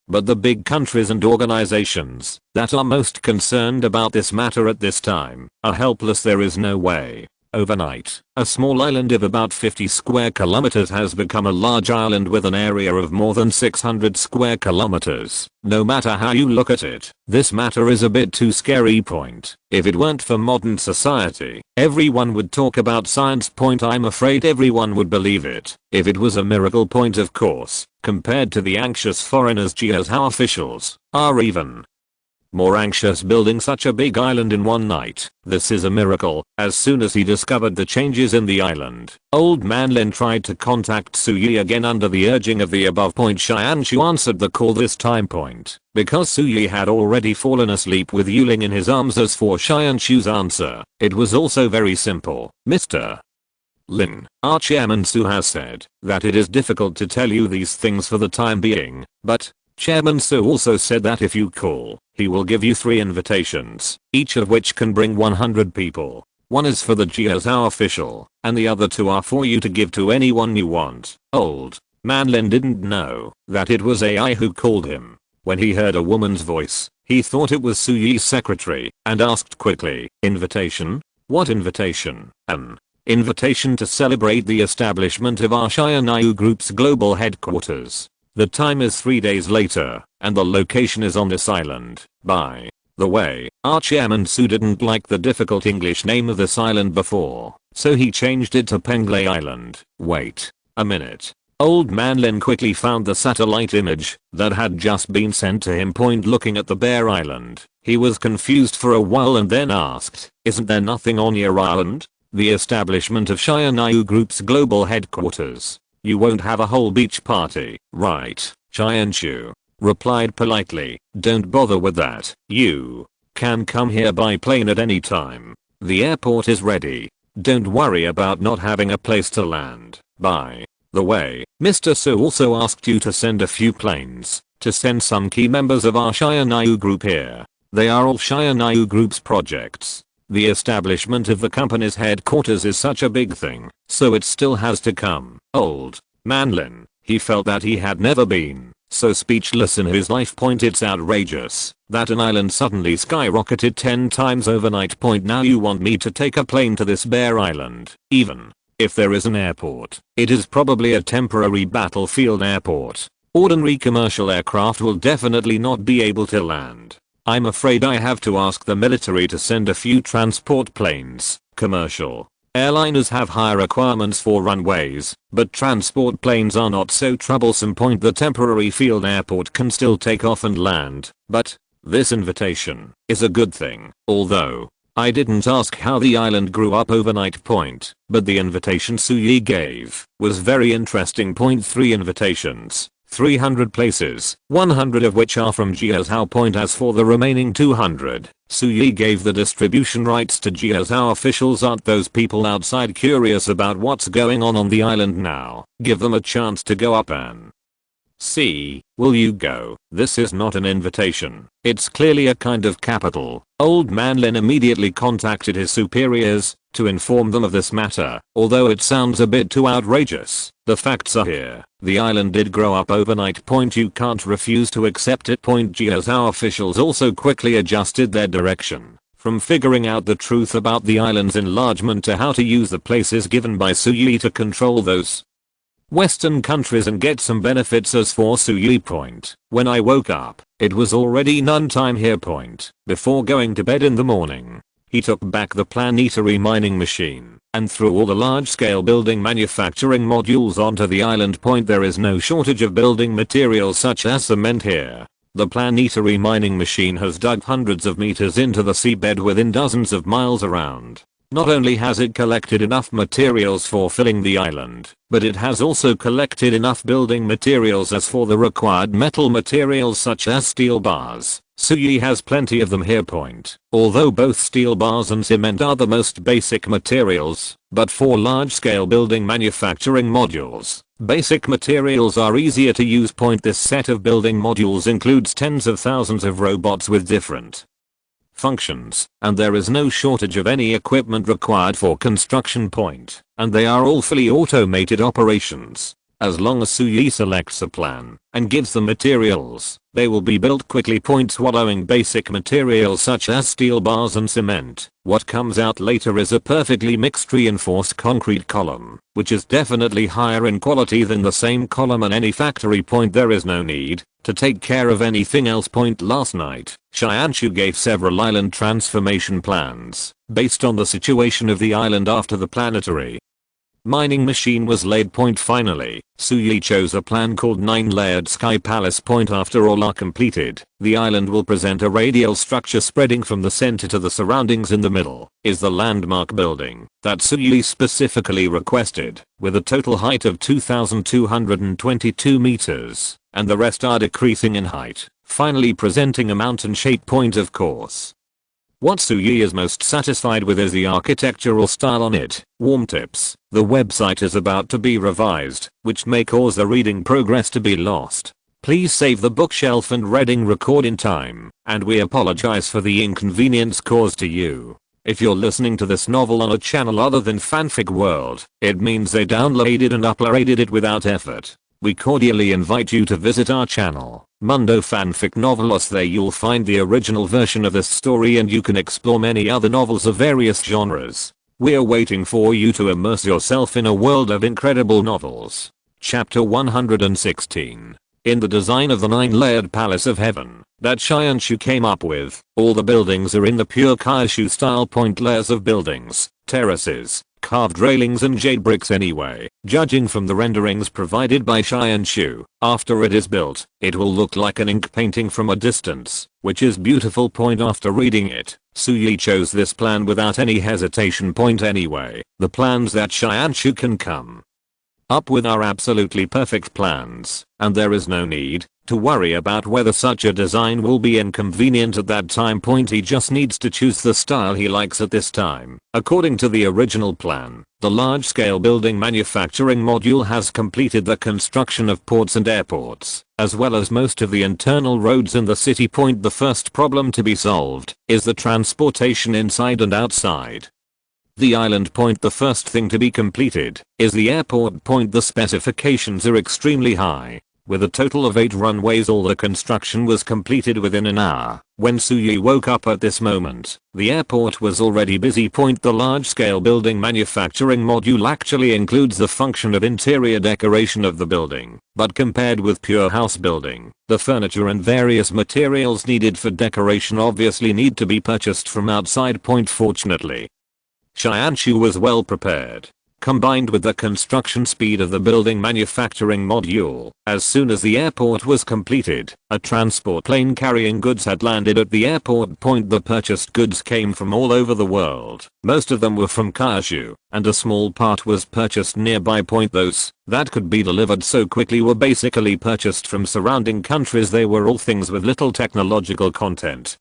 But the big countries and organizations that are most concerned about this matter at this time are helpless. There is no way. Overnight, a small island of about 50 square kilometers has become a large island with an area of more than 600 square kilometers. No matter how you look at it, this matter is a bit too scary. If it weren't for modern society, everyone would talk about science. I'm afraid everyone would believe it if it was a miracle. Of course, compared to the anxious foreigners, Jiaozhou officials are even more anxious building such a big island in one night. This is a miracle. As soon as he discovered the changes in the island, old man Lin tried to contact Su Yi again under the urging of the above. Xianshu answered the call this time. Because Su Yi had already fallen asleep with Yuling in his arms. As for Xianshu's answer, it was also very simple. Mr. Lin, our chairman Su has said that it is difficult to tell you these things for the time being, but Chairman Su also said that if you call, he will give you 3 invitations, each of which can bring 100 people. One is for the Jiaozhou official, and the other 2 are for you to give to anyone you want. Old man Lin didn't know that it was AI who called him. When he heard a woman's voice, he thought it was Su Yi's secretary and asked quickly, invitation? What invitation? An invitation to celebrate the establishment of our Xianyu Group's global headquarters. The time is 3 days later, and the location is on this island. By the way, our chairman Su didn't like the difficult English name of this island before, so he changed it to Penglai Island. Wait a minute. Old man Lin quickly found the satellite image that had just been sent to him. Looking at the bare island, he was confused for a while and then asked, isn't there nothing on your island? The establishment of Xianyu Group's global headquarters. You won't have a whole beach party, right? Xianshu replied politely, don't bother with that. You can come here by plane at any time. The airport is ready. Don't worry about not having a place to land. By the way, Mr. Su also asked you to send a few planes to send some key members of our Xianyu Group here. They are all Xianyu Group's projects. The establishment of the company's headquarters is such a big thing, so it still has to come. Old man Lin, he felt that he had never been so speechless in his life. It's outrageous that an island suddenly skyrocketed 10 times overnight. Now you want me to take a plane to this bare island, even If there is an airport, it is probably a temporary battlefield airport. Ordinary commercial aircraft will definitely not be able to land. I'm afraid I have to ask the military to send a few transport planes. Commercial airliners have higher requirements for runways, but transport planes are not so troublesome. The temporary field airport can still take off and land, but this invitation is a good thing, although I didn't ask how the island grew up overnight. But the invitation Suyi gave was very interesting. 3 invitations, 300 places, 100 of which are from Jiuzhou. As for the remaining 200, Suyi gave the distribution rights to Jiuzhou officials. Aren't those people outside curious about what's going on the island now? Give them a chance to go up and see. Will you go? This is not an invitation. It's clearly a kind of capital. Old man Lin immediately contacted his superiors to inform them of this matter, although it sounds a bit too outrageous. The facts are here. The island did grow up overnight. You can't refuse to accept it. Jiuzhou officials also quickly adjusted their direction from figuring out the truth about the island's enlargement to how to use the places given by Suyi to control those Western countries and get some benefits. As for Suyi, when I woke up, it was already noontime here. Before going to bed in the morning, he took back the planetary mining machine and threw all the large-scale building manufacturing modules onto the island. There is no shortage of building materials such as cement here. The planetary mining machine has dug hundreds of meters into the seabed within dozens of miles around. Not only has it collected enough materials for filling the island, but it has also collected enough building materials as for the required metal materials such as steel bars. Suyi has plenty of them here. Although both steel bars and cement are the most basic materials, but for large-scale building manufacturing modules, basic materials are easier to use. This set of building modules includes tens of thousands of robots with different functions, and there is no shortage of any equipment required for construction. And they are all fully automated operations. As long as Suyi selects a plan and gives them materials, they will be built quickly. Swallowing basic materials such as steel bars and cement, what comes out later is a perfectly mixed reinforced concrete column, which is definitely higher in quality than the same column in any factory. There is no need to take care of anything else. Last night, Xianshu gave several island transformation plans based on the situation of the island after the planetary mining machine was laid. Finally, Suyi chose a plan called 9-layered sky palace. After all are completed, the island will present a radial structure spreading from the center to the surroundings. In the middle is the landmark building that Suyi specifically requested, with a total height of 2,222 meters, and the rest are decreasing in height, finally presenting a mountain shape. Of course, what Suyi is most satisfied with is the architectural style on it. Warm tips: the website is about to be revised, which may cause the reading progress to be lost. Please save the bookshelf and reading record in time, and we apologize for the inconvenience caused to you. If you're listening to this novel on a channel other than Fanfic World, it means they downloaded and uploaded it without effort. We cordially invite you to visit our channel, Mundo Fanfic Novelos. There you'll find the original version of this story and you can explore many other novels of various genres. We're waiting for you to immerse yourself in a world of incredible novels. Chapter 116. In the design of the 9-layered Palace of Heaven that Xianshu came up with, all the buildings are in the pure Kaishu style. Layers of buildings, terraces, carved railings and jade bricks. Anyway, judging from the renderings provided by Xianshu, after it is built, it will look like an ink painting from a distance, which is beautiful. After reading it, Suyi chose this plan without any hesitation. Anyway, the plans that Xianshu can come up with are absolutely perfect plans, and there is no need to worry about whether such a design will be inconvenient at that time. He just needs to choose the style he likes at this time. According to the original plan, the large-scale building manufacturing module has completed the construction of ports and airports, as well as most of the internal roads in the city. The first problem to be solved is the transportation inside and outside the island. The first thing to be completed is the airport. The specifications are extremely high. With a total of 8 runways, all the construction was completed within an hour. When Suyi woke up at this moment, the airport was already busy. The large-scale building manufacturing module actually includes the function of interior decoration of the building, but compared with pure house building, the furniture and various materials needed for decoration obviously need to be purchased from outside. Fortunately, Xianshu was well prepared. Combined with the construction speed of the building manufacturing module, as soon as the airport was completed, a transport plane carrying goods had landed at the airport. The purchased goods came from all over the world. Most of them were from Kyushu, and a small part was purchased nearby. Those that could be delivered so quickly were basically purchased from surrounding countries. They were all things with little technological content.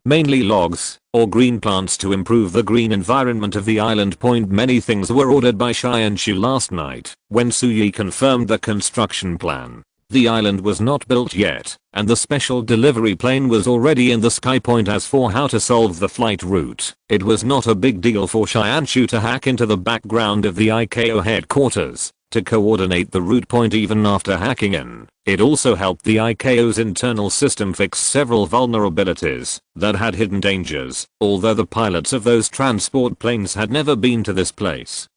Mainly logs, or green plants to improve the green environment of the island. Many things were ordered by Xianshu last night, when Suyi confirmed the construction plan. The island was not built yet, and the special delivery plane was already in the sky. As for how to solve the flight route, it was not a big deal for Xianshu to hack into the background of the ICAO headquarters to coordinate the route. Even after hacking in, it also helped the ICAO's internal system fix several vulnerabilities that had hidden dangers, although the pilots of those transport planes had never been to this place.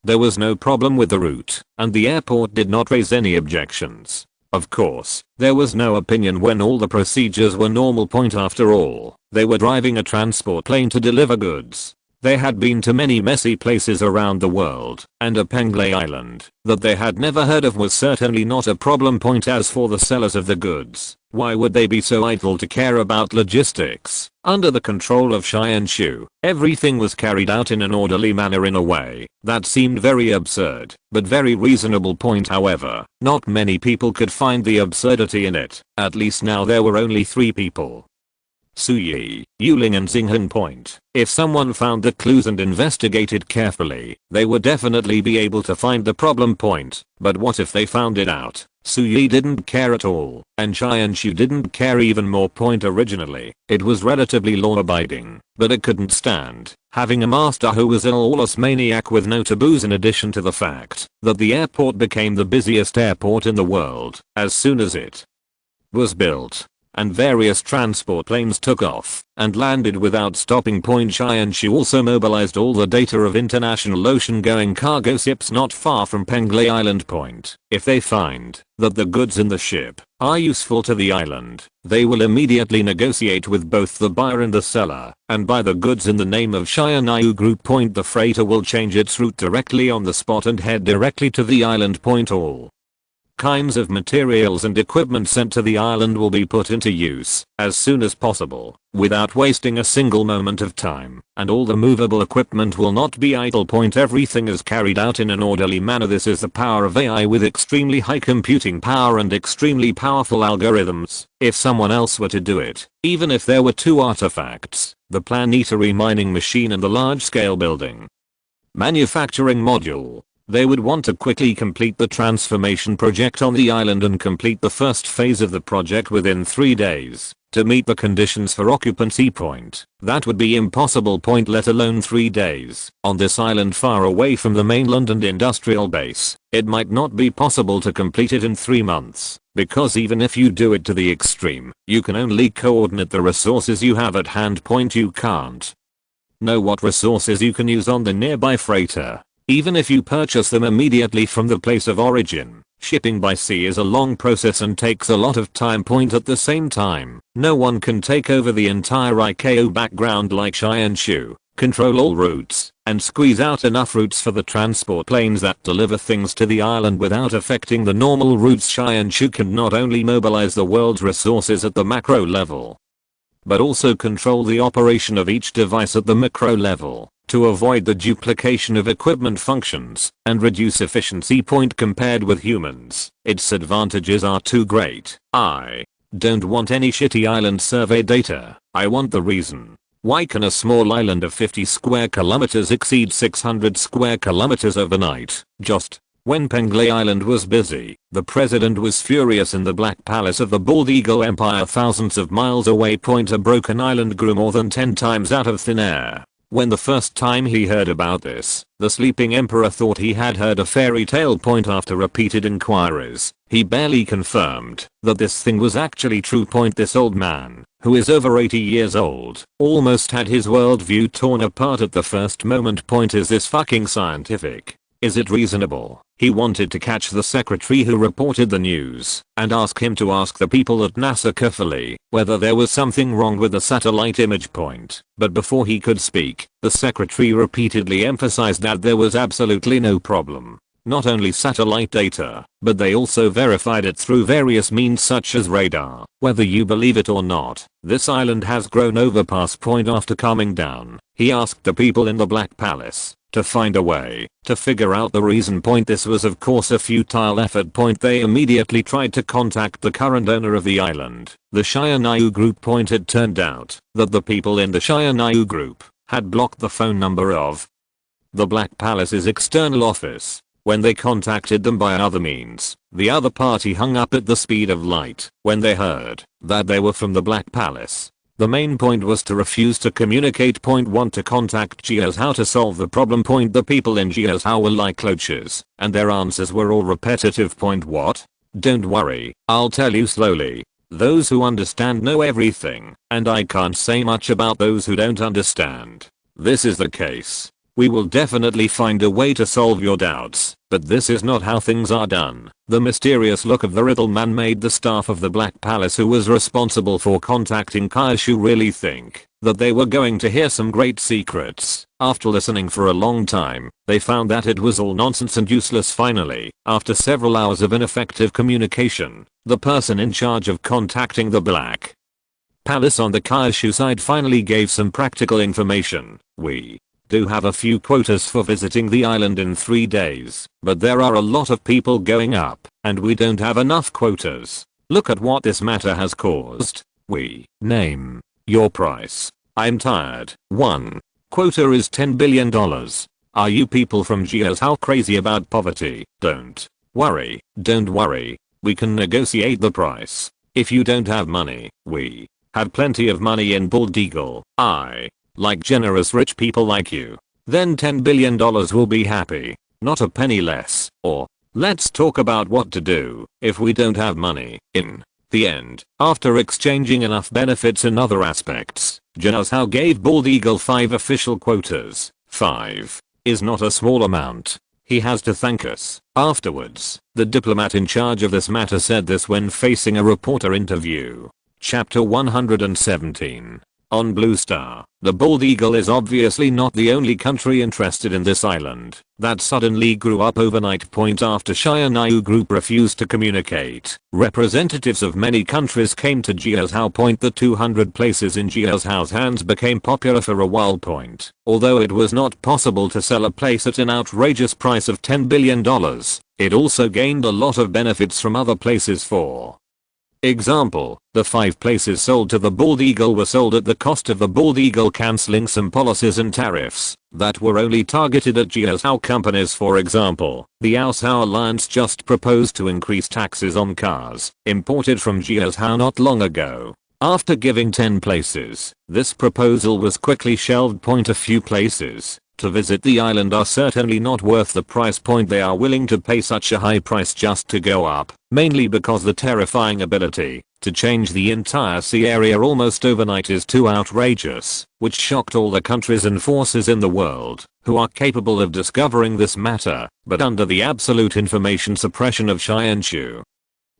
There was no problem with the route, and the airport did not raise any objections. Of course, there was no opinion when all the procedures were normal. After all, they were driving a transport plane to deliver goods. They had been to many messy places around the world, and a Penglay island that they had never heard of was certainly not a problem. As for the sellers of the goods, why would they be so idle to care about logistics? Under the control of Xianshu, everything was carried out in an orderly manner in a way that seemed very absurd, but very reasonable. However, not many people could find the absurdity in it. At least now there were only 3 people: Suyi, Yuling and Xinghan. If someone found the clues and investigated carefully, they would definitely be able to find the problem. But what if they found it out? Suyi didn't care at all, and Xianshu didn't care even more. Originally, it was relatively law-abiding, but it couldn't stand having a master who was a lawless maniac with no taboos, in addition to the fact that the airport became the busiest airport in the world as soon as it was built, and various transport planes took off and landed without stopping. Xianshu also mobilized all the data of international ocean-going cargo ships not far from Penglay Island. If they find that the goods in the ship are useful to the island, they will immediately negotiate with both the buyer and the seller and buy the goods in the name of Xianyu Group. The freighter will change its route directly on the spot and head directly to the island. All kinds of materials and equipment sent to the island will be put into use as soon as possible, without wasting a single moment of time, and all the movable equipment will not be idle. Everything is carried out in an orderly manner. This is the power of AI with extremely high computing power and extremely powerful algorithms. If someone else were to do it, even if there were 2 artifacts, the planetary mining machine and the large-scale building manufacturing module, they would want to quickly complete the transformation project on the island and complete the first phase of the project within 3 days to meet the conditions for occupancy. That would be impossible. Let alone 3 days. On this island far away from the mainland and industrial base, it might not be possible to complete it in 3 months, because even if you do it to the extreme, you can only coordinate the resources you have at hand. You can't know what resources you can use on the nearby freighter. Even if you purchase them immediately from the place of origin, shipping by sea is a long process and takes a lot of time. At the same time, no one can take over the entire ICAO background like Xianshu, control all routes, and squeeze out enough routes for the transport planes that deliver things to the island without affecting the normal routes. Xianshu can not only mobilize the world's resources at the macro level, but also control the operation of each device at the micro level, to avoid the duplication of equipment functions and reduce efficiency. Compared with humans, its advantages are too great. I don't want any shitty island survey data. I want the reason. Why can a small island of 50 square kilometers exceed 600 square kilometers overnight? Just when Penglay Island was busy, the president was furious in the Black Palace of the Bald Eagle Empire thousands of miles away. A broken island grew more than 10 times out of thin air. When the first time he heard about this, the sleeping emperor thought he had heard a fairy tale. After repeated inquiries, He barely confirmed that this thing was actually true. This old man, who is over 80 years old, almost had his worldview torn apart at the first moment. Is this fucking scientific? Is it reasonable? He wanted to catch the secretary who reported the news and ask him to ask the people at NASA carefully whether there was something wrong with the satellite image. But before he could speak, the secretary repeatedly emphasized that there was absolutely no problem. Not only satellite data, but they also verified it through various means such as radar. Whether you believe it or not, this island has grown over past. After calming down, he asked the people in the Black Palace to find a way to figure out the reason. This was of course a futile effort. They immediately tried to contact the current owner of the island, the Shia group. It turned out that the people in the Shia group had blocked the phone number of the Black Palace's external office. When they contacted them by other means, the other party hung up at the speed of light when they heard that they were from the Black Palace. The main point was to refuse to communicate. 1. To contact Jia's how to solve the problem. The people in Jia's how were like loaches, and their answers were all repetitive. What? Don't worry, I'll tell you slowly. Those who understand know everything, and I can't say much about those who don't understand. This is the case. We will definitely find a way to solve your doubts, but this is not how things are done. The mysterious look of the riddle man made the staff of the Black Palace who was responsible for contacting Kaishu really think that they were going to hear some great secrets. After listening for a long time, they found that it was all nonsense and useless. Finally, after several hours of ineffective communication, the person in charge of contacting the Black Palace on the Kaishu side finally gave some practical information. We do have a few quotas for visiting the island in 3 days, but there are a lot of people going up, and we don't have enough quotas. Look at what this matter has caused. We name your price. I'm tired. 1. Quota is $10 billion. Are you people from Geos how crazy about poverty? Don't worry. Don't worry. We can negotiate the price. If you don't have money, we have plenty of money in Bald Eagle. I like generous rich people like you. Then $10 billion will be happy. Not a penny less. Or, let's talk about what to do if we don't have money. In the end, after exchanging enough benefits in other aspects, Jiao gave Bald Eagle 5 official quotas. 5 is not a small amount. He has to thank us. Afterwards, the diplomat in charge of this matter said this when facing a reporter interview. Chapter 117. On Blue Star, the Bald Eagle is obviously not the only country interested in this island that suddenly grew up overnight. After Shia group refused to communicate, representatives of many countries came to Jia's how. The 200 places in Jia's how's hands became popular for a while. Although it was not possible to sell a place at an outrageous price of $10 billion, it also gained a lot of benefits from other places. For example, the 5 places sold to the Bald Eagle were sold at the cost of the Bald Eagle cancelling some policies and tariffs that were only targeted at Jiao companies. For example, the Jiao Alliance just proposed to increase taxes on cars imported from Jiao not long ago. After giving 10 places, this proposal was quickly shelved. A few places to visit the island are certainly not worth the price. They are willing to pay such a high price just to go up, mainly because the terrifying ability to change the entire sea area almost overnight is too outrageous, which shocked all the countries and forces in the world who are capable of discovering this matter, but under the absolute information suppression of Shianshu,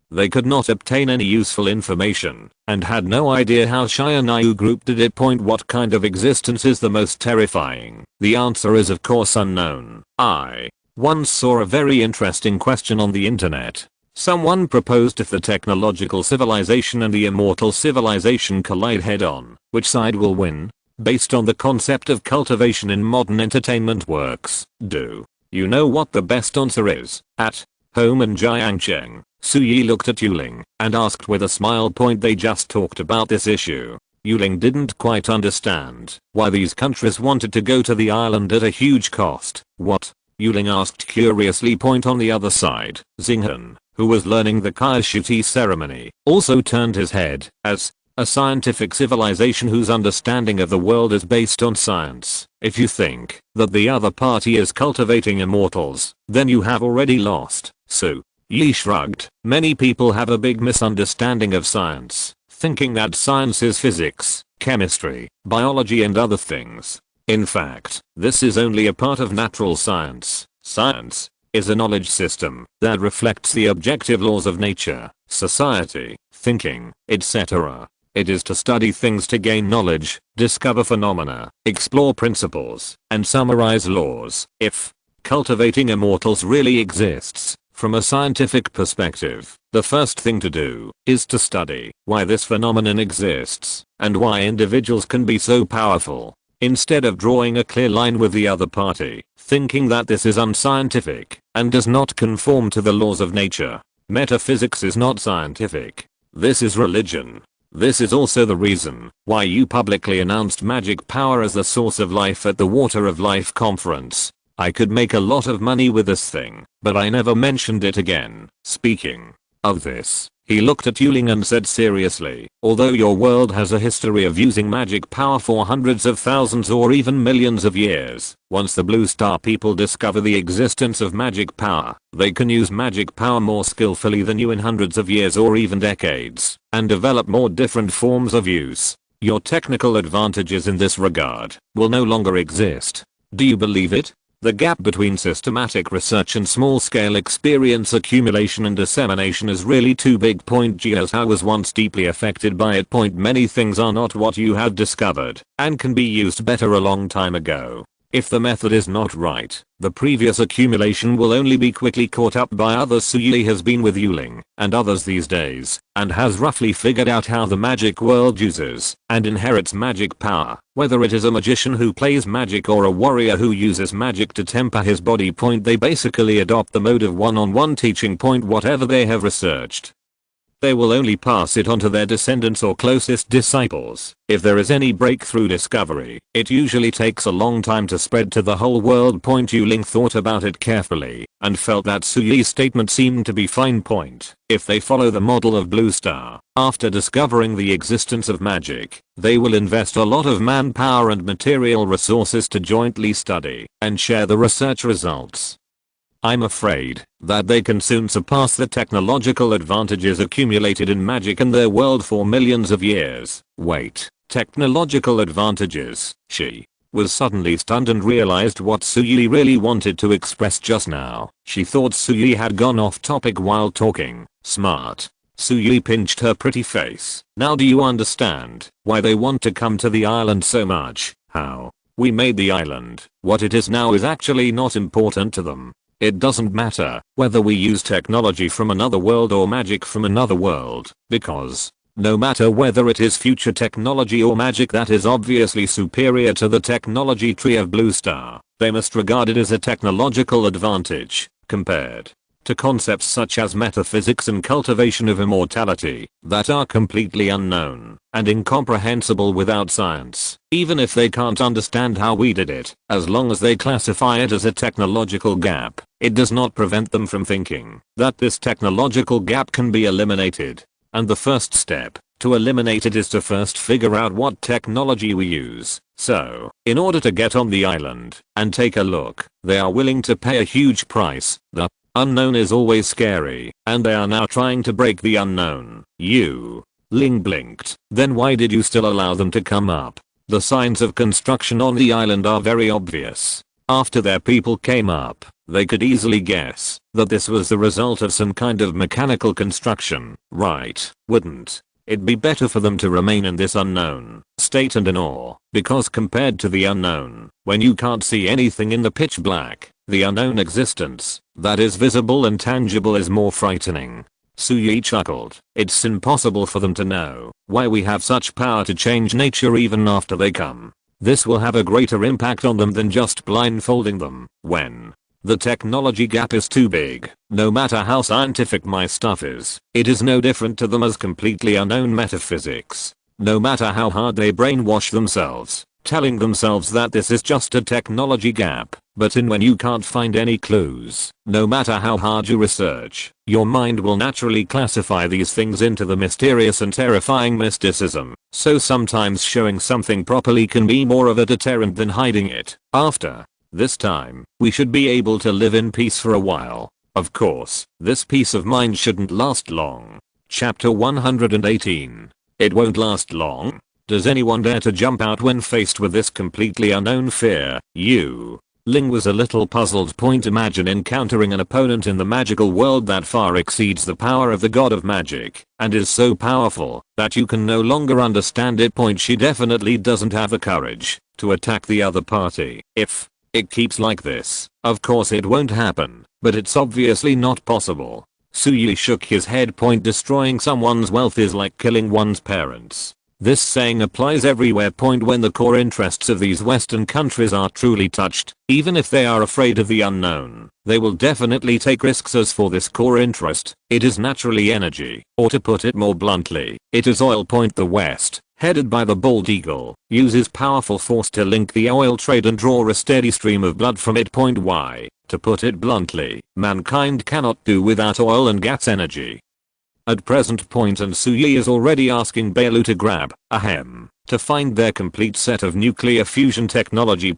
they could not obtain any useful information, and had no idea how Shia group did it. What kind of existence is the most terrifying? The answer is of course unknown. I once saw a very interesting question on the internet. Someone proposed if the technological civilization and the immortal civilization collide head-on, which side will win? Based on the concept of cultivation in modern entertainment works, do you know what the best answer is? At home in Jiangcheng, Suyi looked at Yuling and asked with a smile. They just talked about this issue. Yuling didn't quite understand why these countries wanted to go to the island at a huge cost. What? Yuling asked curiously. On the other side, Xinghan, who was learning the Kaishu tea ceremony, also turned his head. As a scientific civilization whose understanding of the world is based on science, if you think that the other party is cultivating immortals, then you have already lost. So, Yi shrugged. Many people have a big misunderstanding of science, thinking that science is physics, chemistry, biology and other things. In fact, this is only a part of natural science. Science is a knowledge system that reflects the objective laws of nature, society, thinking, etc. It is to study things to gain knowledge, discover phenomena, explore principles, and summarize laws. If cultivating immortals really exists, from a scientific perspective, the first thing to do is to study why this phenomenon exists and why individuals can be so powerful. Instead of drawing a clear line with the other party, thinking that this is unscientific and does not conform to the laws of nature. Metaphysics is not scientific. This is religion. This is also the reason why you publicly announced magic power as the source of life at the Water of Life conference. I could make a lot of money with this thing, but I never mentioned it again. Speaking of this, he looked at Yuling and said seriously, although your world has a history of using magic power for hundreds of thousands or even millions of years, once the Blue Star people discover the existence of magic power, they can use magic power more skillfully than you in hundreds of years or even decades, and develop more different forms of use. Your technical advantages in this regard will no longer exist. Do you believe it? The gap between systematic research and small-scale experience accumulation and dissemination is really too big. G as I was once deeply affected by it. Many things are not what you have discovered and can be used better a long time ago. If the method is not right, the previous accumulation will only be quickly caught up by others. Sui has been with Yuling and others these days and has roughly figured out how the magic world uses and inherits magic power, whether it is a magician who plays magic or a warrior who uses magic to temper his body. They basically adopt the mode of one-on-one teaching. Whatever they have researched, they will only pass it on to their descendants or closest disciples. If there is any breakthrough discovery, it usually takes a long time to spread to the whole world. Yuling thought about it carefully and felt that Suyi's statement seemed to be fine. If they follow the model of Blue Star, after discovering the existence of magic, they will invest a lot of manpower and material resources to jointly study and share the research results. I'm afraid that they can soon surpass the technological advantages accumulated in magic in their world for millions of years. Wait, technological advantages? She was suddenly stunned and realized what Suyi really wanted to express just now. She thought Suyi had gone off topic while talking. Smart. Suyi pinched her pretty face. Now do you understand why they want to come to the island so much? How we made the island what it is now is actually not important to them. It doesn't matter whether we use technology from another world or magic from another world, because no matter whether it is future technology or magic that is obviously superior to the technology tree of Blue Star, they must regard it as a technological advantage compared to concepts such as metaphysics and cultivation of immortality that are completely unknown and incomprehensible without science. Even if they can't understand how we did it, as long as they classify it as a technological gap, it does not prevent them from thinking that this technological gap can be eliminated. And the first step to eliminate it is to first figure out what technology we use. So, in order to get on the island and take a look, they are willing to pay a huge price. The unknown is always scary, and they are now trying to break the unknown. Ling blinked. Then why did you still allow them to come up? The signs of construction on the island are very obvious. After their people came up, they could easily guess that this was the result of some kind of mechanical construction, right? Wouldn't it be better for them to remain in this unknown state and in awe? Because compared to the unknown, when you can't see anything in the pitch black, the unknown existence that is visible and tangible is more frightening. Suyi chuckled. It's impossible for them to know why we have such power to change nature even after they come. This will have a greater impact on them than just blindfolding them. When the technology gap is too big, no matter how scientific my stuff is, it is no different to them as completely unknown metaphysics. No matter how hard they brainwash themselves, telling themselves that this is just a technology gap, but when you can't find any clues, no matter how hard you research, your mind will naturally classify these things into the mysterious and terrifying mysticism. So sometimes showing something properly can be more of a deterrent than hiding it. After this time, we should be able to live in peace for a while. Of course, this peace of mind shouldn't last long. Chapter 118. It won't last long? Does anyone dare to jump out when faced with this completely unknown fear? Ling was a little puzzled. Imagine encountering an opponent in the magical world that far exceeds the power of the god of magic, and is so powerful that you can no longer understand it. She definitely doesn't have the courage to attack the other party. If it keeps like this, of course it won't happen, but it's obviously not possible. Suyi shook his head. Destroying someone's wealth is like killing one's parents. This saying applies everywhere. When the core interests of these Western countries are truly touched, even if they are afraid of the unknown, they will definitely take risks. As for this core interest, it is naturally energy, or to put it more bluntly, it is oil. The West, headed by the bald eagle, uses powerful force to link the oil trade and draw a steady stream of blood from it. Why, to put it bluntly, mankind cannot do without oil and gas energy. At present, and Suyi is already asking Bailu to grab to find their complete set of nuclear fusion technology.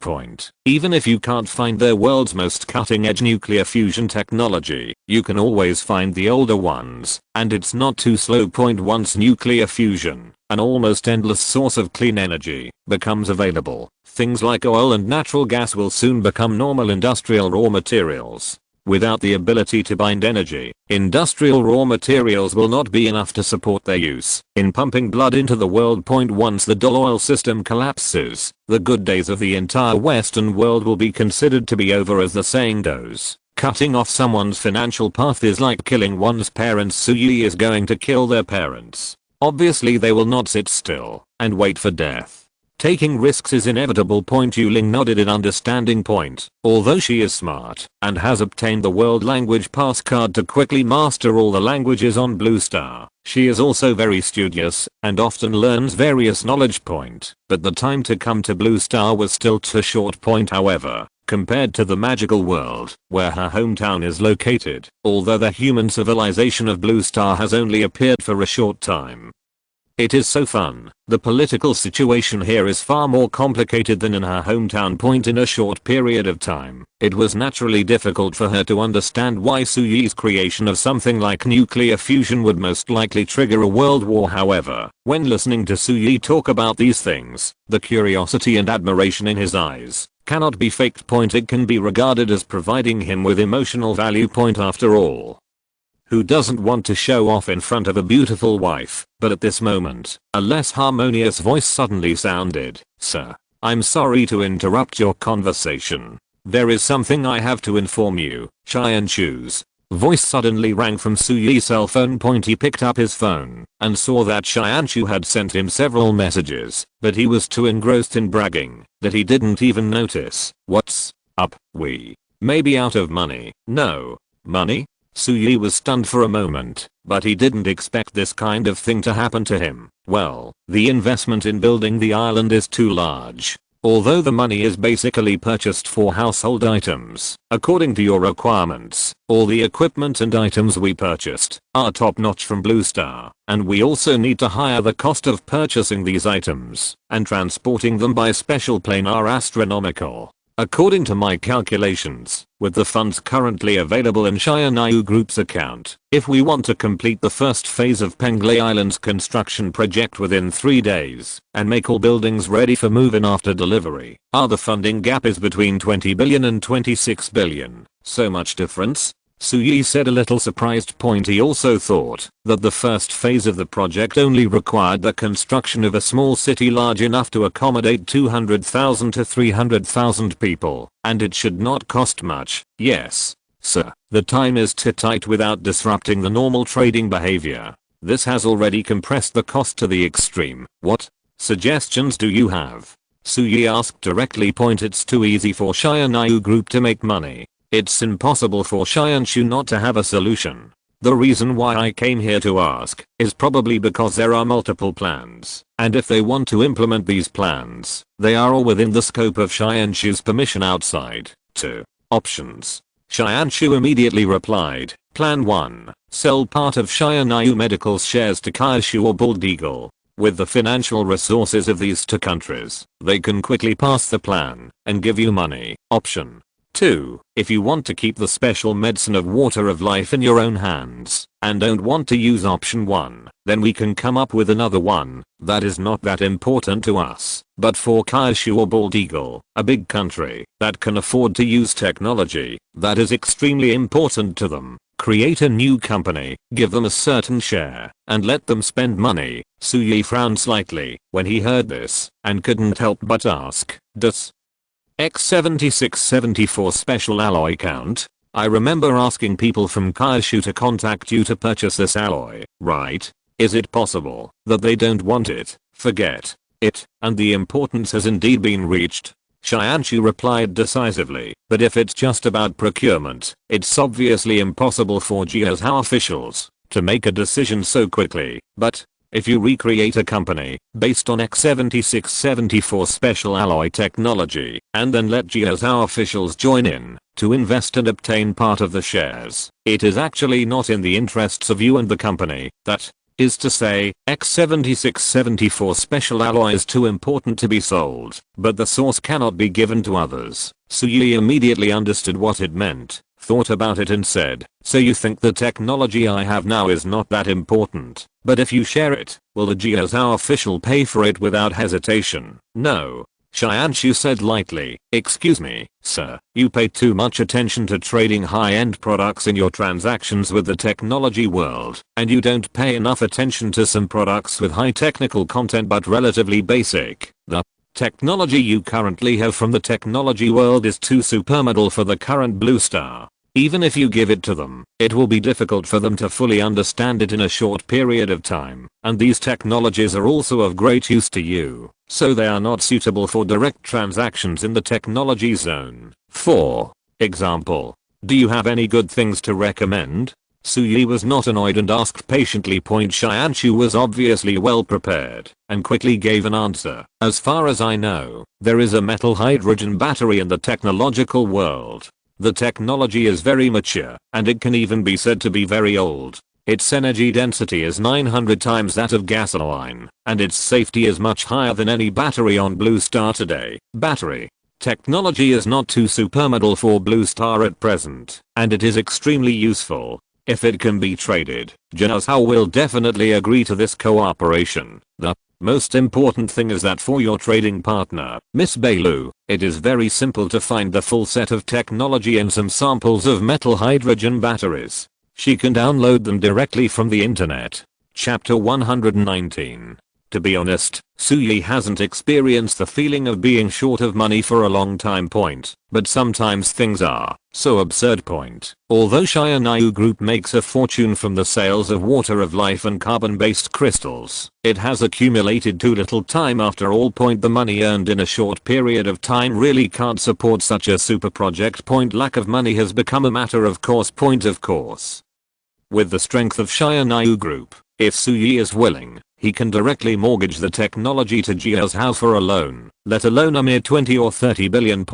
Even if you can't find their world's most cutting-edge nuclear fusion technology, you can always find the older ones, and it's not too slow. Once nuclear fusion, an almost endless source of clean energy, becomes available, things like oil and natural gas will soon become normal industrial raw materials. Without the ability to bind energy, industrial raw materials will not be enough to support their use in pumping blood into the world. Once the dual oil system collapses, the good days of the entire Western world will be considered to be over. As the saying goes, cutting off someone's financial path is like killing one's parents. Suyi is going to kill their parents. Obviously they will not sit still and wait for death. Taking risks is inevitable. Ling nodded in understanding. Although she is smart and has obtained the world language pass card to quickly master all the languages on Blue Star, she is also very studious and often learns various knowledge. But the time to come to Blue Star was still too short. However, compared to the magical world, where her hometown is located, although the human civilization of Blue Star has only appeared for a short time. It is so fun. The political situation here is far more complicated than in her hometown. In a short period of time, it was naturally difficult for her to understand why Suyi's creation of something like nuclear fusion would most likely trigger a world war. However, when listening to Suyi talk about these things, the curiosity and admiration in his eyes cannot be faked. It can be regarded as providing him with emotional value. After all, who doesn't want to show off in front of a beautiful wife? But at this moment, a less harmonious voice suddenly sounded. Sir, I'm sorry to interrupt your conversation. There is something I have to inform you. Xianchu's voice suddenly rang from Suyi's cell phone. He picked up his phone and saw that Xianchu had sent him several messages, but he was too engrossed in bragging that he didn't even notice. What's up? We may be out of money. No. Money? Suyi was stunned for a moment, but he didn't expect this kind of thing to happen to him. Well, the investment in building the island is too large. Although the money is basically purchased for household items, according to your requirements, all the equipment and items we purchased are top-notch from Blue Star, and we also need to hire. The cost of purchasing these items and transporting them by special plane are astronomical. According to my calculations, with the funds currently available in Xianyu Group's account, if we want to complete the first phase of Penglai Island's construction project within 3 days and make all buildings ready for move-in after delivery, the funding gap is between 20 billion and 26 billion. So much difference? Suyi said, a little surprised. He also thought that the first phase of the project only required the construction of a small city large enough to accommodate 200,000 to 300,000 people, and it should not cost much. Yes, sir. The time is too tight without disrupting the normal trading behavior. This has already compressed the cost to the extreme. What suggestions do you have? Suyi asked directly. It's too easy for Xianyu Group to make money. It's impossible for Xianchu not to have a solution. The reason why I came here to ask is probably because there are multiple plans, and if they want to implement these plans, they are all within the scope of Xianchu's permission. Outside 2 options. Xianchu immediately replied. Plan 1. Sell part of Xianyu Medical's shares to Kaishu or Bald Eagle. With the financial resources of these two countries, they can quickly pass the plan and give you money. Option 2. If you want to keep the special medicine of water of life in your own hands, and don't want to use option 1, then we can come up with another one that is not that important to us, but for Kyushu or Bald Eagle, a big country that can afford to use technology that is extremely important to them. Create a new company, give them a certain share, and let them spend money. Suyi frowned slightly when he heard this, and couldn't help but ask, does X7674 special alloy count? I remember asking people from Kyushu to contact you to purchase this alloy, right? Is it possible that they don't want it, forget it, and the importance has indeed been reached? Xianshu replied decisively, but if it's just about procurement, it's obviously impossible for Jiazhou officials to make a decision so quickly, but if you recreate a company based on X7674 special alloy technology and then let Jiazhou officials join in to invest and obtain part of the shares, it is actually not in the interests of you and the company. That is to say, X7674 special alloy is too important to be sold, but the source cannot be given to others. Suyi immediately understood what it meant, thought about it and said, so you think the technology I have now is not that important, but if you share it, will the Jiazhou official pay for it without hesitation? No. Xianshu said lightly, excuse me, sir, you pay too much attention to trading high-end products in your transactions with the technology world, and you don't pay enough attention to some products with high technical content but relatively basic. The technology you currently have from the technology world is too supermodal for the current Blue Star. Even if you give it to them, it will be difficult for them to fully understand it in a short period of time, and these technologies are also of great use to you, so they are not suitable for direct transactions in the technology zone. For example, do you have any good things to recommend? Suyi was not annoyed and asked patiently. Xianshu was obviously well prepared and quickly gave an answer. As far as I know, there is a metal hydrogen battery in the technological world. The technology is very mature, and it can even be said to be very old. Its energy density is 900 times that of gasoline, and its safety is much higher than any battery on Blue Star today. Battery technology is not too supermodal for Blue Star at present, and it is extremely useful. If it can be traded, Jiazhou will definitely agree to this cooperation. The most important thing is that for your trading partner, Miss Bailu, it is very simple to find the full set of technology and some samples of metal hydrogen batteries. She can download them directly from the internet. Chapter 119. To be honest, Suyi hasn't experienced the feeling of being short of money for a long time. But sometimes things are so absurd. Although Shionayu Group makes a fortune from the sales of water of life and carbon-based crystals, it has accumulated too little time after all. The money earned in a short period of time really can't support such a super project. Lack of money has become a matter of course. Of course. With the strength of Shionayu Group, if Suyi is willing, he can directly mortgage the technology to Jiazhou for a loan, let alone a mere 20 or 30 billion.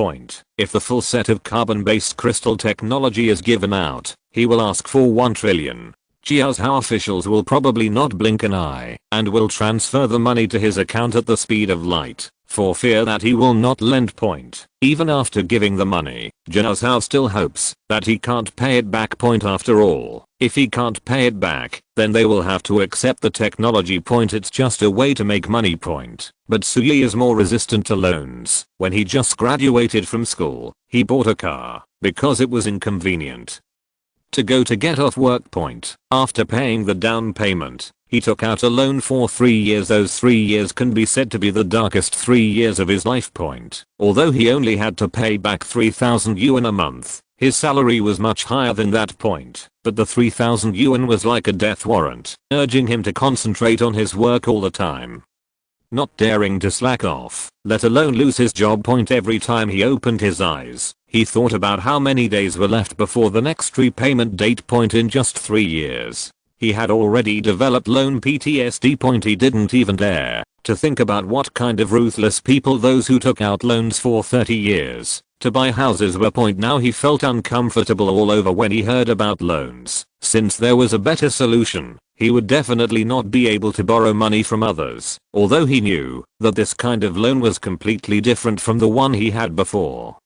If the full set of carbon-based crystal technology is given out, he will ask for 1 trillion. Jiazhou officials will probably not blink an eye and will transfer the money to his account at the speed of light, for fear that he will not lend. Even after giving the money, Jiazhou still hopes that he can't pay it back. After all, if he can't pay it back, then they will have to accept the technology. It's just a way to make money. But Suyi is more resistant to loans. When he just graduated from school, he bought a car because it was inconvenient to get off work. After paying the down payment, he took out a loan for 3 years. Those 3 years can be said to be the darkest 3 years of his life. Although he only had to pay back 3,000 yuan a month, his salary was much higher than that. But the 3,000 yuan was like a death warrant, urging him to concentrate on his work all the time, not daring to slack off, let alone lose his job. Every time he opened his eyes, he thought about how many days were left before the next repayment date. In just 3 years, he had already developed loan PTSD. He didn't even dare to think about what kind of ruthless people those who took out loans for 30 years to buy houses were. Now he felt uncomfortable all over when he heard about loans. Since there was a better solution, he would definitely not be able to borrow money from others, although he knew that this kind of loan was completely different from the one he had before.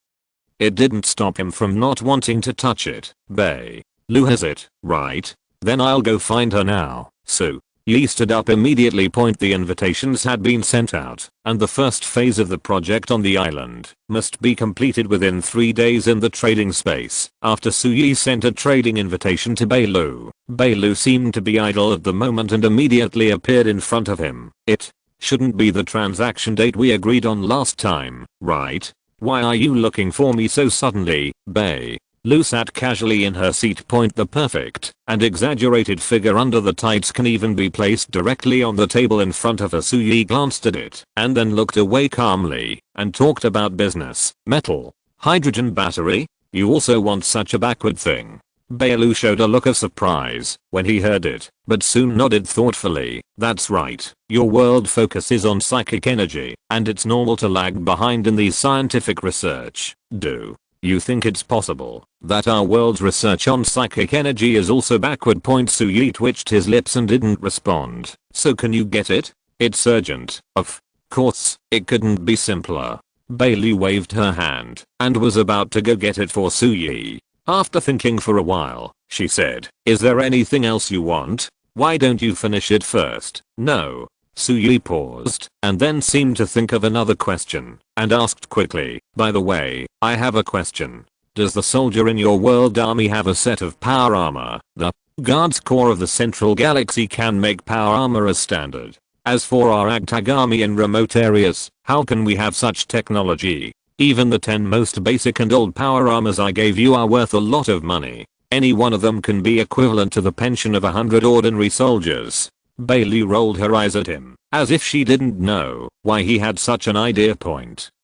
It didn't stop him from not wanting to touch it. Bay. Lu has it, right? Then I'll go find her now. So, Yi stood up immediately. The invitations had been sent out, and the first phase of the project on the island must be completed within 3 days in the trading space. After Su Yi sent a trading invitation to Bei Lu seemed to be idle at the moment and immediately appeared in front of him. It shouldn't be the transaction date we agreed on last time, right? Why are you looking for me so suddenly? Bei Lu sat casually in her seat. The perfect and exaggerated figure under the tights can even be placed directly on the table in front of her. Su Yi glanced at it and then looked away calmly and talked about business. Metal. Hydrogen battery? You also want such a backward thing? Bei Lu showed a look of surprise when he heard it, but soon nodded thoughtfully. That's right. Your world focuses on psychic energy, and it's normal to lag behind in these scientific research. Do you think it's possible that our world's research on psychic energy is also backward? Su Yi twitched his lips and didn't respond. So can you get it? It's urgent. Of course, it couldn't be simpler. Bei Lu waved her hand and was about to go get it for Su Yi. After thinking for a while, she said, is there anything else you want? Why don't you finish it first? No. Su Yi paused and then seemed to think of another question and asked quickly, by the way, I have a question. Does the soldier in your world army have a set of power armor? The Guards Corps of the Central Galaxy can make power armor as standard. As for our Agtag army in remote areas, how can we have such technology? Even the 10 most basic and old power armors I gave you are worth a lot of money. Any one of them can be equivalent to the pension of 100 ordinary soldiers. Bei Lu rolled her eyes at him, as if she didn't know why he had such an idea.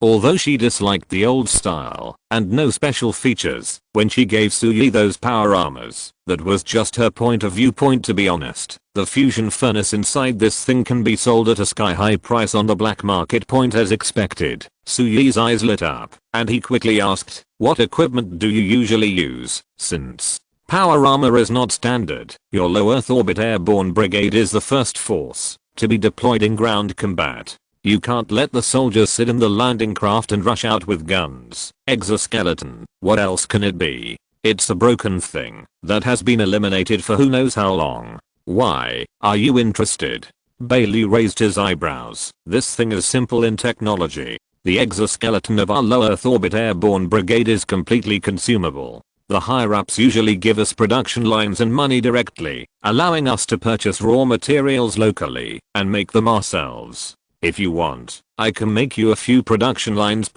Although she disliked the old style and no special features when she gave Su Yi those power armors, that was just her point of view. To be honest, the fusion furnace inside this thing can be sold at a sky-high price on the black market. As expected, Su Yi's eyes lit up, and he quickly asked, what equipment do you usually use? Since power armor is not standard, your low Earth orbit airborne brigade is the first force to be deployed in ground combat. You can't let the soldiers sit in the landing craft and rush out with guns. Exoskeleton, what else can it be? It's a broken thing that has been eliminated for who knows how long. Why are you interested? Bei Lu raised his eyebrows. This thing is simple in technology. The exoskeleton of our low Earth orbit airborne brigade is completely consumable. The higher-ups usually give us production lines and money directly, allowing us to purchase raw materials locally and make them ourselves. If you want, I can make you a few production lines.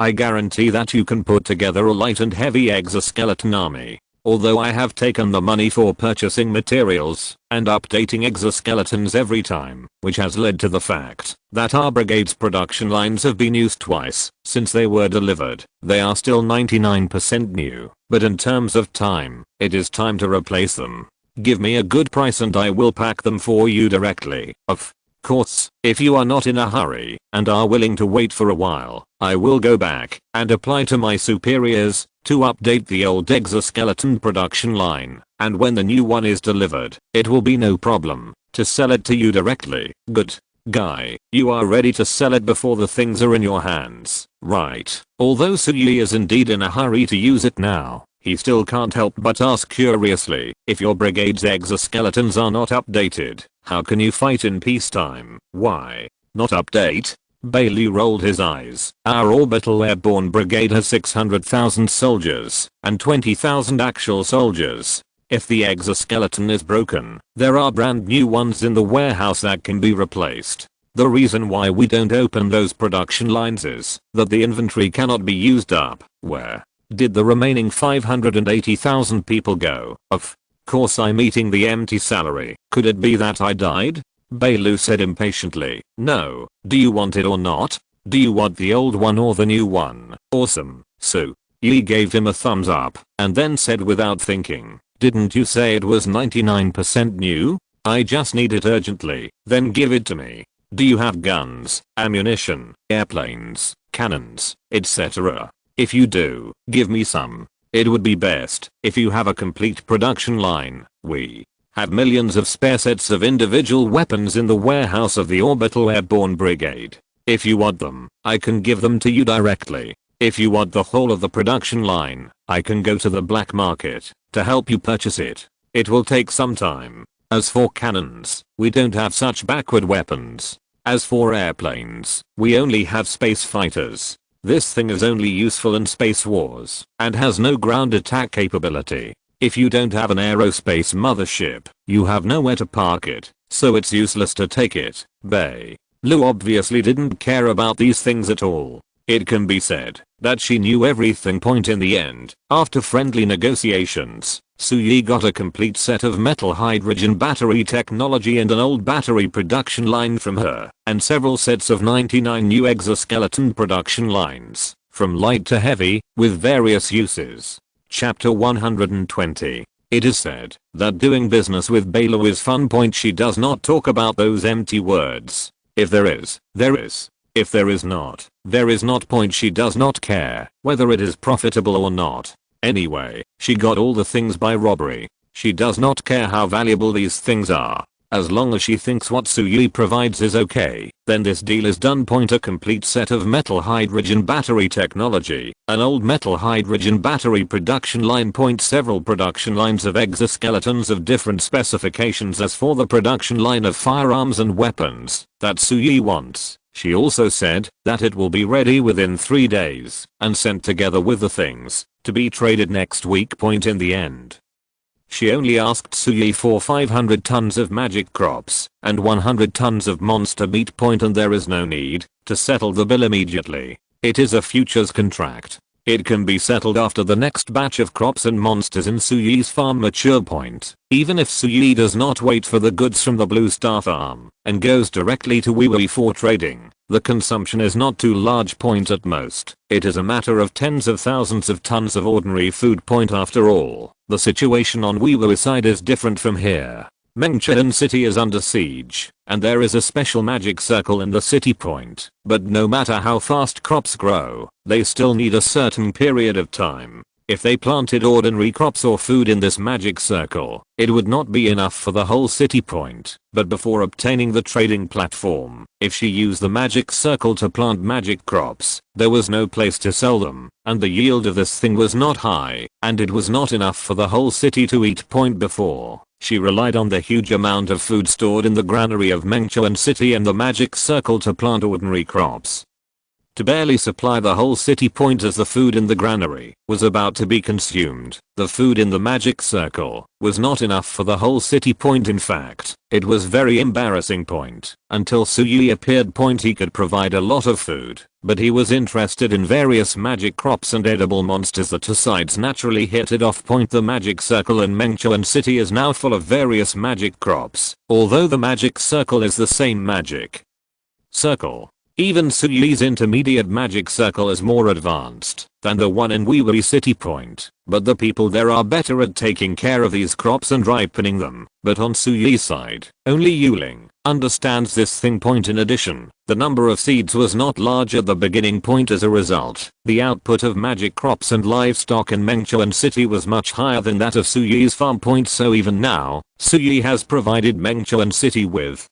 I guarantee that you can put together a light and heavy exoskeleton army. Although I have taken the money for purchasing materials and updating exoskeletons every time, which has led to the fact that our brigade's production lines have been used twice since they were delivered. They are still 99% new, but in terms of time, it is time to replace them. Give me a good price and I will pack them for you directly. Of course, if you are not in a hurry and are willing to wait for a while, I will go back and apply to my superiors to update the old exoskeleton production line, and when the new one is delivered, it will be no problem to sell it to you directly. Good guy, you are ready to sell it before the things are in your hands, right? Although Su Yi is indeed in a hurry to use it now, he still can't help but ask curiously, if your brigade's exoskeletons are not updated, how can you fight in peacetime? Why not update? Bei Lu rolled his eyes. Our orbital airborne brigade has 600,000 soldiers and 20,000 actual soldiers. If the exoskeleton is broken, there are brand new ones in the warehouse that can be replaced. The reason why we don't open those production lines is that the inventory cannot be used up. Where did the remaining 580,000 people go? Of course I'm eating the empty salary. Could it be that I died? Bei Lu said impatiently. No. Do you want it or not? Do you want the old one or the new one? Awesome. Su Yi gave him a thumbs up and then said without thinking, didn't you say it was 99% new? I just need it urgently. Then give it to me. Do you have guns, ammunition, airplanes, cannons, etc.? If you do, give me some. It would be best if you have a complete production line. We have millions of spare sets of individual weapons in the warehouse of the Orbital Airborne Brigade. If you want them, I can give them to you directly. If you want the whole of the production line, I can go to the black market to help you purchase it. It will take some time. As for cannons, we don't have such backward weapons. As for airplanes, we only have space fighters. This thing is only useful in space wars and has no ground attack capability. If you don't have an aerospace mothership, you have nowhere to park it, so it's useless to take it. Bay. Lou obviously didn't care about these things at all. It can be said that she knew everything. In the end, after friendly negotiations, Suyi got a complete set of metal hydrogen battery technology and an old battery production line from her, and several sets of 99 new exoskeleton production lines, from light to heavy, with various uses. Chapter 120. It is said that doing business with Bela is fun. She does not talk about those empty words. If there is, there is. If there is not, there is not. She does not care whether it is profitable or not. Anyway, she got all the things by robbery. She does not care how valuable these things are. As long as she thinks what Suyi provides is okay, then this deal is done. A complete set of metal hydrogen battery technology, an old metal hydrogen battery production line. Several production lines of exoskeletons of different specifications. As for the production line of firearms and weapons that Suyi wants, she also said that it will be ready within 3 days and sent together with the things to be traded next week. In the end, she only asked Suyi for 500 tons of magic crops and 100 tons of monster meat. And there is no need to settle the bill immediately. It is a futures contract. It can be settled after the next batch of crops and monsters in Suyi's farm mature. Even if Suyi does not wait for the goods from the Blue Star farm and goes directly to Wiwi for trading, the consumption is not too large. At most, it is a matter of tens of thousands of tons of ordinary food. After all, the situation on Wiwi side is different from here. Mengchen City is under siege, and there is a special magic circle in the city. But no matter how fast crops grow, they still need a certain period of time. If they planted ordinary crops or food in this magic circle, it would not be enough for the whole city. But before obtaining the trading platform, if she used the magic circle to plant magic crops, there was no place to sell them, and the yield of this thing was not high, and it was not enough for the whole city to eat. Before, she relied on the huge amount of food stored in the granary of Mengchen City and the magic circle to plant ordinary crops. To barely supply the whole city. As the food in the granary was about to be consumed, the food in the magic circle was not enough for the whole city. In fact, it was very embarrassing. Until Suyi appeared. He could provide a lot of food, but he was interested in various magic crops and edible monsters. The two sides naturally hit it off. The magic circle in Mengchen City is now full of various magic crops, although the magic circle is the same magic circle. Even Suyi's intermediate magic circle is more advanced than the one in Wiwi City. But the people there are better at taking care of these crops and ripening them. But on Suyi's side, only Yuling understands this thing. In addition, the number of seeds was not large at the beginning. As a result, the output of magic crops and livestock in Mengchen City was much higher than that of Suyi's farm. So even now, Suyi has provided Mengchen City with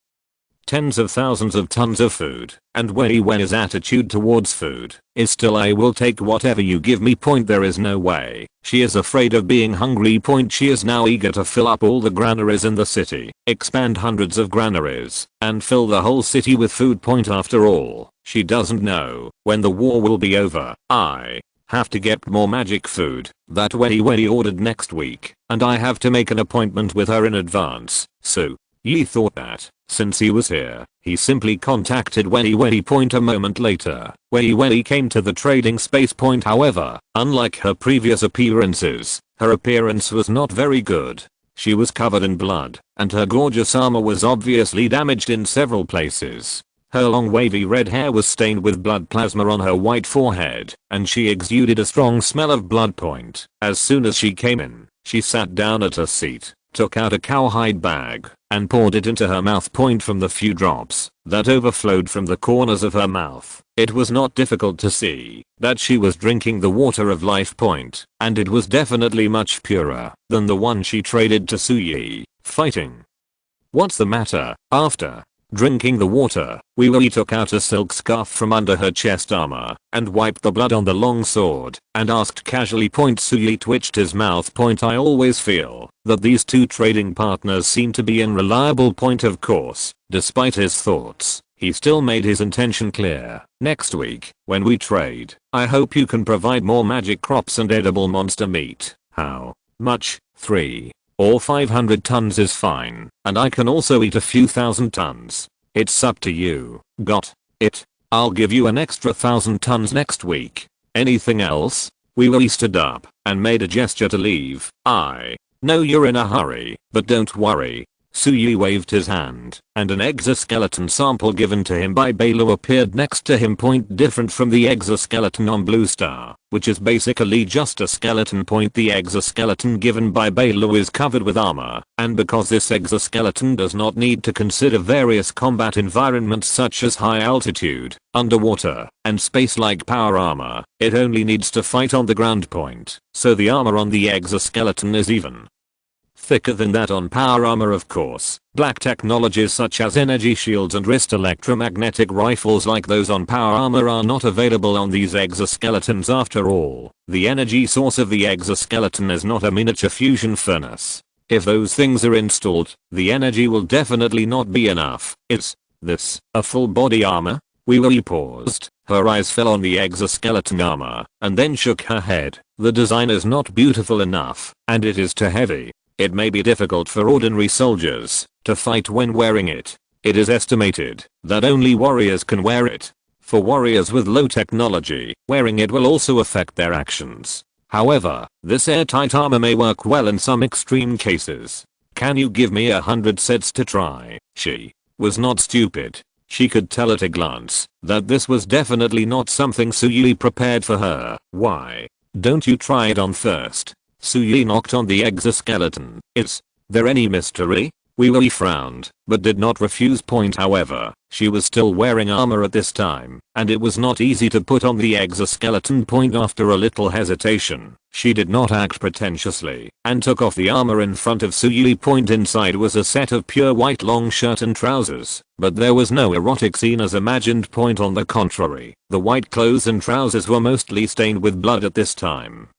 tens of thousands of tons of food, and Wei's attitude towards food is still I will take whatever you give me. There is no way she is afraid of being hungry. She is now eager to fill up all the granaries in the city, expand hundreds of granaries, and fill the whole city with food. After all, she doesn't know when the war will be over. I have to get more magic food that Wei ordered next week, and I have to make an appointment with her in advance. So Yi thought that, since he was here, he simply contacted Wei. A moment later, Wei came to the trading space. However, unlike her previous appearances, her appearance was not very good. She was covered in blood, and her gorgeous armor was obviously damaged in several places. Her long wavy red hair was stained with blood plasma on her white forehead, and she exuded a strong smell of blood. As soon as she came in, she sat down at her seat, took out a cowhide bag, and poured it into her mouth. From the few drops that overflowed from the corners of her mouth, it was not difficult to see that she was drinking the water of life. And it was definitely much purer than the one she traded to Suyi, fighting. What's the matter? After Drinking the water, Wee took out a silk scarf from under her chest armor and wiped the blood on the long sword and asked casually. Suyui twitched his mouth. I always feel that these two trading partners seem to be unreliable. Of course, despite his thoughts, he still made his intention clear. Next week, when we trade, I hope you can provide more magic crops and edible monster meat. How much? 3 or 500 tons is fine, and I can also eat a few thousand tons. It's up to you. Got it? I'll give you an extra 1,000 tons next week. Anything else? Wee stood up and made a gesture to leave. I know you're in a hurry, but don't worry. Suyui waved his hand, and an exoskeleton sample given to him by Bailu appeared next to him. Different from the exoskeleton on Blue Star, which is basically just a skeleton. The exoskeleton given by Bailu is covered with armor, and because this exoskeleton does not need to consider various combat environments such as high altitude, underwater, and space-like power armor, it only needs to fight on the ground. So the armor on the exoskeleton is even thicker than that on power armor. Of course, black technologies such as energy shields and wrist electromagnetic rifles like those on power armor are not available on these exoskeletons. After all, the energy source of the exoskeleton is not a miniature fusion furnace. If those things are installed, the energy will definitely not be enough. Is this a full body armor? Wee paused. Her eyes fell on the exoskeleton armor and then shook her head. The design is not beautiful enough, and it is too heavy. It may be difficult for ordinary soldiers to fight when wearing it. It is estimated that only warriors can wear it. For warriors with low technology, wearing it will also affect their actions. However, this airtight armor may work well in some extreme cases. Can you give me 100 sets to try? She was not stupid. She could tell at a glance that this was definitely not something Suyui prepared for her. Why don't you try it on first? Suyui knocked on the exoskeleton. Is there any mystery? Wee frowned, but did not refuse. However, she was still wearing armor at this time, and it was not easy to put on the exoskeleton. After a little hesitation, she did not act pretentiously, and took off the armor in front of Suyui. Inside was a set of pure white long shirt and trousers, but there was no erotic scene as imagined. On the contrary, the white clothes and trousers were mostly stained with blood at this time,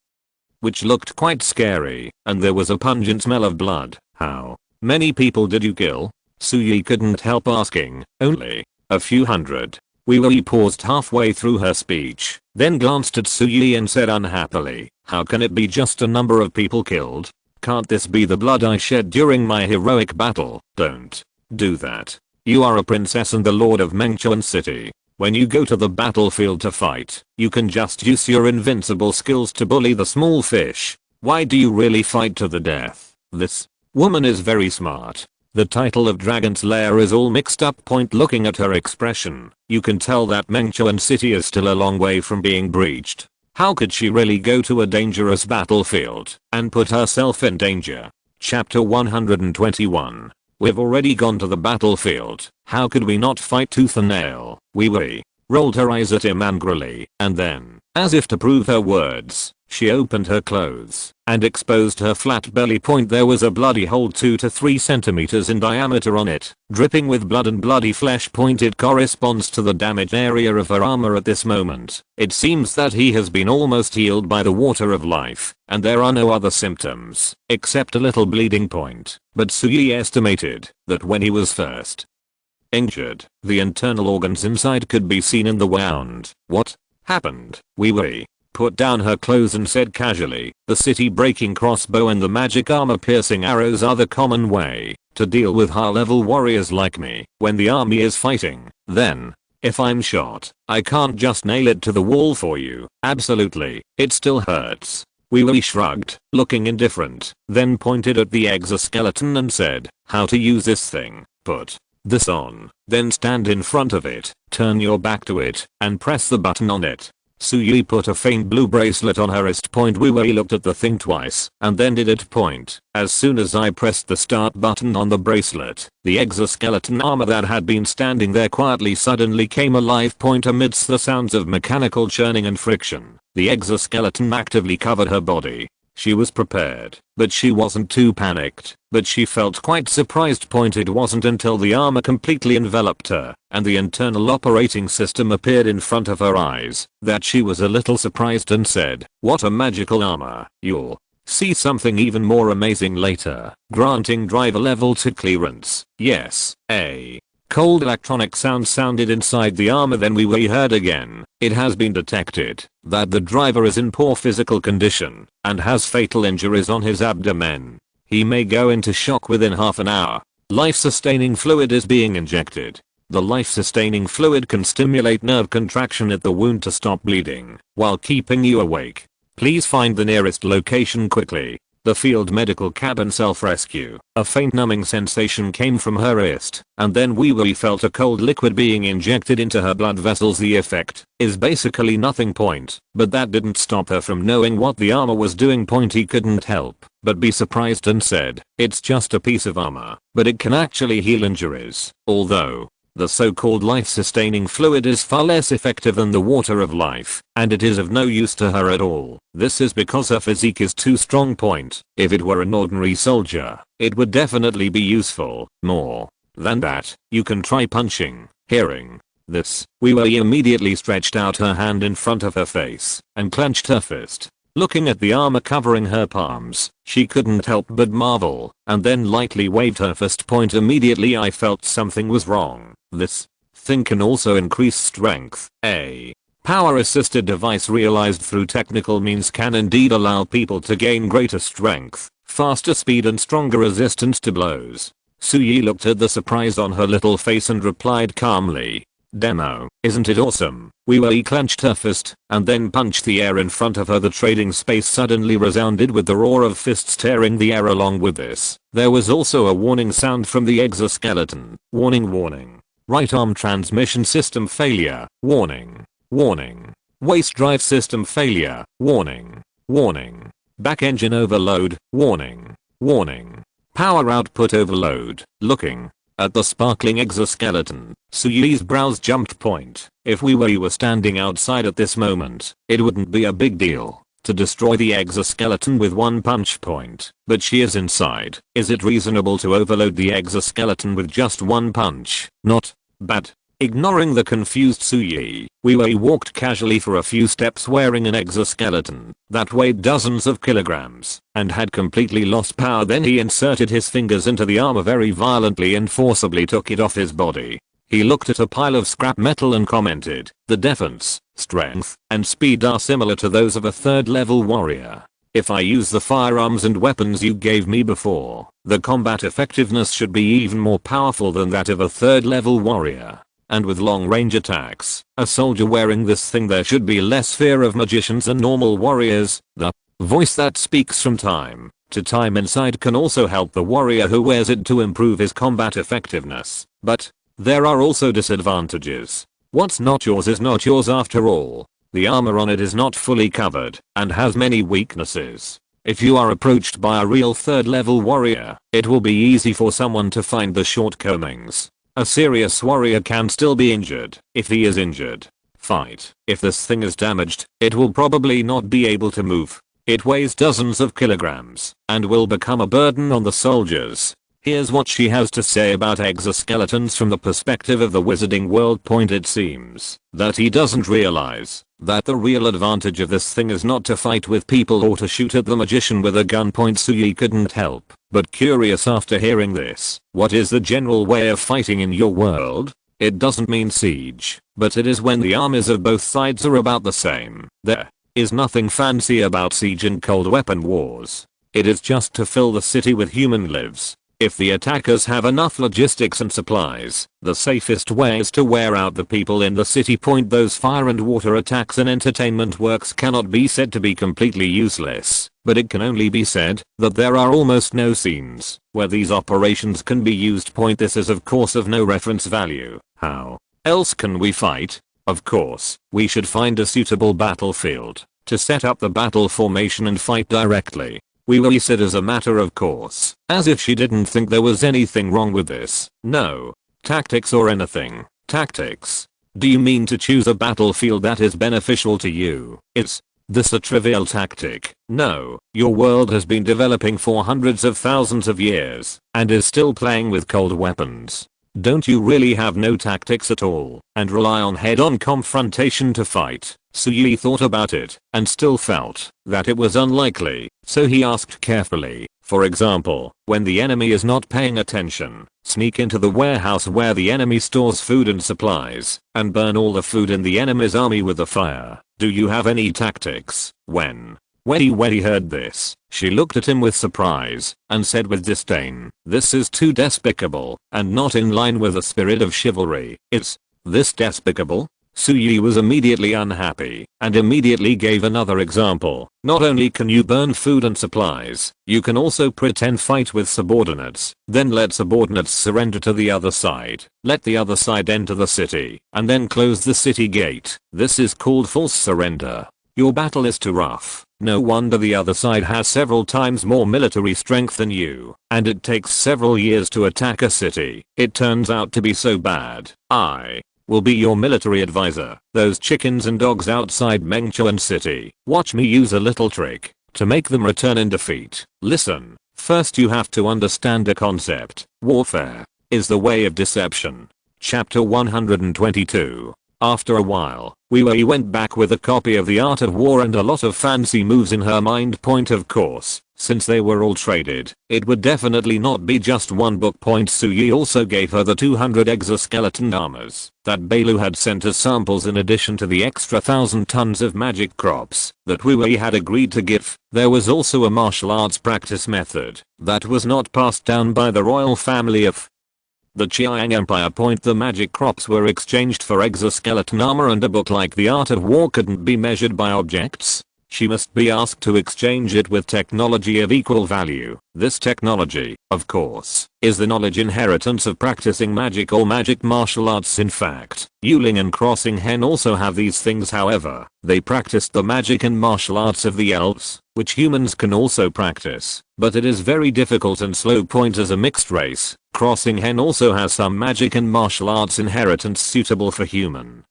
which looked quite scary, and there was a pungent smell of blood. How many people did you kill? Suyui couldn't help asking. Only a few hundred. Wee paused halfway through her speech, then glanced at Suyui and said unhappily, how can it be just a number of people killed? Can't this be the blood I shed during my heroic battle? Don't do that. You are a princess and the lord of Mengchuan City. When you go to the battlefield to fight, you can just use your invincible skills to bully the small fish. Why do you really fight to the death? This woman is very smart. The title of Dragon Slayer is all mixed up. Looking at her expression, you can tell that Mengchuan City is still a long way from being breached. How could she really go to a dangerous battlefield and put herself in danger? Chapter 121. We've already gone to the battlefield. How could we not fight tooth and nail? Wee rolled her eyes at him angrily, and then, as if to prove her words, she opened her clothes and exposed her flat belly. There was a bloody hole 2 to 3 centimeters in diameter on it, dripping with blood and bloody flesh. It corresponds to the damaged area of her armor at this moment. It seems that he has been almost healed by the water of life, and there are no other symptoms, except a little bleeding. But Suyui estimated that when he was first injured, the internal organs inside could be seen in the wound. What happened? Wee put down her clothes and said casually, the city breaking crossbow and the magic armor piercing arrows are the common way to deal with high level warriors like me. When the army is fighting, then if I'm shot, I can't just nail it to the wall for you. Absolutely, it still hurts. Wee shrugged, looking indifferent, then pointed at the exoskeleton and said, how to use this thing. Put this on, then stand in front of it, turn your back to it, and press the button on it. Suyui put a faint blue bracelet on her wrist. Wee looked at the thing twice and then did it. As soon as I pressed the start button on the bracelet, the exoskeleton armor that had been standing there quietly suddenly came alive. Amidst the sounds of mechanical churning and friction, the exoskeleton actively covered her body. She was prepared, but she wasn't too panicked, but she felt quite surprised. It wasn't until the armor completely enveloped her, and the internal operating system appeared in front of her eyes, that she was a little surprised and said, "What a magical armor. You'll see something even more amazing later." Granting driver level 2 clearance. Yes. A cold electronic sound sounded inside the armor. Then we heard again. It has been detected that the driver is in poor physical condition and has fatal injuries on his abdomen. He may go into shock within half an hour. Life-sustaining fluid is being injected. The life-sustaining fluid can stimulate nerve contraction at the wound to stop bleeding while keeping you awake. Please find the nearest location quickly. The field medical cabin self-rescue. A faint numbing sensation came from her wrist, and then we felt a cold liquid being injected into her blood vessels. The effect is basically nothing. But that didn't stop her from knowing what the armor was doing. He couldn't help but be surprised and said, "It's just a piece of armor, but it can actually heal injuries." Although the so-called life-sustaining fluid is far less effective than the water of life, and it is of no use to her at all. This is because her physique is too strong. If it were an ordinary soldier, it would definitely be useful. More than that, you can try punching. Hearing this, we immediately stretched out her hand in front of her face and clenched her fist. Looking at the armor covering her palms, she couldn't help but marvel, and then lightly waved her fist. Immediately I felt something was wrong. This thing can also increase strength. A power-assisted device realized through technical means can indeed allow people to gain greater strength, faster speed and stronger resistance to blows. Suyi looked at the surprise on her little face and replied calmly, "Demo, isn't it awesome?" We clenched her fist and then punched the air in front of her. The trading space suddenly resounded with the roar of fists tearing the air. Along with this, there was also a warning sound from the exoskeleton. Warning, warning. Right arm transmission system failure. Warning, warning. Waist drive system failure. Warning, warning. Back engine overload. Warning, warning. Power output overload. Looking at the sparkling exoskeleton, Suyi's brows jumped. If we were standing outside at this moment, it wouldn't be a big deal to destroy the exoskeleton with one punch. But she is inside. Is it reasonable to overload the exoskeleton with just one punch? Not bad. Ignoring the confused Suyi, we walked casually for a few steps wearing an exoskeleton that weighed dozens of kilograms and had completely lost power. Then he inserted his fingers into the armor very violently and forcibly took it off his body. He looked at a pile of scrap metal and commented, "The defense, strength, and speed are similar to those of a third-level warrior. If I use the firearms and weapons you gave me before, the combat effectiveness should be even more powerful than that of a third-level warrior. And with long-range attacks, a soldier wearing this thing, there should be less fear of magicians than normal warriors." The voice that speaks from time to time inside can also help the warrior who wears it to improve his combat effectiveness. But there are also disadvantages. What's not yours is not yours after all. The armor on it is not fully covered and has many weaknesses. If you are approached by a real third-level warrior, it will be easy for someone to find the shortcomings. A serious warrior can still be injured. If he is injured, fight. If this thing is damaged, it will probably not be able to move. It weighs dozens of kilograms and will become a burden on the soldiers. Here's what she has to say about exoskeletons from the perspective of the wizarding world. It seems that he doesn't realize that the real advantage of this thing is not to fight with people or to shoot at the magician with a gun. Suyi couldn't help but curious after hearing this. What is the general way of fighting in your world? It doesn't mean siege, but it is when the armies of both sides are about the same. There is nothing fancy about siege and cold weapon wars. It is just to fill the city with human lives. If the attackers have enough logistics and supplies, the safest way is to wear out the people in the city. Those fire and water attacks and entertainment works cannot be said to be completely useless, but it can only be said that there are almost no scenes where these operations can be used. This is of course of no reference value. How else can we fight? Of course, we should find a suitable battlefield to set up the battle formation and fight directly. We said as a matter of course, as if she didn't think there was anything wrong with this. No tactics or anything. Tactics? Do you mean to choose a battlefield that is beneficial to you? It's This a trivial tactic? No, your world has been developing for hundreds of thousands of years and is still playing with cold weapons. Don't you really have no tactics at all and rely on head-on confrontation to fight? Suyi thought about it and still felt that it was unlikely, so he asked carefully, for example, when the enemy is not paying attention, sneak into the warehouse where the enemy stores food and supplies and burn all the food in the enemy's army with a fire. Do you have any tactics? When Wendy heard this, she looked at him with surprise and said with disdain, "This is too despicable and not in line with the spirit of chivalry. It's this despicable?" Suyi was immediately unhappy and immediately gave another example. Not only can you burn food and supplies, you can also pretend fight with subordinates, then let subordinates surrender to the other side, let the other side enter the city, and then close the city gate. This is called false surrender. Your battle is too rough. No wonder the other side has several times more military strength than you, and it takes several years to attack a city. It turns out to be so bad. I will be your military advisor. Those chickens and dogs outside Mengchuan City, watch me use a little trick to make them return in defeat. Listen, first you have to understand a concept. Warfare is the way of deception. Chapter 122. After a while, Wei went back with a copy of The Art of War and a lot of fancy moves in her mind. Point of course, since they were all traded, it would definitely not be just one book. Point. Suyi also gave her the 200 exoskeleton armors that Bailu had sent as samples in addition to the extra 1,000 tons of magic crops that Wei had agreed to give. There was also a martial arts practice method that was not passed down by the royal family of the Qiang Empire. Point. The magic crops were exchanged for exoskeleton armor, and a book like The Art of War couldn't be measured by objects. She must be asked to exchange it with technology of equal value. This technology, of course, is the knowledge inheritance of practicing magic or magic martial arts. In fact, Yuling and Crossing Hen also have these things. However, they practiced the magic and martial arts of the elves, which humans can also practice, but it is very difficult and slow. Point. As a mixed race, Crossing Hen also has some magic and martial arts inheritance suitable for human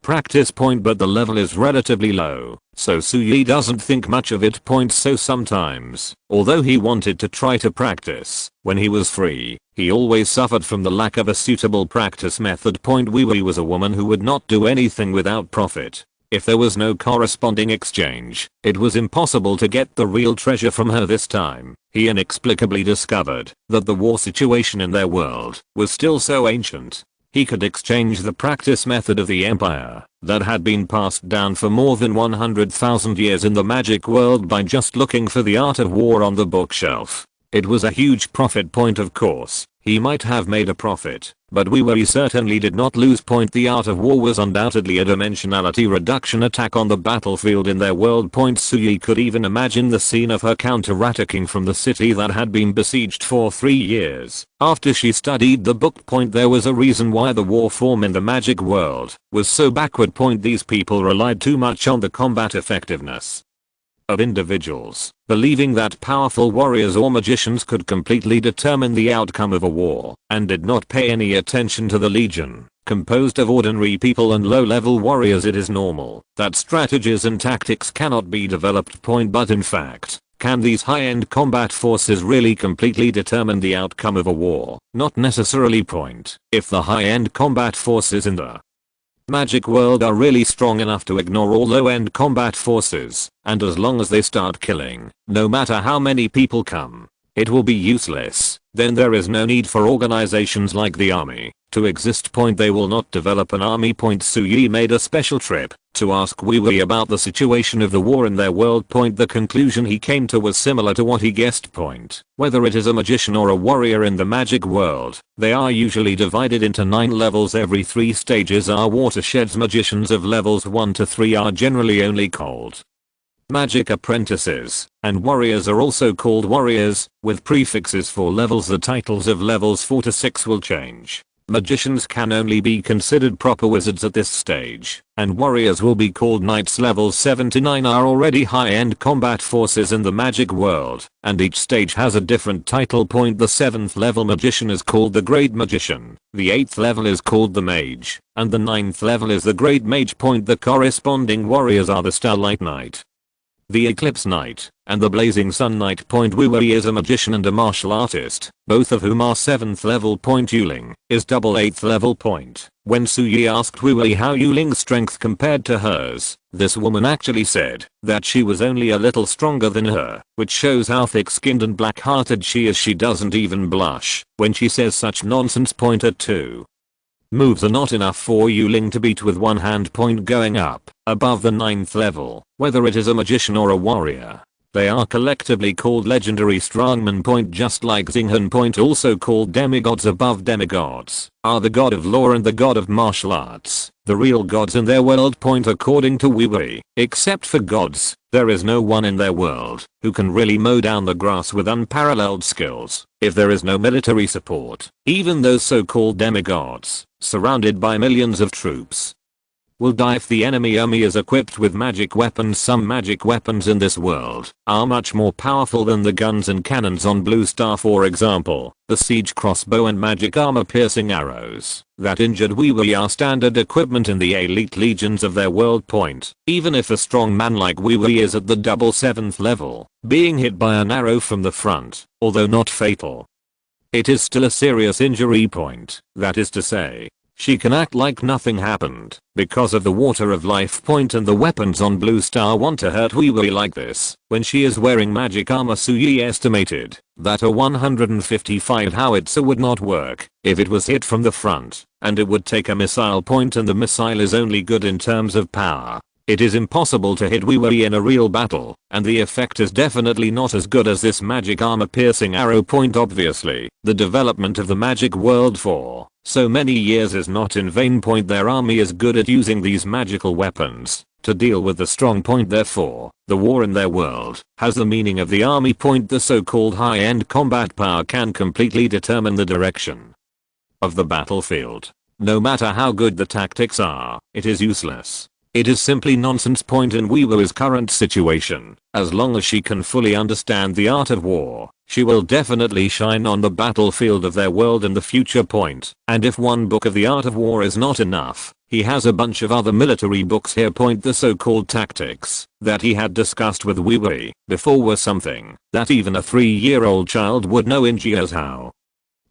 practice. Point. But the level is relatively low, so Suyi doesn't think much of it. Point. So sometimes, although he wanted to try to practice when he was free, he always suffered from the lack of a suitable practice method. Point. Wei was a woman who would not do anything without profit. If there was no corresponding exchange, it was impossible to get the real treasure from her. This time, he inexplicably discovered that the war situation in their world was still so ancient. He could exchange the practice method of the empire that had been passed down for more than 100,000 years in the magic world by just looking for The Art of War on the bookshelf. It was a huge profit. Point. Of course, he might have made a profit, but Wei certainly did not lose. Point. The Art of War was undoubtedly a dimensionality reduction attack on the battlefield in their world. Point. Suyi could even imagine the scene of her counterattacking from the city that had been besieged for 3 years. After she studied the book. Point. There was a reason why the war form in the magic world was so backward. Point. These people relied too much on the combat effectiveness of individuals, believing that powerful warriors or magicians could completely determine the outcome of a war, and did not pay any attention to the legion, composed of ordinary people and low-level warriors. It is normal that strategies and tactics cannot be developed. Point. But in fact, can these high-end combat forces really completely determine the outcome of a war? Not necessarily. Point. If the high-end combat forces in the magic world are really strong enough to ignore all low-end combat forces, and as long as they start killing, no matter how many people come, it will be useless, then there is no need for organizations like the army to exist. Point. They will not develop an army. Point. Suyi made a special trip to ask Wei about the situation of the war in their world. Point. The conclusion he came to was similar to what he guessed. Point. Whether it is a magician or a warrior in the magic world, they are usually divided into 9 levels. Every 3 stages are watersheds. Magicians of levels 1 to 3 are generally only called magic apprentices, and warriors are also called warriors, with prefixes for levels. The titles of levels 4 to 6 will change Magicians can only be considered proper wizards at this stage, and warriors will be called knights. Levels 7 to 9 are already high-end combat forces in the magic world, and each stage has a different title point. The 7th level magician is called the Great Magician, the 8th level is called the Mage, and the 9th level is the Great Mage point. The corresponding warriors are the Starlight Knight, the Eclipse Knight, and the Blazing Sun Knight point. Wu Wei is a magician and a martial artist, both of whom are 7th level point. Yuling is double 8th level point. When Su Yi asked Wu Wei how Yuling's strength compared to hers, this woman actually said that she was only a little stronger than her, which shows how thick-skinned and black-hearted she is. She doesn't even blush when she says such nonsense. Point at 2. Moves are not enough for Yuling to beat with one hand. Point going up above the 9th level, whether it is a magician or a warrior. They are collectively called legendary strongmen point, just like Xinghan point, also called demigods. Above demigods are the god of law and the god of martial arts, the real gods in their world point according to Wu Wei. Except for gods, there is no one in their world who can really mow down the grass with unparalleled skills. If there is no military support, even those so-called demigods, surrounded by millions of troops, will die if the enemy army is equipped with magic weapons. Some magic weapons in this world are much more powerful than the guns and cannons on Blue Star. For example, the siege crossbow and magic armor-piercing arrows that injured Wu Wei are standard equipment in the elite legions of their world point. Even if a strong man like Wu Wei is at the double 7th level, being hit by an arrow from the front, although not fatal, it is still a serious injury point. That is to say, she can act like nothing happened because of the water of life point, and the weapons on Blue Star want to hurt Wu Wei like this. When she is wearing magic armor, Su Yi estimated that a 155 howitzer would not work if it was hit from the front, and it would take a missile point, and the missile is only good in terms of power. It is impossible to hit Wu Wei in a real battle, and the effect is definitely not as good as this magic armor piercing arrow point. Obviously, the development of the magic world for so many years is not in vain point. Their army is good at using these magical weapons to deal with the strong point. Therefore, the war in their world has the meaning of the army point. The so-called high-end combat power can completely determine the direction of the battlefield. No matter how good the tactics are, it is useless. It is simply nonsense point in Wu Wei's current situation. As long as she can fully understand the art of war, she will definitely shine on the battlefield of their world in the future point. And if one book of the art of war is not enough, he has a bunch of other military books here point. The so-called tactics that he had discussed with Wu Wei before were something that even a 3-year-old child would know in years how.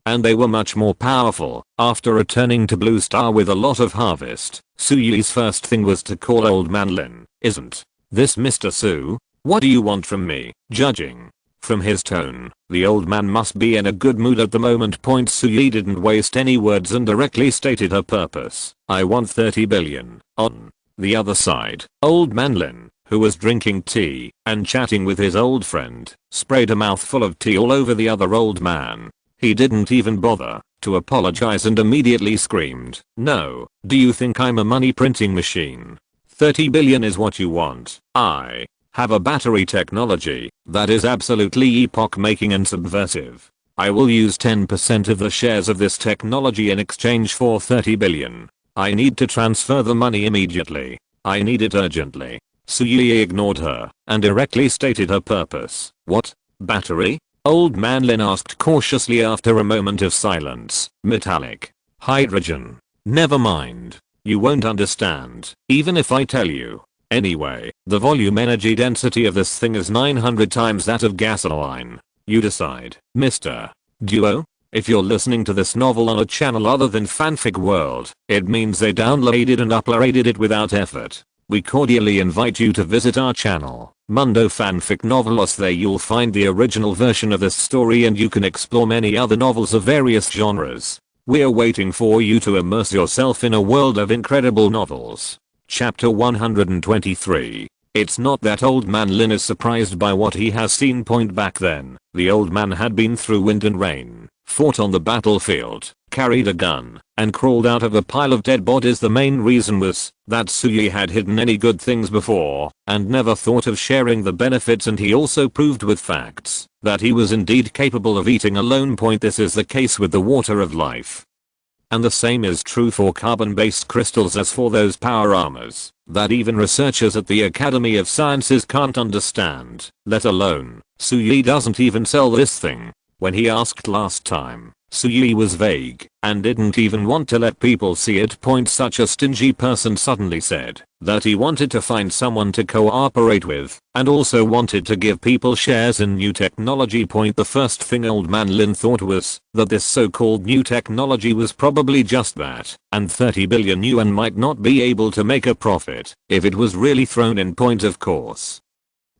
And they were much more powerful. After returning to Blue Star with a lot of harvest, Su Yi's first thing was to call Old Man Lin. "Isn't this Mr. Su? What do you want from me?" Judging from his tone, the old man must be in a good mood at the moment. Su Yi didn't waste any words and directly stated her purpose. "I want 30 billion. On the other side, Old Man Lin, who was drinking tea and chatting with his old friend, sprayed a mouthful of tea all over the other old man. He didn't even bother to apologize and immediately screamed, "No, do you think I'm a money printing machine? 30 billion is what you want. I have a battery technology that is absolutely epoch-making and subversive. I will use 10% of the shares of this technology in exchange for 30 billion. I need to transfer the money immediately. I need it urgently." Su Yi ignored her and directly stated her purpose. "What? Battery?" Old Man Lin asked cautiously after a moment of silence. "Metallic. Hydrogen. Never mind. You won't understand, even if I tell you. Anyway, the volume energy density of this thing is 900 times that of gasoline. You decide, Mr. Duo." If you're listening to this novel on a channel other than Fanfic World, it means they downloaded and uploaded it without effort. We cordially invite you to visit our channel, Mundo Fanfic Novelos. There you'll find the original version of this story, and you can explore many other novels of various genres. We're waiting for you to immerse yourself in a world of incredible novels. Chapter 123. It's not that Old Man Lin is surprised by what he has seen. Back then, the old man had been through wind and rain, fought on the battlefield, carried a gun, and crawled out of a pile of dead bodies. The main reason was that Su Yi had hidden any good things before and never thought of sharing the benefits, and he also proved with facts that he was indeed capable of eating alone. This is the case with the water of life. And the same is true for carbon-based crystals as for those power armors that even researchers at the Academy of Sciences can't understand, let alone, Suyi doesn't even sell this thing. When he asked last time, Suyi was vague and didn't even want to let people see it. Such a stingy person suddenly said that he wanted to find someone to cooperate with and also wanted to give people shares in new technology. The first thing Old Man Lin thought was that this so-called new technology was probably just that, and 30 billion yuan might not be able to make a profit if it was really thrown in. Of course,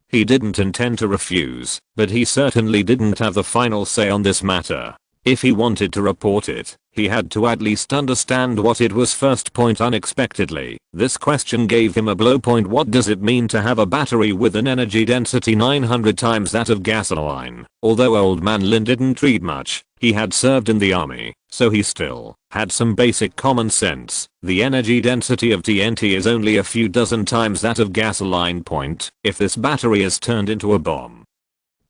he didn't intend to refuse, but he certainly didn't have the final say on this matter. If he wanted to report it, he had to at least understand what it was first. Unexpectedly, this question gave him a blow. What does it mean to have a battery with an energy density 900 times that of gasoline? Although Old Man Lin didn't read much, he had served in the army, so he still had some basic common sense. The energy density of TNT is only a few dozen times that of gasoline. If this battery is turned into a bomb,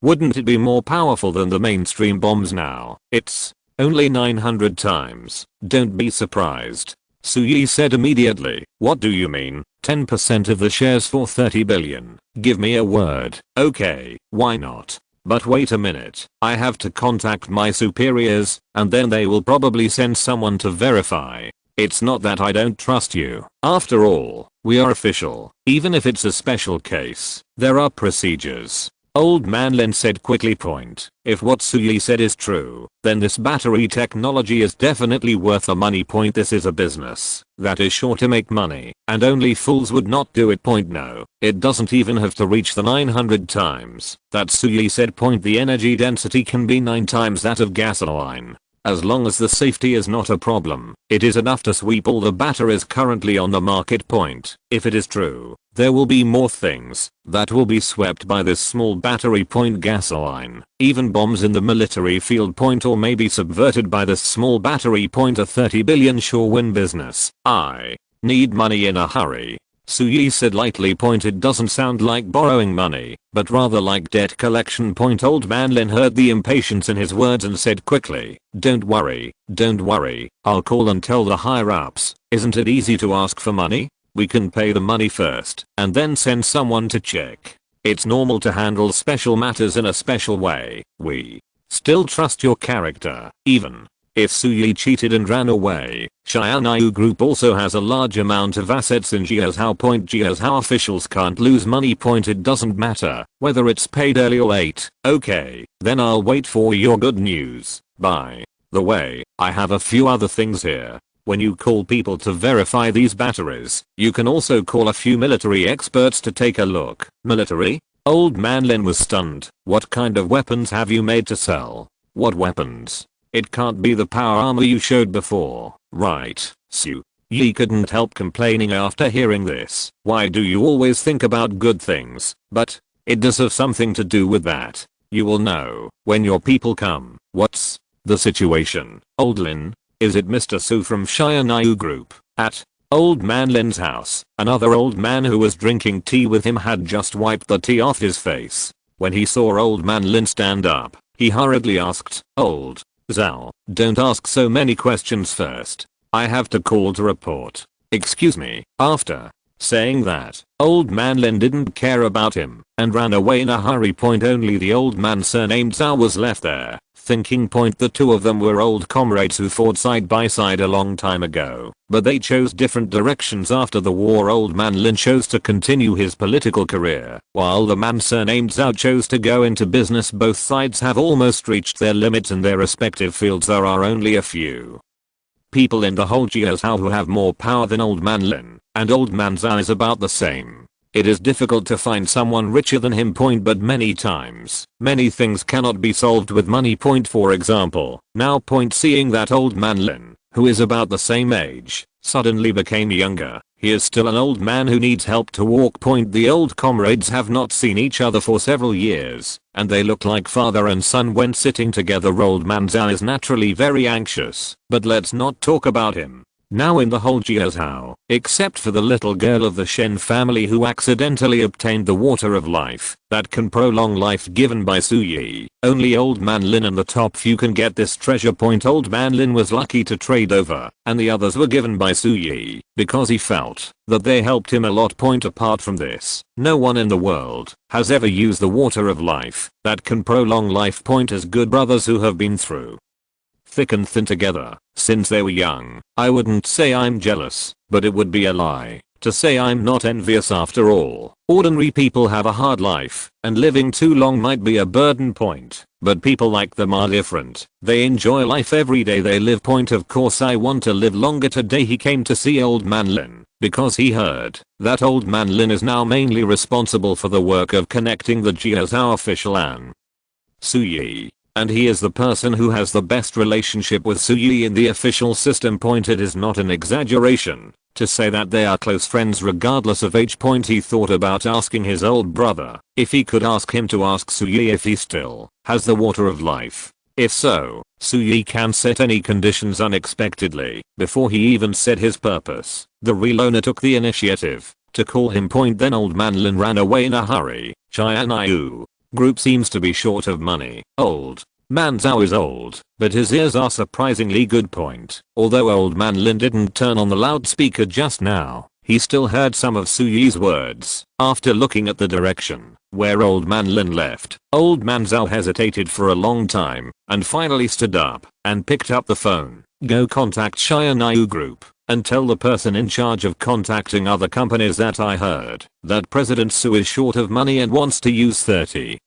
wouldn't it be more powerful than the mainstream bombs now? It's only 900 times. Don't be surprised, Suyi said immediately. What do you mean? 10% of the shares for 30 billion. Give me a word. Okay, why not? But wait a minute, I have to contact my superiors, and then they will probably send someone to verify. It's not that I don't trust you. After all, we are official. Even if it's a special case, there are procedures. Old Man Lin said quickly. If what Suyi said is true, then this battery technology is definitely worth the money. This is a business that is sure to make money, and only fools would not do it. No, it doesn't even have to reach the 900 times that Suyi said. The energy density can be 9 times that of gasoline. As long as the safety is not a problem, it is enough to sweep all the batteries currently on the market. If it is true, there will be more things that will be swept by this small battery. Gasoline, even bombs in the military field. Or maybe subverted by this small battery. A 30 billion sure win business. I need money in a hurry, Suyi said lightly. It doesn't sound like borrowing money, but rather like debt collection. Old Man Lin heard the impatience in his words and said quickly, don't worry, I'll call and tell the higher ups. Isn't it easy to ask for money? We can pay the money first and then send someone to check. It's normal to handle special matters in a special way. We still trust your character, even if Suyi cheated and ran away. Xianyu Group also has a large amount of assets in Jiuzhou. Jiuzhou officials can't lose money. It doesn't matter whether it's paid early or late. Okay, then I'll wait for your good news. By the way, I have a few other things here. When you call people to verify these batteries, you can also call a few military experts to take a look. Military? Old Man Lin was stunned. What kind of weapons have you made to sell? What weapons? It can't be the power armor you showed before, right? Suyi couldn't help complaining after hearing this. Why do you always think about good things? But it does have something to do with that. You will know when your people come. What's the situation, Old Lin? Is it Mr. Su from Xianyu Group? At Old Man Lin's house, another old man who was drinking tea with him had just wiped the tea off his face. When he saw Old Man Lin stand up, he hurriedly asked, Old Zhao, don't ask so many questions first. I have to call to report. Excuse me. After saying that, Old Man Lin didn't care about him and ran away in a hurry. Only the old man surnamed Zhao was left there, thinking. The two of them were old comrades who fought side by side a long time ago, but they chose different directions after the war. Old Man Lin chose to continue his political career, while the man surnamed Zhao chose to go into business. Both sides have almost reached their limits in their respective fields. There are only a few people in the whole Jiuzhou who have more power than Old Man Lin, and Old Man Zhao is about the same. It is difficult to find someone richer than him. But many times, many things cannot be solved with money. For example, now. Seeing that Old Man Lin, who is about the same age, suddenly became younger, he is still an old man who needs help to walk. The old comrades have not seen each other for several years, and they look like father and son when sitting together. Old Man Zhao is naturally very anxious, but let's not talk about him. now in the whole Jiazhou, except for the little girl of the Shen family who accidentally obtained the water of life that can prolong life given by Su Yi. Only Old Man Lin and the top few can get this treasure point. Old Man Lin was lucky to trade over, and the others were given by Su Yi because he felt that they helped him a lot. Point apart from this, no one in the world has ever used the water of life that can prolong life. Point as good brothers who have been through thick and thin together since they were young. I wouldn't say I'm jealous, but it would be a lie to say I'm not envious. After all, ordinary people have a hard life, and living too long might be a burden. Point, but people like them are different. They enjoy life every day they live. Point, of course I want to live longer. Today he came to see Old Man Lin because he heard that Old Man Lin is now mainly responsible for the work of connecting the Jiazhou official and Su Yi, and he is the person who has the best relationship with Su Yi in the official system. Point, it is not an exaggeration to say that they are close friends regardless of age. Point, he thought about asking his old brother if he could ask him to ask Su Yi if he still has the water of life. If so, Su Yi can set any conditions unexpectedly. Before he even said his purpose, the real owner took the initiative to call him. Point, then Old Man Lin ran away in a hurry. Qianyu group seems to be short of money. Old Man Zhao is old, but his ears are surprisingly good. Point, although Old Man Lin didn't turn on the loudspeaker just now, he still heard some of Su Yi's words. After looking at the direction where Old Man Lin left, Old Man Zhao hesitated for a long time and finally stood up and picked up the phone. Go contact Qianyu group and tell the person in charge of contacting other companies that I heard that President Su is short of money and wants to use 30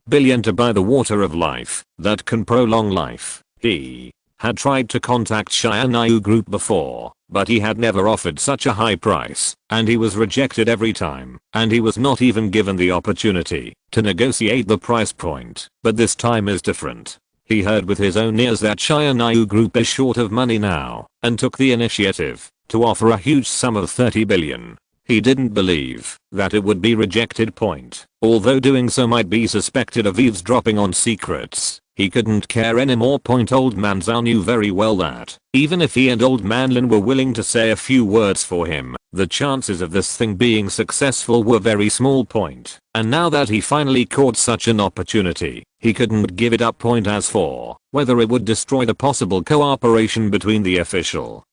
billion to buy the water of life that can prolong life. He had tried to contact Qianyu group before, but he had never offered such a high price, and he was rejected every time, and he was not even given the opportunity to negotiate the price. Point, but this time is different. He heard with his own ears that Qianyu group is short of money now, and took the initiative to offer a huge sum of 30 billion. He didn't believe that it would be rejected. Point, although doing so might be suspected of eavesdropping on secrets, he couldn't care anymore. Point, Old Man Zhao knew very well that even if he and Old Man Lin were willing to say a few words for him, the chances of this thing being successful were very small. Point, and now that he finally caught such an opportunity, he couldn't give it up. Point, as for whether it would destroy the possible cooperation between the official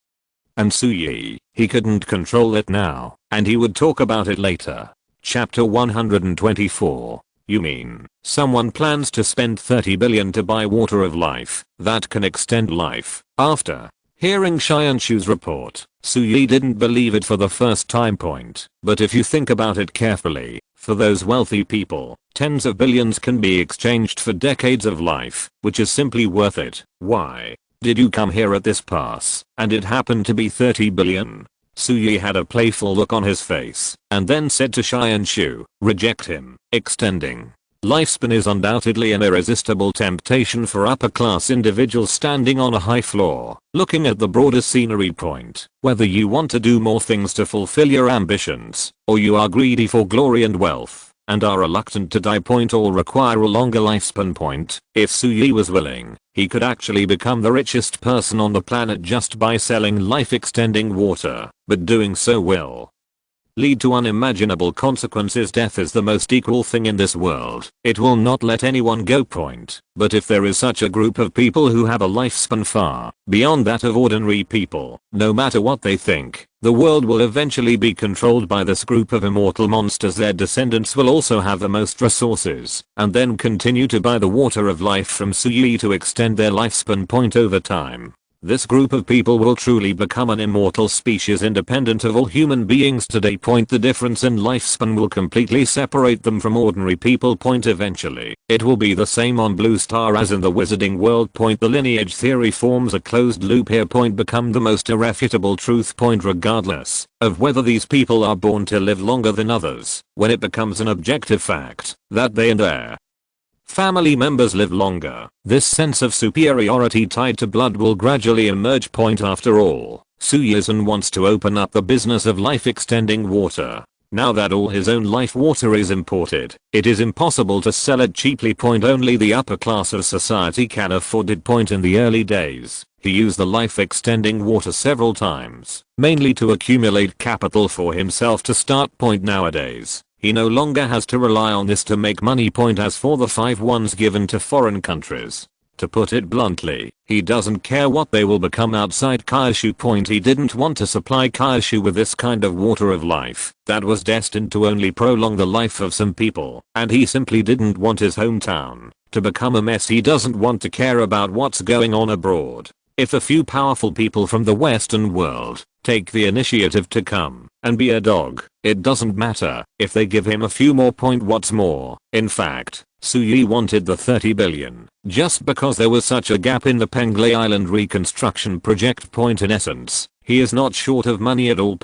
and Su Yi, he couldn't control it now, and he would talk about it later. Chapter 124. You mean someone plans to spend 30 billion to buy water of life that can extend life? After hearing Qianxu's report, Su Yi didn't believe it for the first time. Point, but if you think about it carefully, for those wealthy people, tens of billions can be exchanged for decades of life, which is simply worth it. Why did you come here at this pass, and it happened to be 30 billion? Su Yi had a playful look on his face, and then said to Qianxu, reject him. Extending lifespan is undoubtedly an irresistible temptation for upper-class individuals standing on a high floor, looking at the broader scenery. Point, whether you want to do more things to fulfill your ambitions, or you are greedy for glory and wealth, and are reluctant to die. Point, all require a longer lifespan. Point, if Su Yi was willing, he could actually become the richest person on the planet just by selling life-extending water, but doing so will lead to unimaginable consequences. Death is the most equal thing in this world. It will not let anyone go. Point, but if there is such a group of people who have a lifespan far beyond that of ordinary people, no matter what they think, the world will eventually be controlled by this group of immortal monsters. Their descendants will also have the most resources, and then continue to buy the water of life from Su Yi to extend their lifespan. Point, over time, this group of people will truly become an immortal species independent of all human beings today. Point, the difference in lifespan will completely separate them from ordinary people. Point, eventually, it will be the same on Blue Star as in the wizarding world. Point, the lineage theory forms a closed loop here. Point, become the most irrefutable truth. Point, regardless of whether these people are born to live longer than others, when it becomes an objective fact that they and their family members live longer, this sense of superiority tied to blood will gradually emerge. Point, after all, Su Yizhen wants to open up the business of life-extending water. Now that all his own life water is imported, it is impossible to sell it cheaply. Point, only the upper class of society can afford it. Point, in the early days, He used the life-extending water several times, mainly to accumulate capital for himself to start. Nowadays, he no longer has to rely on this to make money. As for the 5 ones given to foreign countries, to put it bluntly, he doesn't care what they will become outside Kyushu. He didn't want to supply Kyushu with this kind of water of life that was destined to only prolong the life of some people, and he simply didn't want his hometown to become a mess. He doesn't want to care about what's going on abroad. If a few powerful people from the Western world take the initiative to come and be a dog, it doesn't matter if they give him a few more. What's more, in fact, Suyi wanted the 30 billion just because there was such a gap in the Penglay Island reconstruction project. In essence, he is not short of money at all.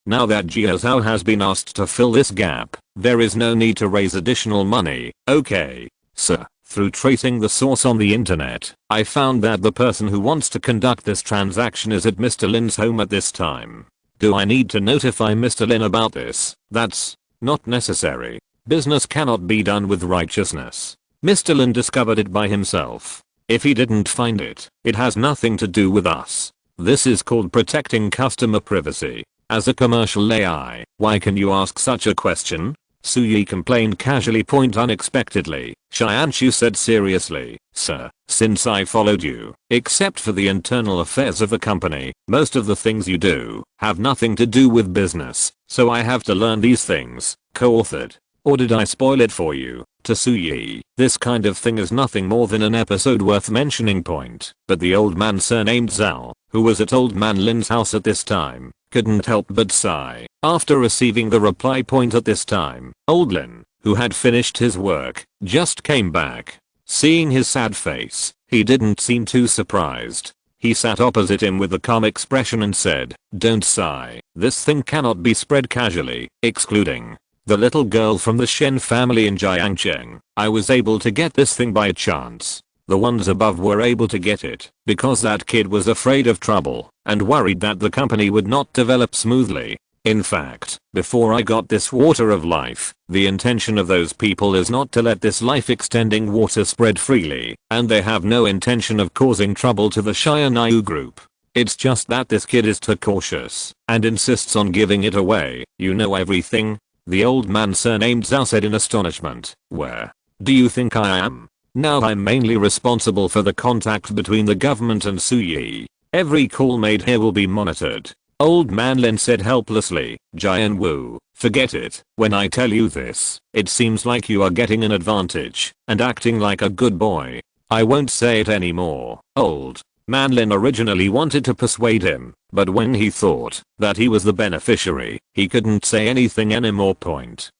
Now that Jiazhou has been asked to fill this gap, there is no need to raise additional money. Okay, sir. Through tracing the source on the internet, I found that the person who wants to conduct this transaction is at Mr. Lin's home at this time. Do I need to notify Mr. Lin about this? That's not necessary. Business cannot be done with righteousness. Mr. Lin discovered it by himself. If he didn't find it, it has nothing to do with us. This is called protecting customer privacy. As a commercial AI, why can you ask such a question? Suyi complained casually. Unexpectedly, Xianshu said seriously, sir, since I followed you, except for the internal affairs of the company, most of the things you do have nothing to do with business, so I have to learn these things. Co-authored. Or did I spoil it for you? To Suyi, this kind of thing is nothing more than an episode worth mentioning. But the old man surnamed Zhao, who was at Old Man Lin's house at this time, couldn't help but sigh after receiving the reply. At this time, Old Lin, who had finished his work, just came back. Seeing his sad face, he didn't seem too surprised. He sat opposite him with a calm expression and said, don't sigh, this thing cannot be spread casually, excluding the little girl from the Shen family in Jiangcheng. I was able to get this thing by chance. The ones above were able to get it because that kid was afraid of trouble and worried that the company would not develop smoothly. In fact, before I got this water of life, the intention of those people is not to let this life-extending water spread freely, and they have no intention of causing trouble to the Xianyu group. It's just that this kid is too cautious and insists on giving it away. You know everything? The old man surnamed Zhao said in astonishment. Where do you think I am? Now I'm mainly responsible for the contact between the government and Suyi. Every call made here will be monitored. Old man Lin said helplessly. Jian Wu, forget it. When I tell you this, it seems like you are getting an advantage and acting like a good boy. I won't say it anymore. Old man Lin originally wanted to persuade him, but when he thought that he was the beneficiary, he couldn't say anything anymore.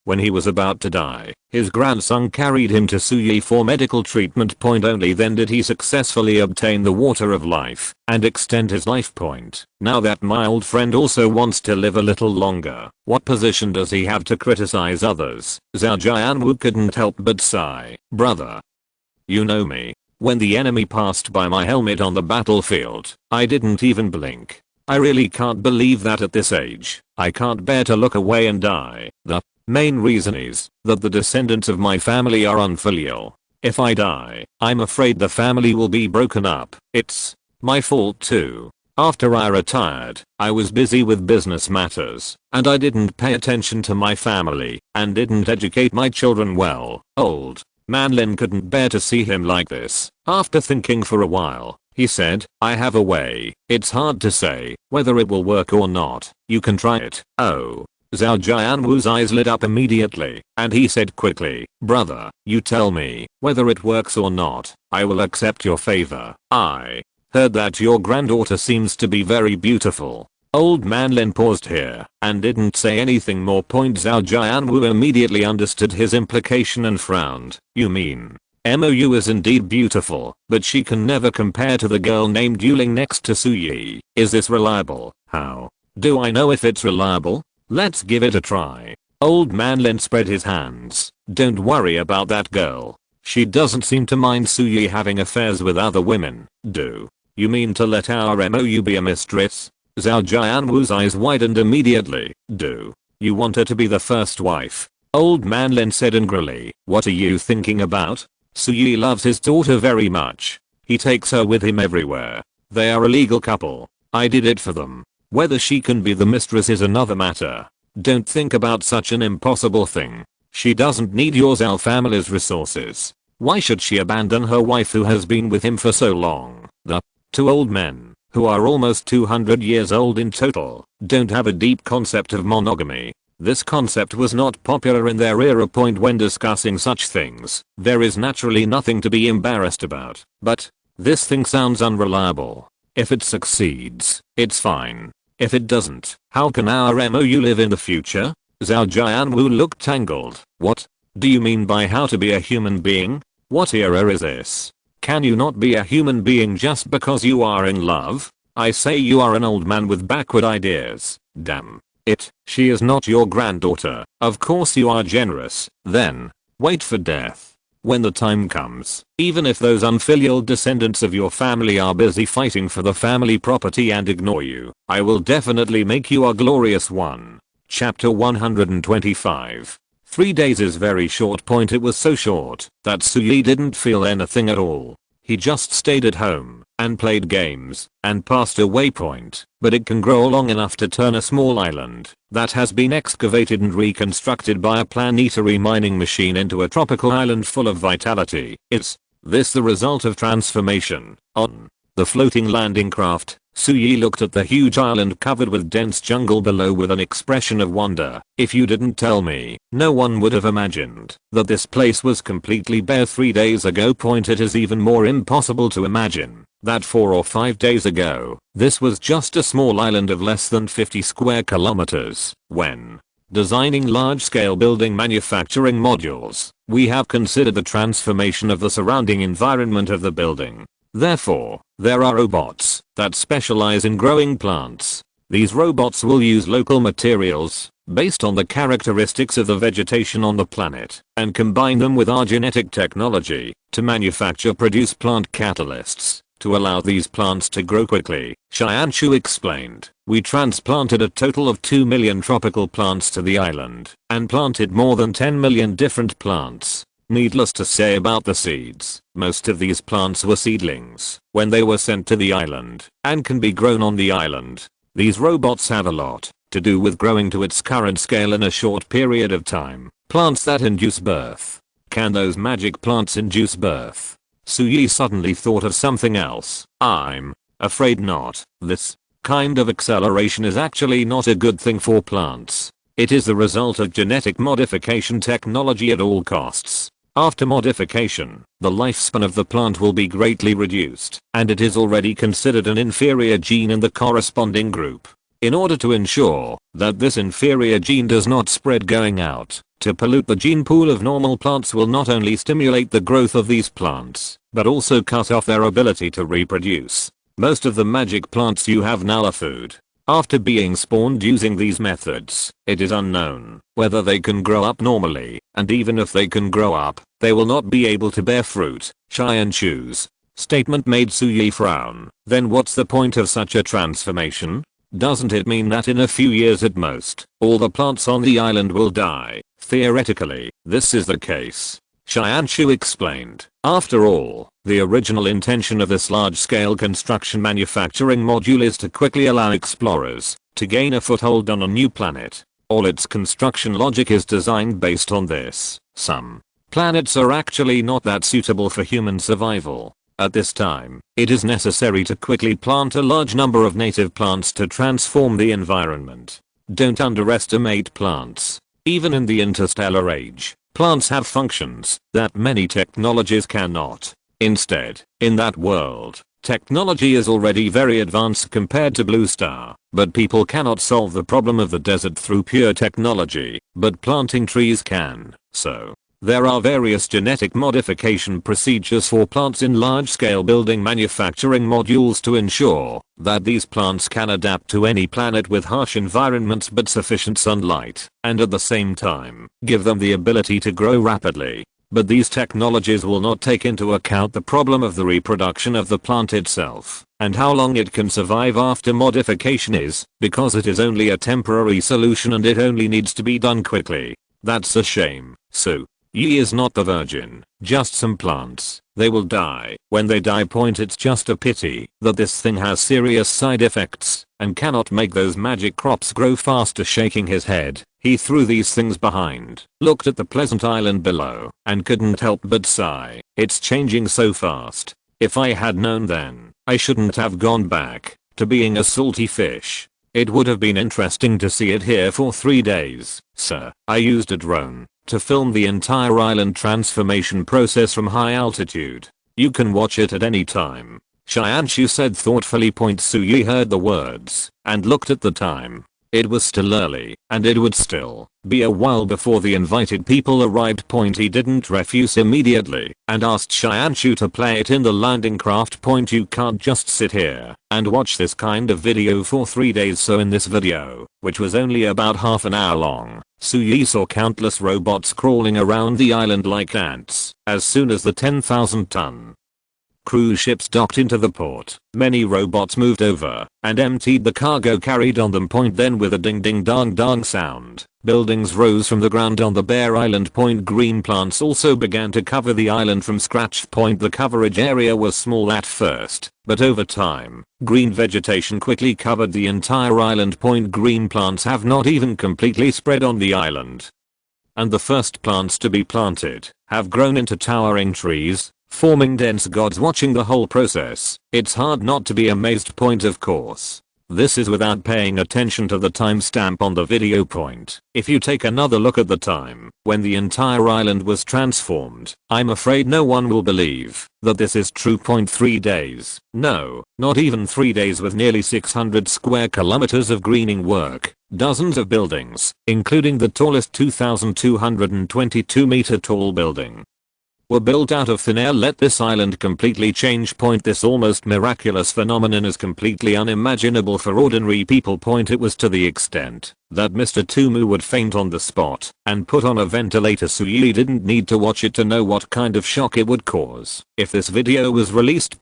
When he was about to die, his grandson carried him to Suyi for medical treatment. Only then did he successfully obtain the water of life and extend his life. Now that my old friend also wants to live a little longer, what position does he have to criticize others? Zhao Jianwu couldn't help but sigh. Brother, you know me. When the enemy passed by my helmet on the battlefield, I didn't even blink. I really can't believe that at this age, I can't bear to look away and die. The main reason is that the descendants of my family are unfilial. If I die, I'm afraid the family will be broken up. It's my fault too. After I retired, I was busy with business matters, and I didn't pay attention to my family, and didn't educate my children well. Old man Lin couldn't bear to see him like this. After thinking for a while, he said, I have a way. It's hard to say whether it will work or not. You can try it. Oh. Zhao Jianwu's eyes lit up immediately, and he said quickly, brother, you tell me whether it works or not. I will accept your favor. I heard that your granddaughter seems to be very beautiful. Old man Lin paused here and didn't say anything more. Zhao Jianwu immediately understood his implication and frowned. You mean Mou is indeed beautiful, but she can never compare to the girl named Yuling next to Suyi. Is this reliable? How do I know if it's reliable? Let's give it a try. Old man Lin spread his hands. Don't worry about that girl. She doesn't seem to mind Suyi having affairs with other women. Do you mean to let our Mou be a mistress? Zhao Jianwu's eyes widened immediately. Do you want her to be the first wife? Old man Lin said angrily. What are you thinking about? Suyi loves his daughter very much. He takes her with him everywhere. They are a legal couple. I did it for them. Whether she can be the mistress is another matter. Don't think about such an impossible thing. She doesn't need your Zal family's resources. Why should she abandon her wife who has been with him for so long? The two old men, who are almost 200 years old in total, don't have a deep concept of monogamy. This concept was not popular in their era. Point when discussing such things, there is naturally nothing to be embarrassed about. But this thing sounds unreliable. If it succeeds, it's fine. If it doesn't, how can our MOU live in the future? Zhao Jianwu looked tangled. What do you mean by how to be a human being? What era is this? Can you not be a human being just because you are in love? I say you are an old man with backward ideas. Damn it, she is not your granddaughter. Of course you are generous. Then wait for death. When the time comes, even if those unfilial descendants of your family are busy fighting for the family property and ignore you, I will definitely make you a glorious one. Chapter 125. 3 days is very short. Point it was so short that Suyi didn't feel anything at all. He just stayed at home and played games and passed a waypoint, but it can grow long enough to turn a small island that has been excavated and reconstructed by a planetary mining machine into a tropical island full of vitality. Is this the result of transformation? On the floating landing craft, Suyi looked at the huge island covered with dense jungle below with an expression of wonder. If you didn't tell me, no one would have imagined that this place was completely bare 3 days ago. Point it is even more impossible to imagine that 4 or 5 days ago, this was just a small island of less than 50 square kilometers. When designing large-scale building manufacturing modules, we have considered the transformation of the surrounding environment of the building. Therefore, there are robots that specialize in growing plants. These robots will use local materials based on the characteristics of the vegetation on the planet and combine them with our genetic technology to produce plant catalysts to allow these plants to grow quickly. Xianshu explained. We transplanted a total of 2 million tropical plants to the island and planted more than 10 million different plants. Needless to say about the seeds, most of these plants were seedlings when they were sent to the island and can be grown on the island. These robots have a lot to do with growing to its current scale in a short period of time. Plants that induce birth. Can those magic plants induce birth? Suyi suddenly thought of something else. I'm afraid not. This kind of acceleration is actually not a good thing for plants. It is the result of genetic modification technology at all costs. After modification, the lifespan of the plant will be greatly reduced, and it is already considered an inferior gene in the corresponding group. In order to ensure that this inferior gene does not spread going out to pollute the gene pool of normal plants will not only stimulate the growth of these plants, but also cut off their ability to reproduce. Most of the magic plants you have now are food. After being spawned using these methods, it is unknown whether they can grow up normally, and even if they can grow up, they will not be able to bear fruit. Xianshu's statement made Suyi frown. Then what's the point of such a transformation? Doesn't it mean that in a few years at most, all the plants on the island will die? Theoretically, this is the case. Xianshu explained. After all, the original intention of this large-scale construction manufacturing module is to quickly allow explorers to gain a foothold on a new planet. All its construction logic is designed based on this. Some planets are actually not that suitable for human survival. At this time, it is necessary to quickly plant a large number of native plants to transform the environment. Don't underestimate plants. Even in the interstellar age, plants have functions that many technologies cannot. Instead, in that world, technology is already very advanced compared to Blue Star, but people cannot solve the problem of the desert through pure technology, but planting trees can. So, there are various genetic modification procedures for plants in large-scale building manufacturing modules to ensure that these plants can adapt to any planet with harsh environments but sufficient sunlight, and at the same time, give them the ability to grow rapidly. But these technologies will not take into account the problem of the reproduction of the plant itself, and how long it can survive after modification is, because it is only a temporary solution and it only needs to be done quickly. That's a shame. So, Yi is not the virgin, just some plants. They will die. When they die, it's just a pity that this thing has serious side effects and cannot make those magic crops grow faster. Shaking his head, he threw these things behind, looked at the pleasant island below, and couldn't help but sigh. It's changing so fast. If I had known then, I shouldn't have gone back to being a salty fish. It would have been interesting to see it here for 3 days, sir. I used a drone to film the entire island transformation process from high altitude. You can watch it at any time. Xianshu said thoughtfully. Suyi heard the words and looked at the time. It was still early, and it would still be a while before the invited people arrived. He didn't refuse immediately and asked Xianshu to play it in the landing craft. You can't just sit here and watch this kind of video for 3 days. So in this video, which was only about half an hour long, Suyi saw countless robots crawling around the island like ants. As soon as the 10,000-ton cruise ships docked into the port, many robots moved over and emptied the cargo carried on them. Then with a ding ding dong dong sound, buildings rose from the ground on the bare island. Green plants also began to cover the island from scratch. The coverage area was small at first, but over time, green vegetation quickly covered the entire island. Green plants have not even completely spread on the island, and the first plants to be planted have grown into towering trees, forming dense gods. Watching the whole process, it's hard not to be amazed. Of course, this is without paying attention to the timestamp on the video. If you take another look at the time when the entire island was transformed, I'm afraid no one will believe that this is true. 3 days. No, not even 3 days, with nearly 600 square kilometers of greening work. Dozens of buildings, including the tallest 2,222 meter tall building, were built out of thin air. Let this island completely change. This almost miraculous phenomenon is completely unimaginable for ordinary people. It was to the extent that Mr. Tumu would faint on the spot and put on a ventilator. Suyi didn't need to watch it to know what kind of shock it would cause if this video was released.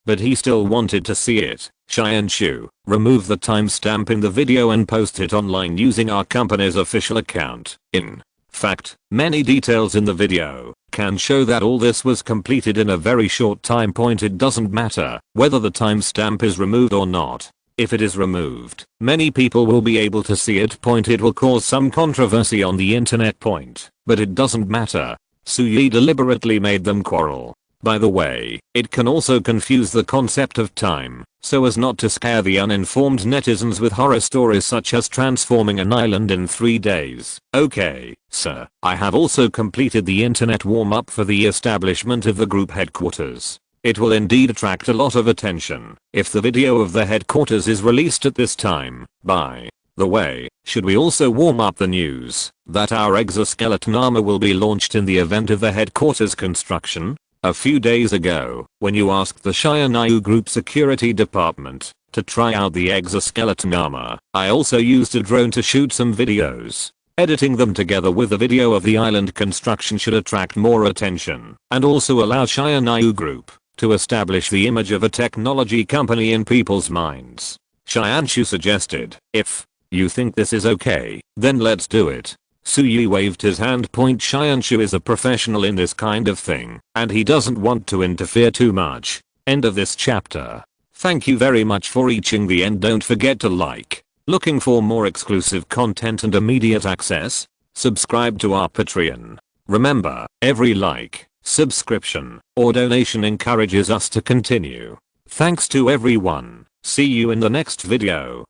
But he still wanted to see it. Xianshu, remove the timestamp in the video and post it online using our company's official account. In fact, many details in the video can show that all this was completed in a very short time. It doesn't matter whether the timestamp is removed or not. If it is removed, many people will be able to see it. It will cause some controversy on the internet. But it doesn't matter. Suyi deliberately made them quarrel. By the way, it can also confuse the concept of time, so as not to scare the uninformed netizens with horror stories such as transforming an island in 3 days. Okay, sir. I have also completed the internet warm-up for the establishment of the group headquarters. It will indeed attract a lot of attention if the video of the headquarters is released at this time. By the way, should we also warm up the news that our exoskeleton armor will be launched in the event of the headquarters construction? A few days ago, when you asked the Shianayu Group Security Department to try out the exoskeleton armor, I also used a drone to shoot some videos. Editing them together with the video of the island construction should attract more attention and also allow Shianayu Group to establish the image of a technology company in people's minds. Xianshu suggested, if you think this is okay, then let's do it. Suyi waved his hand. Xianshu is a professional in this kind of thing, and he doesn't want to interfere too much. End of this chapter. Thank you very much for reaching the end. Don't forget to like. Looking for more exclusive content and immediate access? Subscribe to our Patreon. Remember, every like, subscription, or donation encourages us to continue. Thanks to everyone. See you in the next video.